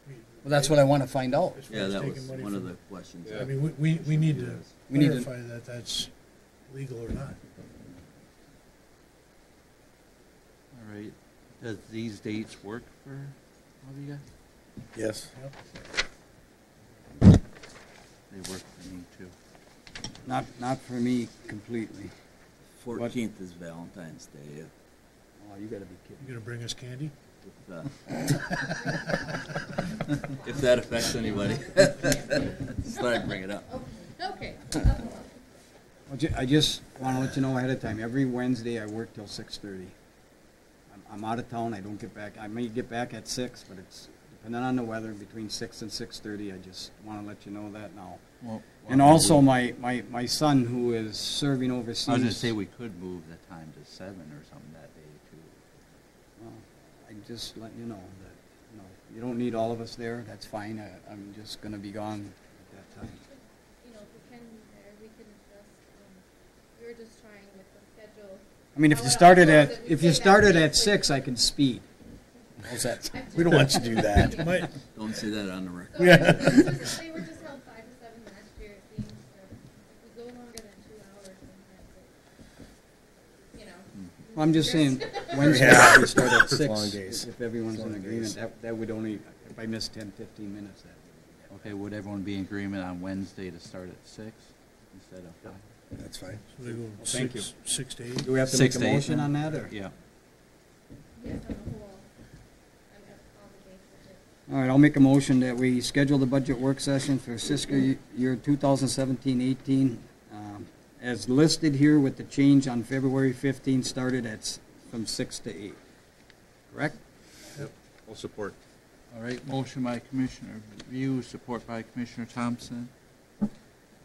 Well, that's what I want to find out. As far Yeah, as that taking was money one of from- the questions. I mean, we need to We need to- clarify that that's legal or not. All right. Does these dates work for all of you guys? Yes. They work for me too. Not for me completely. 14th is Valentine's Day. Oh, you got to be kidding. You gonna bring us candy? If that affects anybody. Just thought I'd bring it up. Okay. I just want to let you know ahead of time. Every Wednesday I work till 6:30. I'm out of town. I don't get back. I may get back at 6, but it's depending on the weather between 6 and 6:30. I just want to let you know that now. Well, And also my son who is serving overseas. I was going to say we could move the time to 7 or something that day too. Well, I'm just letting you know that you don't need all of us there. That's fine. I'm just going to be gone at that time. You know, if we can, we can just, we were just trying with the schedule. I mean, if How you it started all at goes, if we if you say that started at briefly. 6, I can speed. How's that? We don't want you to do that. Might- Don't say that on the record. So Yeah. they were just held 5 to 7 last year. It seems that if we go longer than 2 hours, sometimes I'm just saying, Wednesday, Yeah. we start at It's 6. long days. If everyone's in Long agreement, days. that would only, if I miss 10, 15 minutes, that would Okay, would everyone be in agreement on Wednesday to start at 6 instead of 5? That's fine. So they go thank you. 6 to 8. Do we have to 6 make a to 8, motion then? on that, or? Yeah. Yes, on the whole. I'm all the budget. All right, I'll make a motion that we schedule the budget work session for fiscal year 2017-18 as listed here with the change on February 15, started at from 6 to 8. Correct? Yep. I'll support. All right, motion by Commissioner Viau, support by Commissioner Thompson.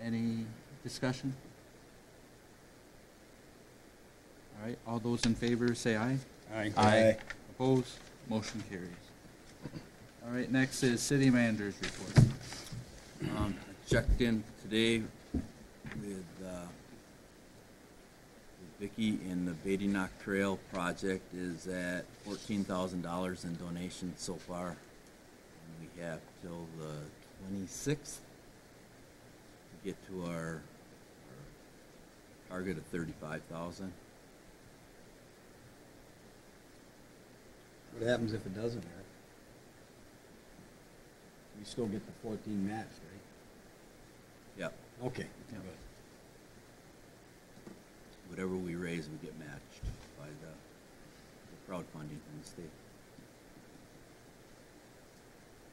Any discussion? All right, all those in favor say aye. Aye. Aye. Opposed? Motion carries. All right, next is city manager's report. I checked in today with Vicky, and the Beatty Knock Trail project is at $14,000 in donations so far. And we have till the 26th to get to our target of 35,000. What happens if it doesn't, Eric? We still get the 14 matched, right? Yep. Okay. Yep. Good. Whatever we raise, we get matched by the crowdfunding from the state.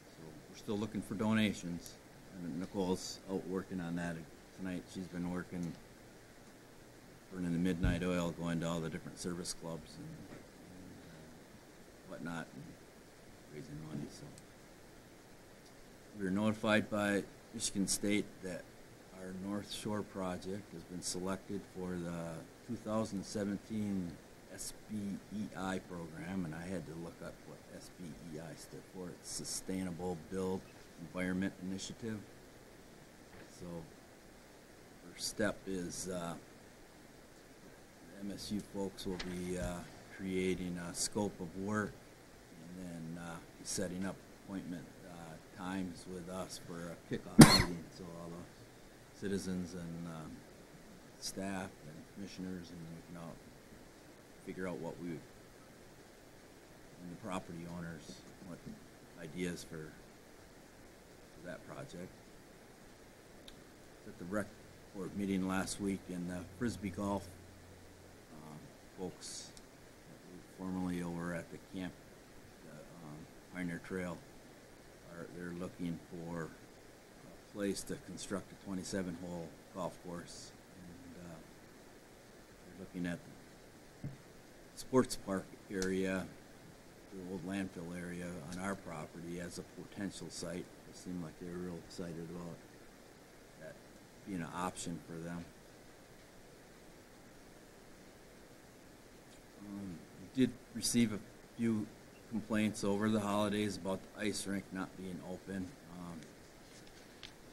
So we're still looking for donations, and Nicole's out working on that tonight. She's been working, burning the midnight oil, going to all the different service clubs and whatnot, and raising money. So we were notified by Michigan State that our North Shore project has been selected for the 2017 SBEI program, and I had to look up what SBEI stood for. It's Sustainable Build Environment Initiative. So first step is the MSU folks will be creating a scope of work and then setting up appointment times with us for a kickoff meeting. So all the citizens and staff and commissioners, and we can all figure out what we, and the property owners, what ideas for that project. At the rec board meeting last week, and the Frisbee golf folks, formerly over at the camp, the Pioneer Trail, they're looking for a place to construct a 27-hole golf course, and they're looking at the sports park area, the old landfill area on our property as a potential site. It seemed like they were real excited about that being an option for them. We did receive a few complaints over the holidays about the ice rink not being open.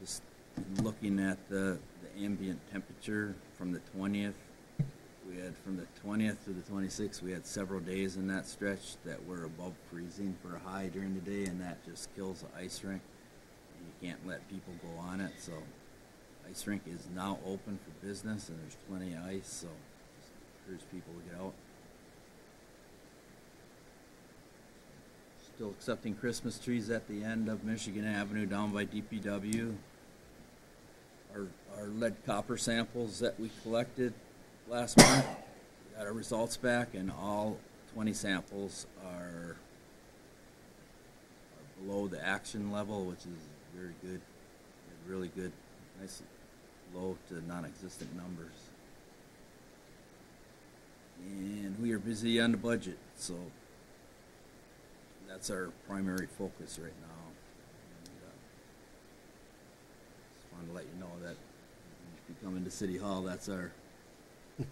Just looking at the ambient temperature from the 20th, we had from the 20th to the 26th, we had several days in that stretch that were above freezing for a high during the day, and that just kills the ice rink. And you can't let people go on it, so ice rink is now open for business, and there's plenty of ice, so just encourage people to get out. Still accepting Christmas trees at the end of Michigan Avenue down by DPW. Our lead copper samples that we collected last month, we got our results back, and all 20 samples are below the action level, which is very good. Really good, nice low to non-existent numbers. And we are busy on the budget, so that's our primary focus right now. And, just wanted to let you know that if you come into City Hall, that's our, it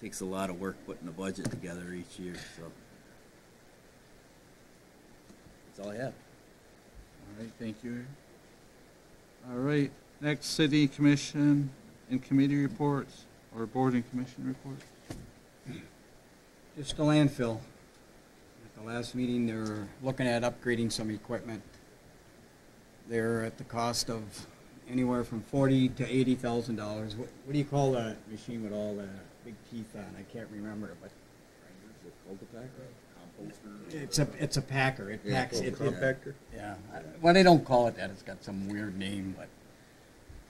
takes a lot of work putting the budget together each year, so. That's all I have. All right, thank you. All right, next city commission and committee reports, or board and commission reports. Just the landfill. At the last meeting, they were looking at upgrading some equipment. They're at the cost of anywhere from $40,000 to $80,000. What do you call that machine with all the big teeth on? I can't remember, but it Cultipack or composter? It's a packer. It packs it. Compactor? Yeah. Well, they don't call it that. It's got some weird name, but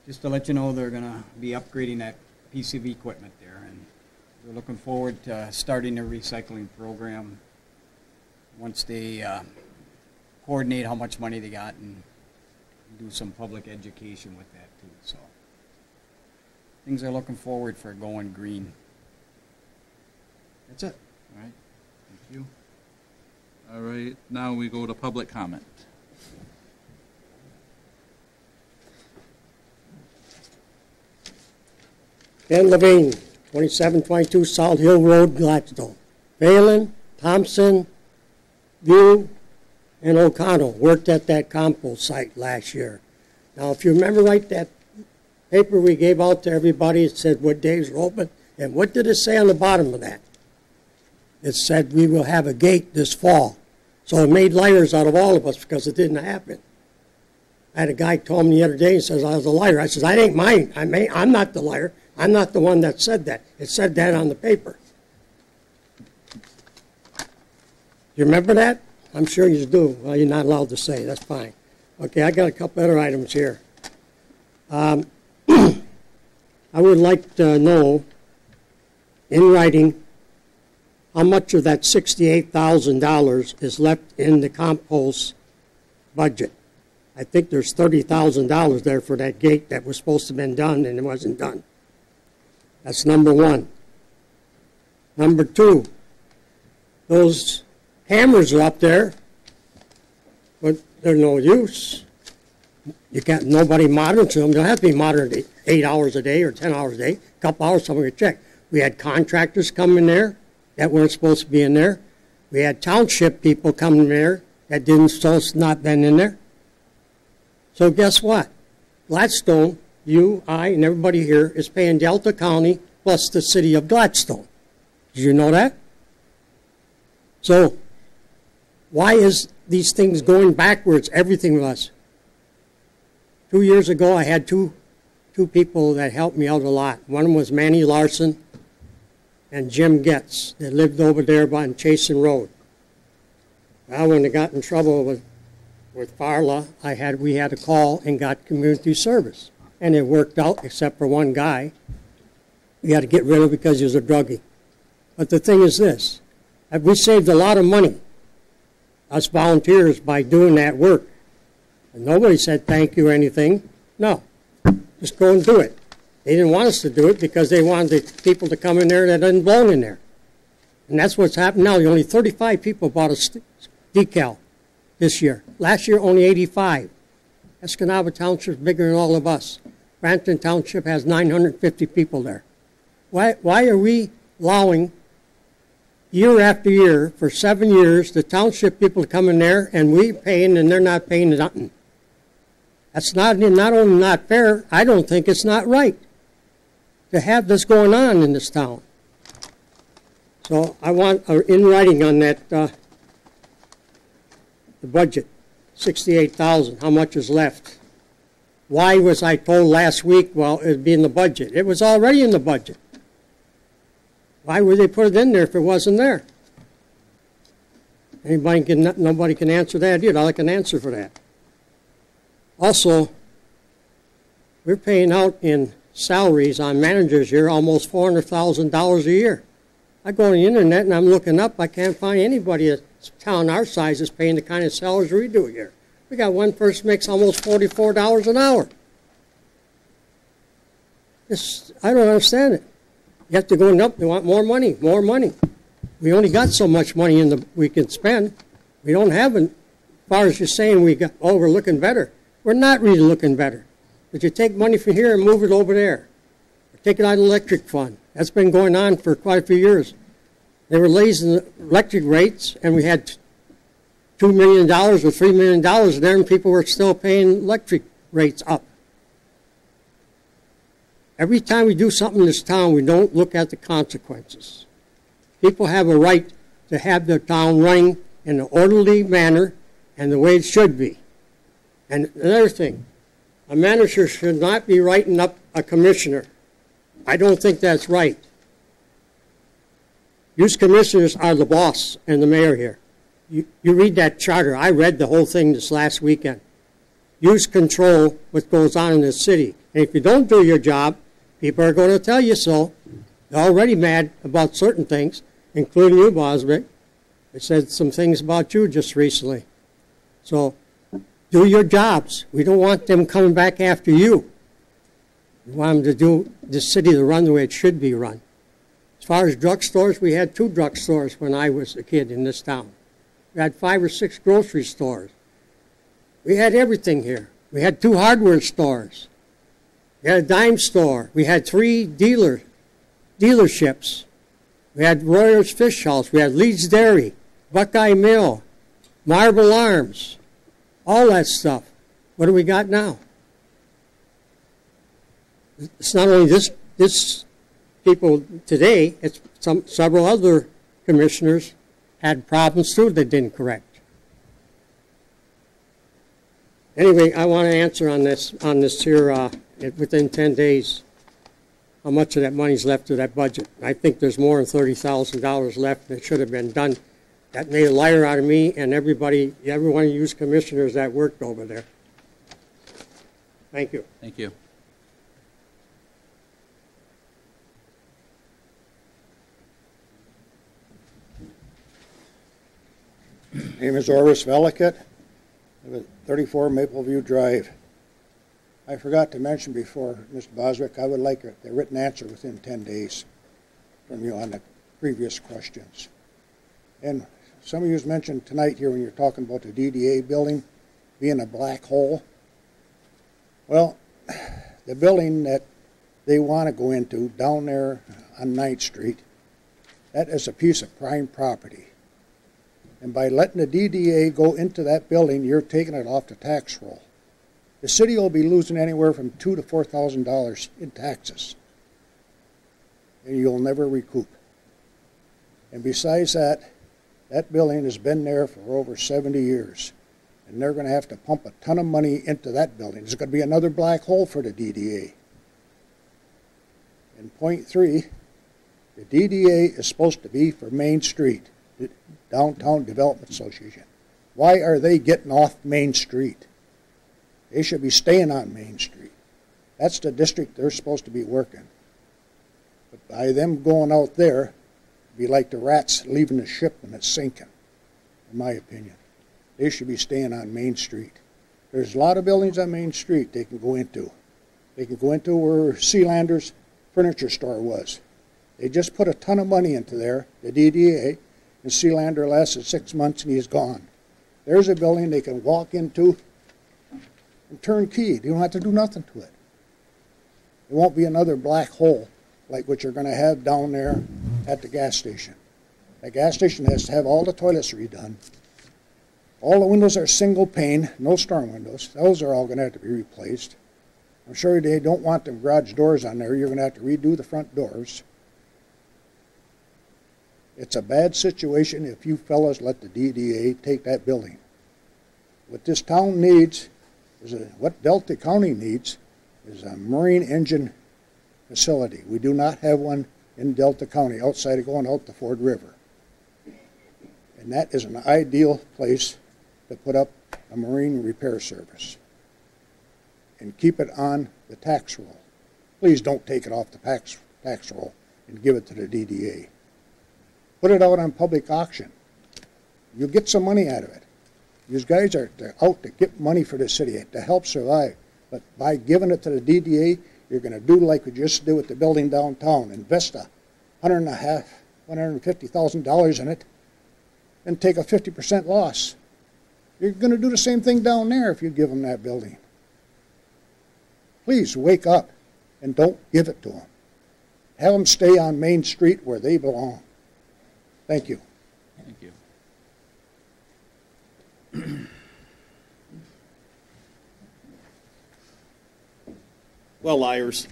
just to let you know, they're going to be upgrading that piece of equipment there, and we're looking forward to starting their recycling program once they coordinate how much money they got and do some public education with that too. So things are looking forward for going green. That's it. All right, thank you. All right, now we go to public comment. Ken Levine, 2722 South Hill Road, Gladstone. Phalen, Thompson, Viau, and O'Connell worked at that compost site last year. Now, if you remember right, that paper we gave out to everybody, it said what days were open, and what did it say on the bottom of that? It said we will have a gate this fall. So it made liars out of all of us because it didn't happen. I had a guy told me the other day, he says I was a liar. I says, I ain't mine. I'm not the liar. I'm not the one that said that. It said that on the paper. You remember that? I'm sure you do. Well, you're not allowed to say. That's fine. Okay, I got a couple other items here. I would like to know, in writing, how much of that $68,000 is left in the compost budget. I think there's $30,000 there for that gate that was supposed to have been done and it wasn't done. That's number one. Number two, those hammers are up there, but they're no use. You can't, nobody monitors them. They don't have to be monitored 8 hours a day or 10 hours a day. A couple hours, someone could check. We had contractors come in there that weren't supposed to be in there. We had township people come in there that didn't supposed to not been in there. So guess what? Gladstone, you, I, and everybody here is paying Delta County plus the city of Gladstone. Did you know that? So why is these things going backwards, everything with us? 2 years ago, I had two people that helped me out a lot. One of them was Manny Larson and Jim Getz. They lived over there on Chasen Road. Well, when they got in trouble with Farla, we had a call and got community service. And it worked out, except for one guy. We had to get rid of because he was a druggie. But the thing is this, we saved a lot of money, us volunteers, by doing that work. And nobody said thank you or anything. No, just go and do it. They didn't want us to do it because they wanted the people to come in there that didn't belong in there. And that's what's happened now. Only 35 people bought a decal this year. Last year, only 85. Escanaba Township is bigger than all of us. Brampton Township has 950 people there. Why are we allowing, year after year, for 7 years, the township people to come in there and we paying and they're not paying nothing? That's not only not fair, I don't think it's not right to have this going on in this town. So I want in writing on that, the budget, $68,000, how much is left? Why was I told last week, well, it'd be in the budget? It was already in the budget. Why would they put it in there if it wasn't there? Nobody can answer that either. I'd like an answer for that. Also, we're paying out in salaries on managers here almost $400,000 a year. I go on the internet and I'm looking up. I can't find anybody at town our size is paying the kind of salaries we do here. We got one person makes almost $44 an hour. I don't understand it. You have to go up. They want more money, more money. We only got so much money we can spend. We don't have it. As far as you're saying we're looking better. We're not really looking better. But you take money from here and move it over there. Or take it out of the electric fund. That's been going on for quite a few years. They were raising the electric rates, and we had $2 million or $3 million there, and people were still paying electric rates up. Every time we do something in this town, we don't look at the consequences. People have a right to have their town running in an orderly manner and the way it should be. And another thing, a manager should not be writing up a commissioner. I don't think that's right. You commissioners are the boss and the mayor here. You read that charter. I read the whole thing this last weekend. Use control what goes on in the city. And if you don't do your job, people are going to tell you so. They're already mad about certain things, including you, Boswick. They said some things about you just recently. So do your jobs. We don't want them coming back after you. We want them to do the city to run the way it should be run. As far as drugstores, we had 2 drugstores when I was a kid in this town. We had 5 or 6 grocery stores. We had everything here. We had 2 hardware stores. We had a dime store. We had 3 dealerships. We had Royer's Fish House. We had Leeds Dairy, Buckeye Mill, Marble Arms, all that stuff. What do we got now? It's not only this people today, it's several other commissioners had problems too that didn't correct. Anyway, I want to answer on this here within 10 days. How much of that money's left of that budget? I think there's more than $30,000 left that should have been done. That made a liar out of me and every one of you commissioners that worked over there. Thank you. Thank you. Name is Orvis Velikut. I live at 34 Mapleview Drive. I forgot to mention before, Mr. Boswick, I would like a written answer within 10 days from you on the previous questions. And some of you mentioned tonight here when you're talking about the DDA building being a black hole. Well, the building that they want to go into down there on 9th Street, that is a piece of prime property. And by letting the DDA go into that building, you're taking it off the tax roll. The city will be losing anywhere from $2,000 to $4,000 in taxes, and you'll never recoup. And besides that, that building has been there for over 70 years, and they're going to have to pump a ton of money into that building. There's going to be another black hole for the DDA. And point 3, the DDA is supposed to be for Main Street, the Downtown Development Association. Why are they getting off Main Street? They should be staying on Main Street. That's the district they're supposed to be working. But by them going out there, it'd be like the rats leaving the ship when it's sinking, in my opinion. They should be staying on Main Street. There's a lot of buildings on Main Street they can go into. They can go into where Sealander's furniture store was. They just put a ton of money into there, the DDA, and Sealander lasted 6 months and he's gone. There's a building they can walk into and turnkey. You don't have to do nothing to it. It won't be another black hole like what you're going to have down there at the gas station. The gas station has to have all the toilets redone. All the windows are single pane, no storm windows. Those are all going to have to be replaced. I'm sure they don't want the garage doors on there. You're going to have to redo the front doors. It's a bad situation if you fellas let the DDA take that building. What this town needs, what Delta County needs, is a marine engine facility. We do not have one in Delta County outside of going out the Ford River. And that is an ideal place to put up a marine repair service and keep it on the tax roll. Please don't take it off the tax roll and give it to the DDA. Put it out on public auction. You'll get some money out of it. These guys are out to get money for the city, to help survive. But by giving it to the DDA, you're going to do like we just did with the building downtown. Invest $150,000 in it and take a 50% loss. You're going to do the same thing down there if you give them that building. Please wake up and don't give it to them. Have them stay on Main Street where they belong. Thank you. Thank you. Well, liars.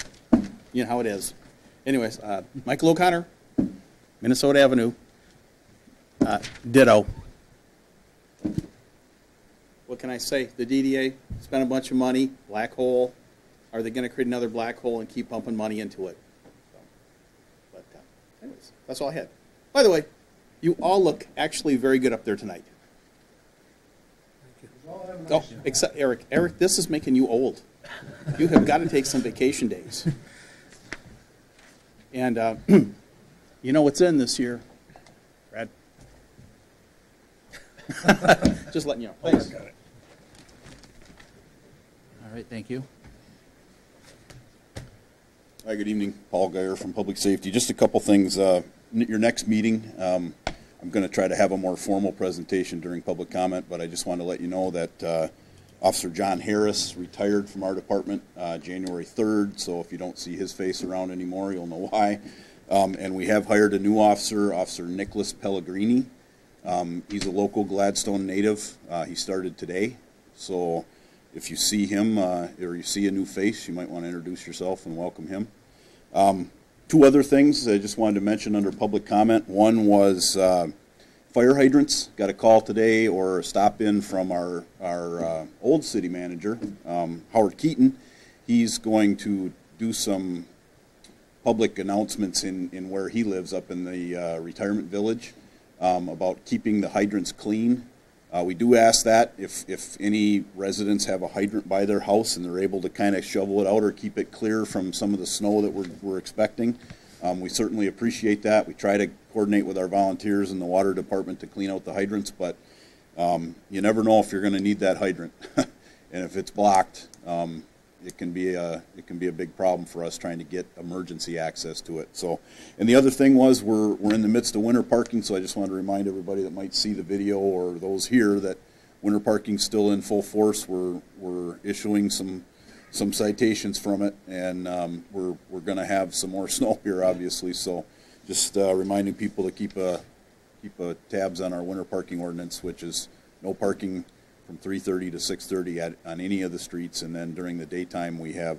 You know how it is. Anyways, Michael O'Connor, Minnesota Avenue. Ditto. What can I say? The DDA spent a bunch of money, black hole. Are they going to create another black hole and keep pumping money into it? So, but anyways, that's all I had. By the way, you all look actually very good up there tonight. Oh, except Eric. Eric, this is making you old. You have got to take some vacation days. And you know what's in this year, Brad? Just letting you know. Thanks. All right, thank you. Hi, good evening. Paul Geyer from Public Safety. Just a couple things. Your next meeting, I'm going to try to have a more formal presentation during public comment, but I just want to let you know that Officer John Harris retired from our department January 3rd, so if you don't see his face around anymore, you'll know why. And we have hired a new officer, Officer Nicholas Pellegrini. He's a local Gladstone native. He started today, so if you see him or you see a new face, you might want to introduce yourself and welcome him. Two other things I just wanted to mention under public comment. One was fire hydrants. Got a call today or a stop in from our old city manager, Howard Keaton. He's going to do some public announcements in where he lives up in the retirement village about keeping the hydrants clean. We do ask that if any residents have a hydrant by their house and they're able to kind of shovel it out or keep it clear from some of the snow that we're expecting. We certainly appreciate that. We try to coordinate with our volunteers in the water department to clean out the hydrants, but you never know if you're going to need that hydrant. And if it's blocked, it can be a big problem for us trying to get emergency access to it. So, and the other thing was we're in the midst of winter parking, so I just wanted to remind everybody that might see the video or those here that winter parking's still in full force. We're issuing some citations from it, and we're going to have some more snow here, obviously. So, just reminding people to keep tabs on our winter parking ordinance, which is no parking from 3:30 to 6:30 on any of the streets, and then during the daytime we have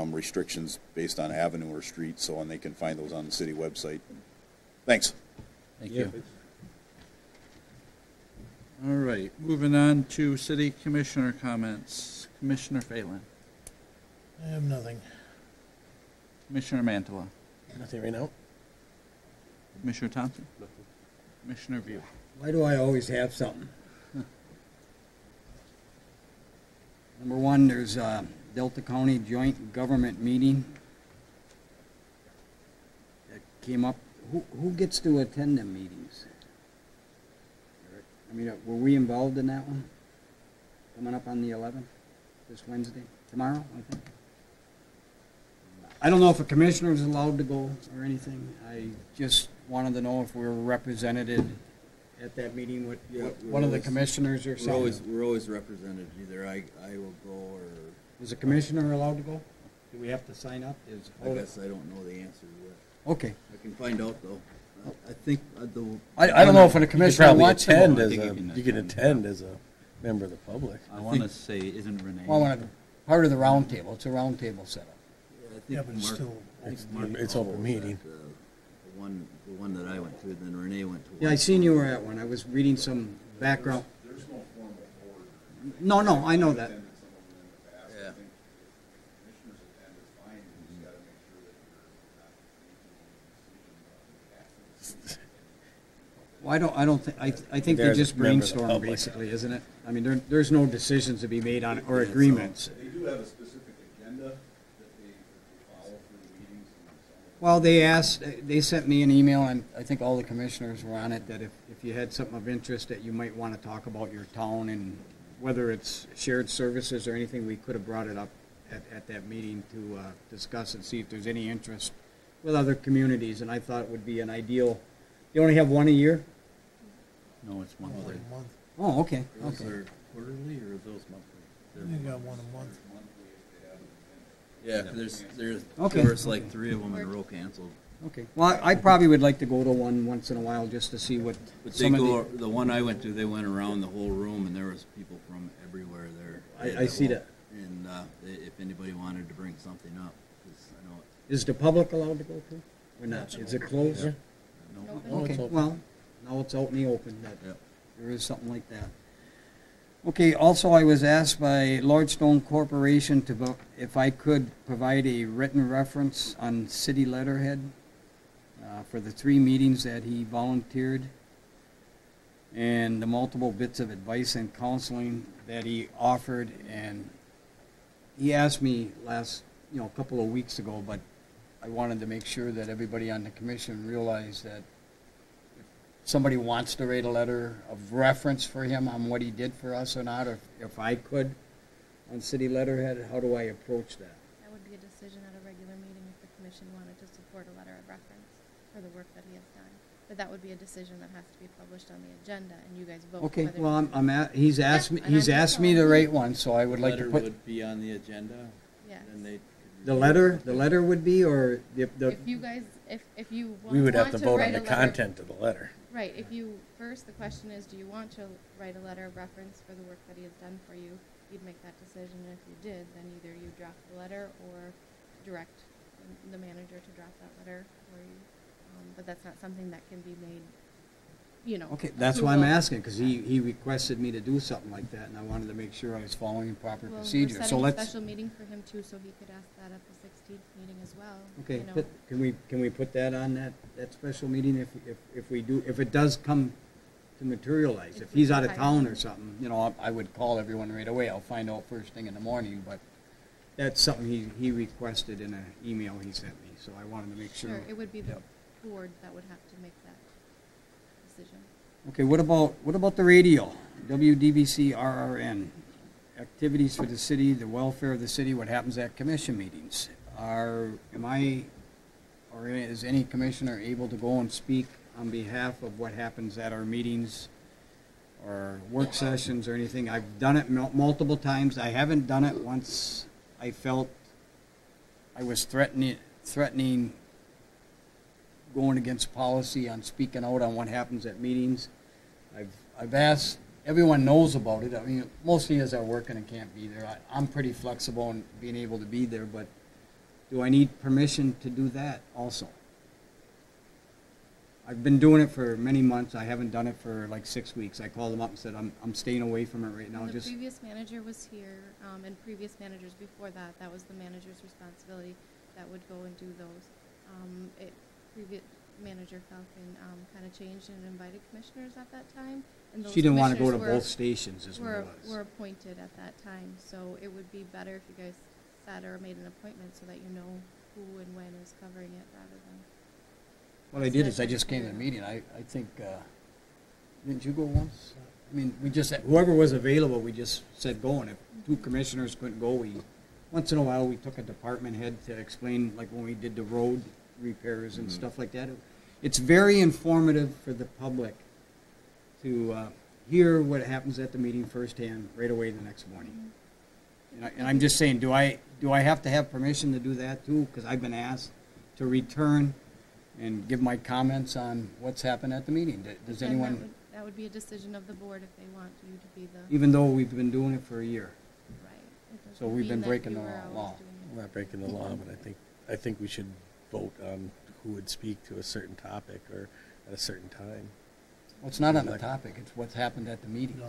restrictions based on avenue or street, so and they can find those on the city website. Thanks. Thank you. All right, moving on to city commissioner comments. Commissioner Phalen. I have nothing. Commissioner Mantala. Nothing right now. Commissioner Thompson. Nothing. Commissioner Viau. Why do I always have something? Number one, there's a Delta County joint government meeting that came up. Who gets to attend them meetings? I mean, were we involved in that one? Coming up on the 11th, this Wednesday, tomorrow, I think. I don't know if a commissioner is allowed to go or anything. I just wanted to know if we were represented at that meeting with one of the commissioners or something. We're always represented. Either I will go or... Is a commissioner allowed to go? Do we have to sign up? I guess I don't know the answer to that. Okay. I can find out, though. I think I don't know if a commissioner wants to go. You can attend as a member of the public. I want to say, isn't Renee? Well, part of the round table. It's a round table setup. Yeah, but it's open meeting. The one that I went to, then Renee went to. Yeah, I seen you were at one. I was reading some background. There's no formal board. No, I know that. Yeah. Commissioners attend is fine, you just got to make sure that you're not making any decisions. Well, I don't think, I think they There's just a member of the brainstorm, public. basically, isn't it? I mean, there's no decisions to be made on it, or agreements. They do have a specific agenda that they follow through the meetings. Well, they sent me an email, and I think all the commissioners were on it, that if you had something of interest that you might want to talk about your town, and whether it's shared services or anything, we could have brought it up at that meeting to discuss and see if there's any interest with other communities, and I thought it would be an ideal. You only have one a year? No, it's monthly. Oh, okay. Those are quarterly or are those monthly? You got one a month. Yeah, there Okay. was like 3 of them in a row canceled. Okay. Well, I probably would like to go to one once in a while just to see what But they the one I went to, they went around the whole room, and there was people from everywhere there. I see that. And if anybody wanted to bring something up, 'cause I know Is the public allowed to go to? Or not? Is it closed? no. Okay, well, now it's out in the open that Yep. there is something like that. Okay, also I was asked by Lordstone Corporation if I could provide a written reference on city letterhead. for the 3 meetings that he volunteered and the multiple bits of advice and counseling that he offered. And he asked me a couple of weeks ago, but I wanted to make sure that everybody on the commission realized that if somebody wants to write a letter of reference for him on what he did for us or not, or if I could on city letterhead, how do I approach that? That would be a decision at a regular meeting if the commission wanted to support a letter of reference for the work that he has done. But that would be a decision that has to be published on the agenda, and you guys vote. Okay, whether well, you- he's asked me, he's asked me to write one, so I would like to Letter put, would be on the agenda. Yes. And they. the letter would be, or the, If you guys, if you We would have to want vote on write the a letter- content of the letter. Right, if you, first, the question is, do you want to write a letter of reference for the work that he has done for you? You'd make that decision, and if you did, then either you draft the letter or direct the manager to draft that letter for you. But that's not something that can be made, okay, that's why I'm approval. asking, because he requested me to do something like that, and I wanted to make sure I was following proper Well, procedure. we're So setting a let's, special meeting for him too, so he could ask that at the 16th meeting as well. okay, you know. can we put that on that special meeting if we do, if it does come to materialize? If we he's out of decide. town or something, I would call everyone right away. I'll find out first thing in the morning, but that's something he requested in an email he sent me, so I wanted to make sure. Sure, it would be the Yep. board that would have to make that decision. Okay, what about the radio? WDBC RRN, activities for the city, the welfare of the city, what happens at commission meetings. Is any commissioner able to go and speak on behalf of what happens at our meetings or work sessions or anything? I've done it multiple times. I haven't done it once I felt I was threatening going against policy on speaking out on what happens at meetings. I've asked, everyone knows about it. I mean, mostly as I working and can't be there. I'm pretty flexible in being able to be there, but do I need permission to do that also? I've been doing it for many months. I haven't done it for like 6 weeks. I called them up and said, I'm staying away from it right now. When the previous manager was here, and previous managers before that, that was the manager's responsibility that would go and do those. Previous manager Falcon kind of changed and invited commissioners at that time. And those She didn't want to go to commissioners both stations is what it was. were appointed at that time. So it would be better if you guys sat or made an appointment so that you know who and when is covering it rather than. What I did is I just came to the meeting. I think, didn't you go once? I mean, we just, whoever was available, we just said go, and if 2 commissioners couldn't go, once in a while, we took a department head to explain, like when we did the road repairs and stuff like that. It's very informative for the public to hear what happens at the meeting firsthand, right away the next morning. And I'm just saying, do I have to have permission to do that too? Because I've been asked to return and give my comments on what's happened at the meeting. Does Then anyone, that would be a decision of the board if they want you to be the. even though we've been doing it for a year? Right. It So doesn't we've been mean that breaking you the were always law. doing it. We're not breaking the law, but I think we should vote on who would speak to a certain topic or at a certain time. Well, it's not on the topic, it's what's happened at the meetings. No,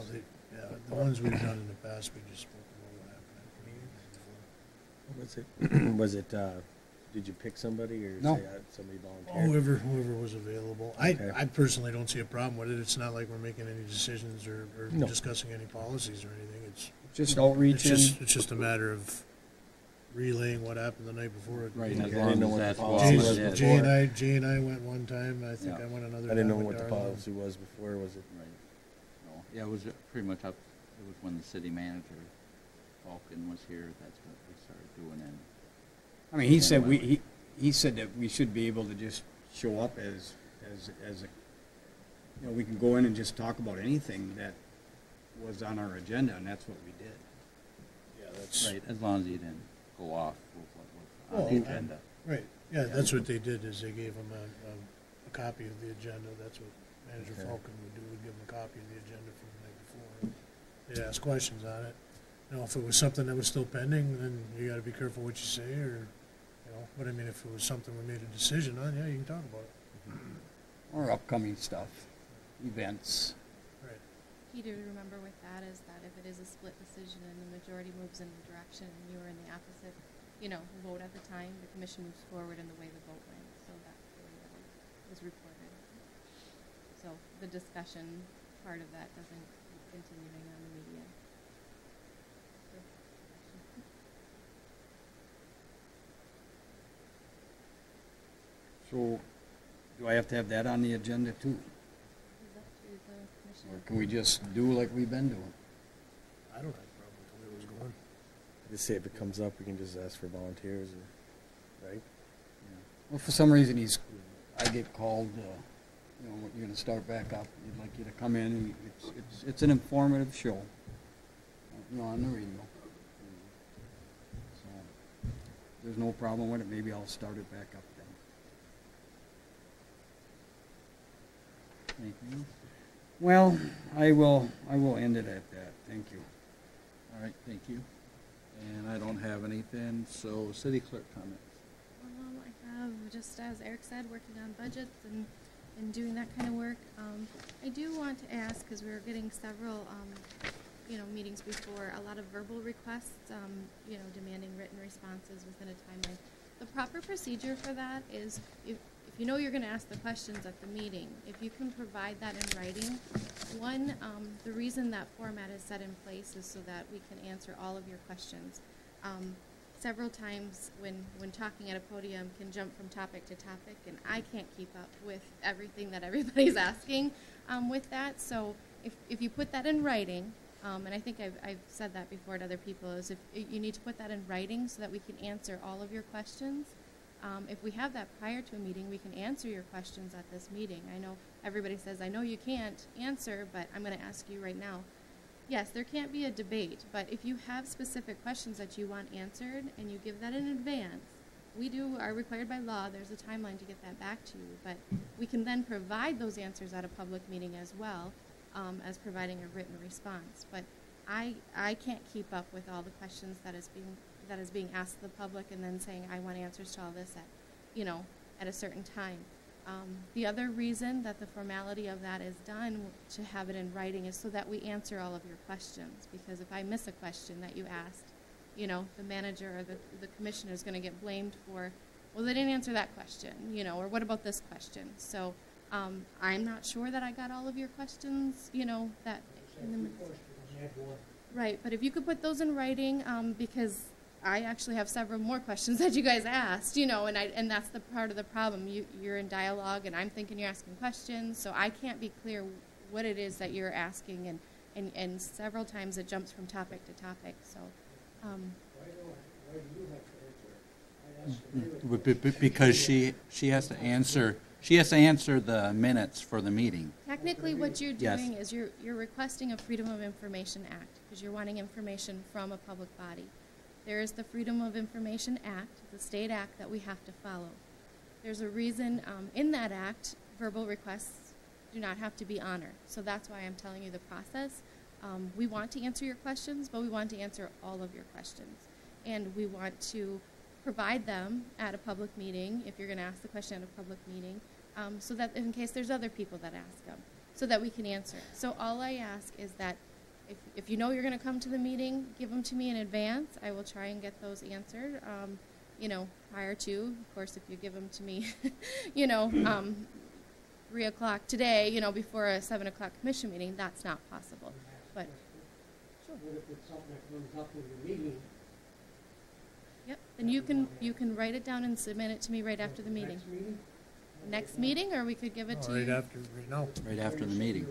the ones we've done in the past, we just spoke about what happened at the meetings. Was it, did you pick somebody or No. say somebody volunteered? Whoever was available. Okay. I personally don't see a problem with it. It's not like we're making any decisions or No. discussing any policies or anything. It's Just outreach it's just a matter of relaying what happened the night before. Right, Okay, as I long didn't know as what the that's policy what was it is. before. Jay and I went one time. I think Yeah. I went another I time. didn't know with what the Darla. policy was before, was it? Right. No. Yeah, it was pretty much up, it was when the city manager, Falcon, was here, that's what we started doing. And I mean, he said that we should be able to just show up as a, we can go in and just talk about anything that was on our agenda, and that's what we did. Yeah, that's right, as long as you didn't go off with what was on Well, the agenda. right. Yeah, that's what they did. Is they gave him a copy of the agenda. That's what Manager Okay. Falcon would do. Would give him a copy of the agenda from the night before. They'd ask questions on it. If it was something that was still pending, then you got to be careful what you say, or But I mean, if it was something we made a decision on, yeah, you can talk about it. Or upcoming stuff, events. Right. Key to remember with that is that if it is a split decision and the majority moves in a direction and you are in the opposite, vote at the time, the commission moves forward in the way the vote went. So that's the way that was reported. So the discussion part of that doesn't keep continuing on the media. So, do I have to have that on the agenda too? It's up to the commissioner. Or can we just do like we've been doing? I don't have a problem with the way it was going. Just say if it comes up, we can just ask for volunteers, right? Well, for some reason I get called, you're gonna start back up. We'd like you to come in, and it's an informative show, on the radio. So, there's no problem with it. Maybe I'll start it back up then. Anything else? Well, I will end it at that. Thank you. All right, thank you. And I don't have anything, so city clerk comments. I have, just as Eric said, working on budgets and doing that kind of work. I do want to ask, because we were getting several, meetings before, a lot of verbal requests, demanding written responses within a timeline. The proper procedure for that is, if you know you're going to ask the questions at the meeting, if you can provide that in writing. One, the reason that format is set in place is so that we can answer all of your questions. Several times when talking at a podium can jump from topic to topic, and I can't keep up with everything that everybody's asking with that. So if you put that in writing, and I think I've said that before to other people, is if you need to put that in writing so that we can answer all of your questions. If we have that prior to a meeting, we can answer your questions at this meeting. I know everybody says, I know you can't answer, but I'm going to ask you right now. Yes, there can't be a debate, but if you have specific questions that you want answered and you give that in advance, we are required by law, there's a timeline to get that back to you, but we can then provide those answers at a public meeting as well, as providing a written response. But I can't keep up with all the questions that is being asked of the public and then saying I want answers to all this at a certain time. The other reason that the formality of that is done to have it in writing is so that we answer all of your questions. Because if I miss a question that you asked, the manager or the commissioner is going to get blamed for, well, they didn't answer that question, or what about this question? So I'm not sure that I got all of your questions, that in the minutes. Right, but if you could put those in writing, because I actually have several more questions that you guys asked, and that's the part of the problem. You're in dialogue, and I'm thinking you're asking questions, so I can't be clear what it is that you're asking, and several times it jumps from topic to topic. So, Why do you have to answer? Because she has to answer. She has to answer the minutes for the meeting. Technically, what you're doing Yes. is you're requesting a Freedom of Information Act because you're wanting information from a public body. There is the Freedom of Information Act, the state act that we have to follow. There's a reason in that act, verbal requests do not have to be honored. So that's why I'm telling you the process. We want to answer your questions, but we want to answer all of your questions. And we want to provide them at a public meeting, if you're going to ask the question at a public meeting, so that in case there's other people that ask them, so that we can answer. So all I ask is that if you know you're going to come to the meeting, give them to me in advance. I will try and get those answered, prior to. Of course, if you give them to me, 3 o'clock today, before a 7 o'clock commission meeting, that's not possible. But What if it's something that comes up in the meeting? yep, then you can write it down and submit it to me right after the meeting. Next meeting? Next meeting, or we could give it to Right you. right now. Right after the meeting.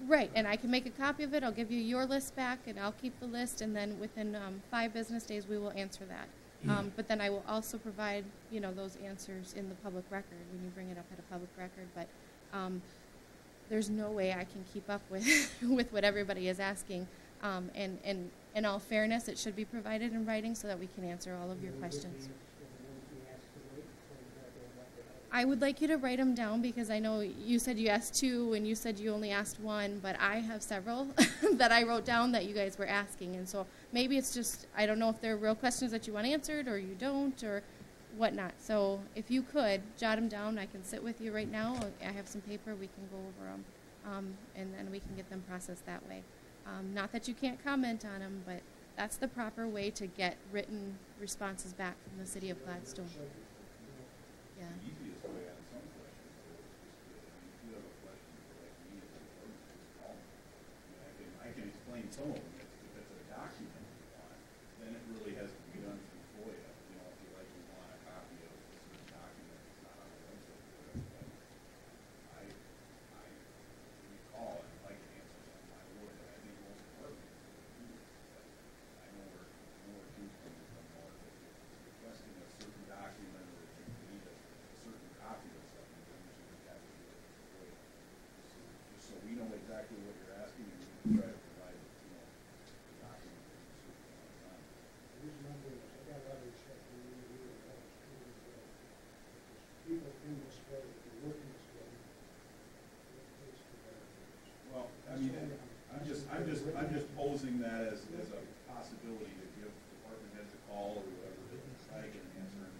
Right, and I can make a copy of it. I'll give you your list back, and I'll keep the list, and then within 5 business days, we will answer that. But then I will also provide, those answers in the public record when you bring it up at a public record. But there's no way I can keep up with with what everybody is asking. And in all fairness, it should be provided in writing so that we can answer all of your questions. I would like you to write them down because I know you said you asked 2 and you said you only asked 1, but I have several that I wrote down that you guys were asking. And so maybe it's just, I don't know if they're real questions that you want answered or you don't or whatnot. So if you could, jot them down. I can sit with you right now. I have some paper. We can go over them, and then we can get them processed that way. Not that you can't comment on them, but that's the proper way to get written responses back from the city of Gladstone. Yeah. The easiest way on some questions is just, if you have a question like me as a department, just call me. I can explain some of them. If it's a document you want, then it really has to be done through FOIA. You know, if you want a copy of a certain document that's not on the website, or whatever, but when you call and if I can answer something, I would. And I think most departments do this. But I know where Kim's coming from, more. If it's requesting a certain document or if you need a certain copy of something, then you should have to do it through FOIA. Just so we know exactly what you're asking and we can try to provide, the document in a certain amount of time. The reason I'm doing this, I got a lot of respect for you, and all this, people in this way, they work in this way. Well, I mean, I'm just posing that as a possibility to give department heads a call or whatever, to try to get an answer. And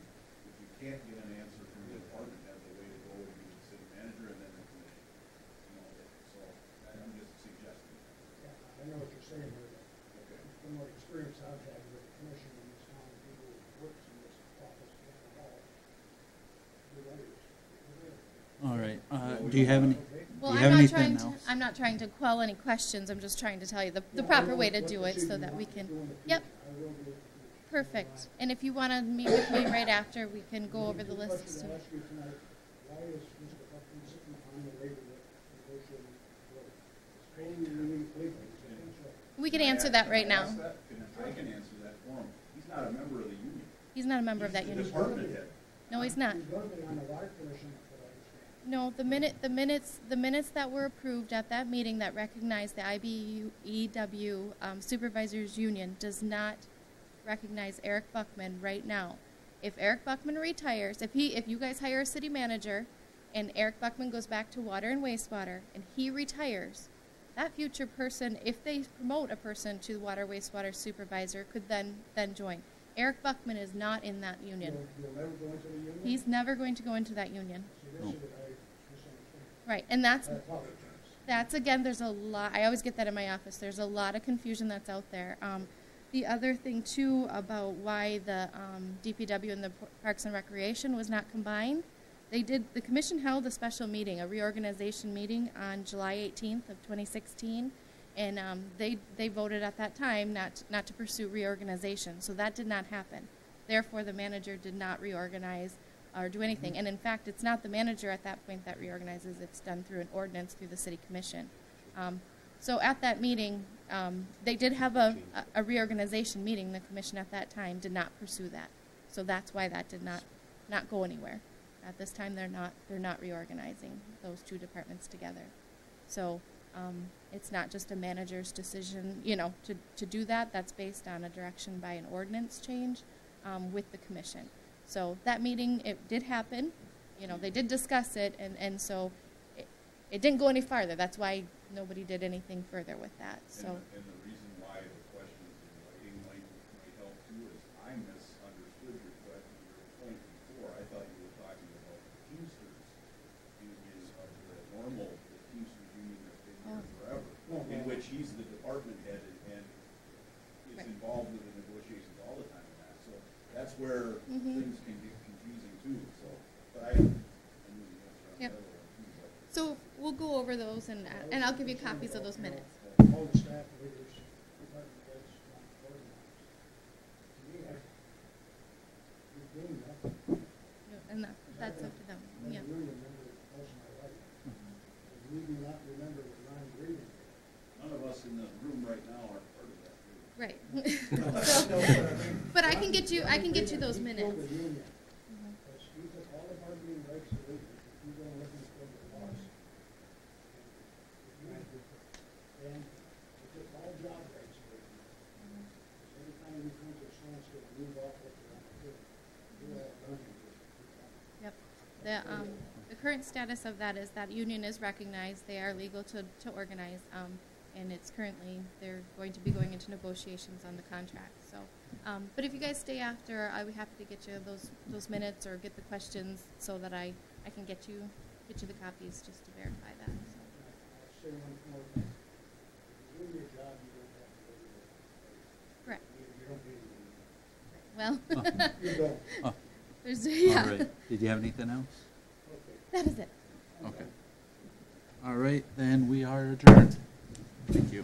if you can't get an answer from the department head, the way to go would be the city manager and then the commission. So I'm just suggesting. Yeah, I know what you're saying here, but Okay. from what experience I've had with the commission in this town, people who works in this office, you're right. All right, do you have any, Well, do you have anything I'm else? not trying to quell any questions. I'm just trying to tell you the proper way to do it so that we can. Yep. Perfect. And if you want to meet with me right after, we can go over the list. Question to ask you tonight, why is Mr. Buckman sitting on the labor negotiating for it? It's paying the union legally. We can answer that right now. I can answer that for him. He's not a member of the union. He's not a member of that He's the union. department head. No, he's not. He's going to be on the water commission, but I understand. No, the minutes that were approved at that meeting that recognized the IBEW Supervisors Union does not recognize Eric Buckman right now. If Eric Buckman retires, if you guys hire a city manager and Eric Buckman goes back to water and wastewater and he retires, that future person, if they promote a person to the water wastewater supervisor, could then join. Eric Buckman is not in that union. You'll never go into the union? He's never going to go into that union. See, this is what I misunderstand. Right, and I apologize. that's again, there's a lot, I always get that in my office, there's a lot of confusion that's out there. The other thing too about why the DPW and the Parks and Recreation was not combined, the commission held a special meeting, a reorganization meeting on July 18th of 2016, and they voted at that time not to pursue reorganization, so that did not happen. Therefore, the manager did not reorganize or do anything, and in fact, it's not the manager at that point that reorganizes, it's done through an ordinance through the city commission. So at that meeting, they did have a reorganization meeting. The commission at that time did not pursue that, so that's why that did not go anywhere. At this time, they're not reorganizing those two departments together. So it's not just a manager's decision, to do that. That's based on a direction by an ordinance change with the commission. So that meeting, it did happen. They did discuss it, and so it didn't go any farther. That's why nobody did anything further with that. So. And the reason why the question is in writing might help too is I misunderstood your point before. I thought you were talking about the Teamsters union of the normal Teamsters union that's been here forever, in which he's the department head and is involved with the negotiations all the time in that. So that's where things can get confusing too. So, but I knew the answer on that one too. So we'll go over those, and I'll give you copies of those minutes. All the staff leaders, department heads, not organized. To me, you're doing nothing. And that's up to them. And Yeah. I really remember most of my life. And we do not remember what Ron Green did. None of us in the room right now are part of that group. Right. But I can get you those He minutes. killed the union. Because he took all the bargaining rights away from us. If you go and look and kill the laws. And he took all job rights away from us. Every time we come to a standstill, we move off what we're on to do. We're all running. Yep. The current status of that is that union is recognized. They are legal to organize, and it's currently they're going to be going into negotiations on the contract. So, but if you guys stay after, I'll be happy to get you those minutes or get the questions so that I can get you the copies just to verify that. So. I'll say one more thing. If you do your job, you don't have to go to the Correct. You don't need to. Well, You don't. There's, yeah. All right. Did you have anything else? That is it. Okay. All right, then we are adjourned. Thank you.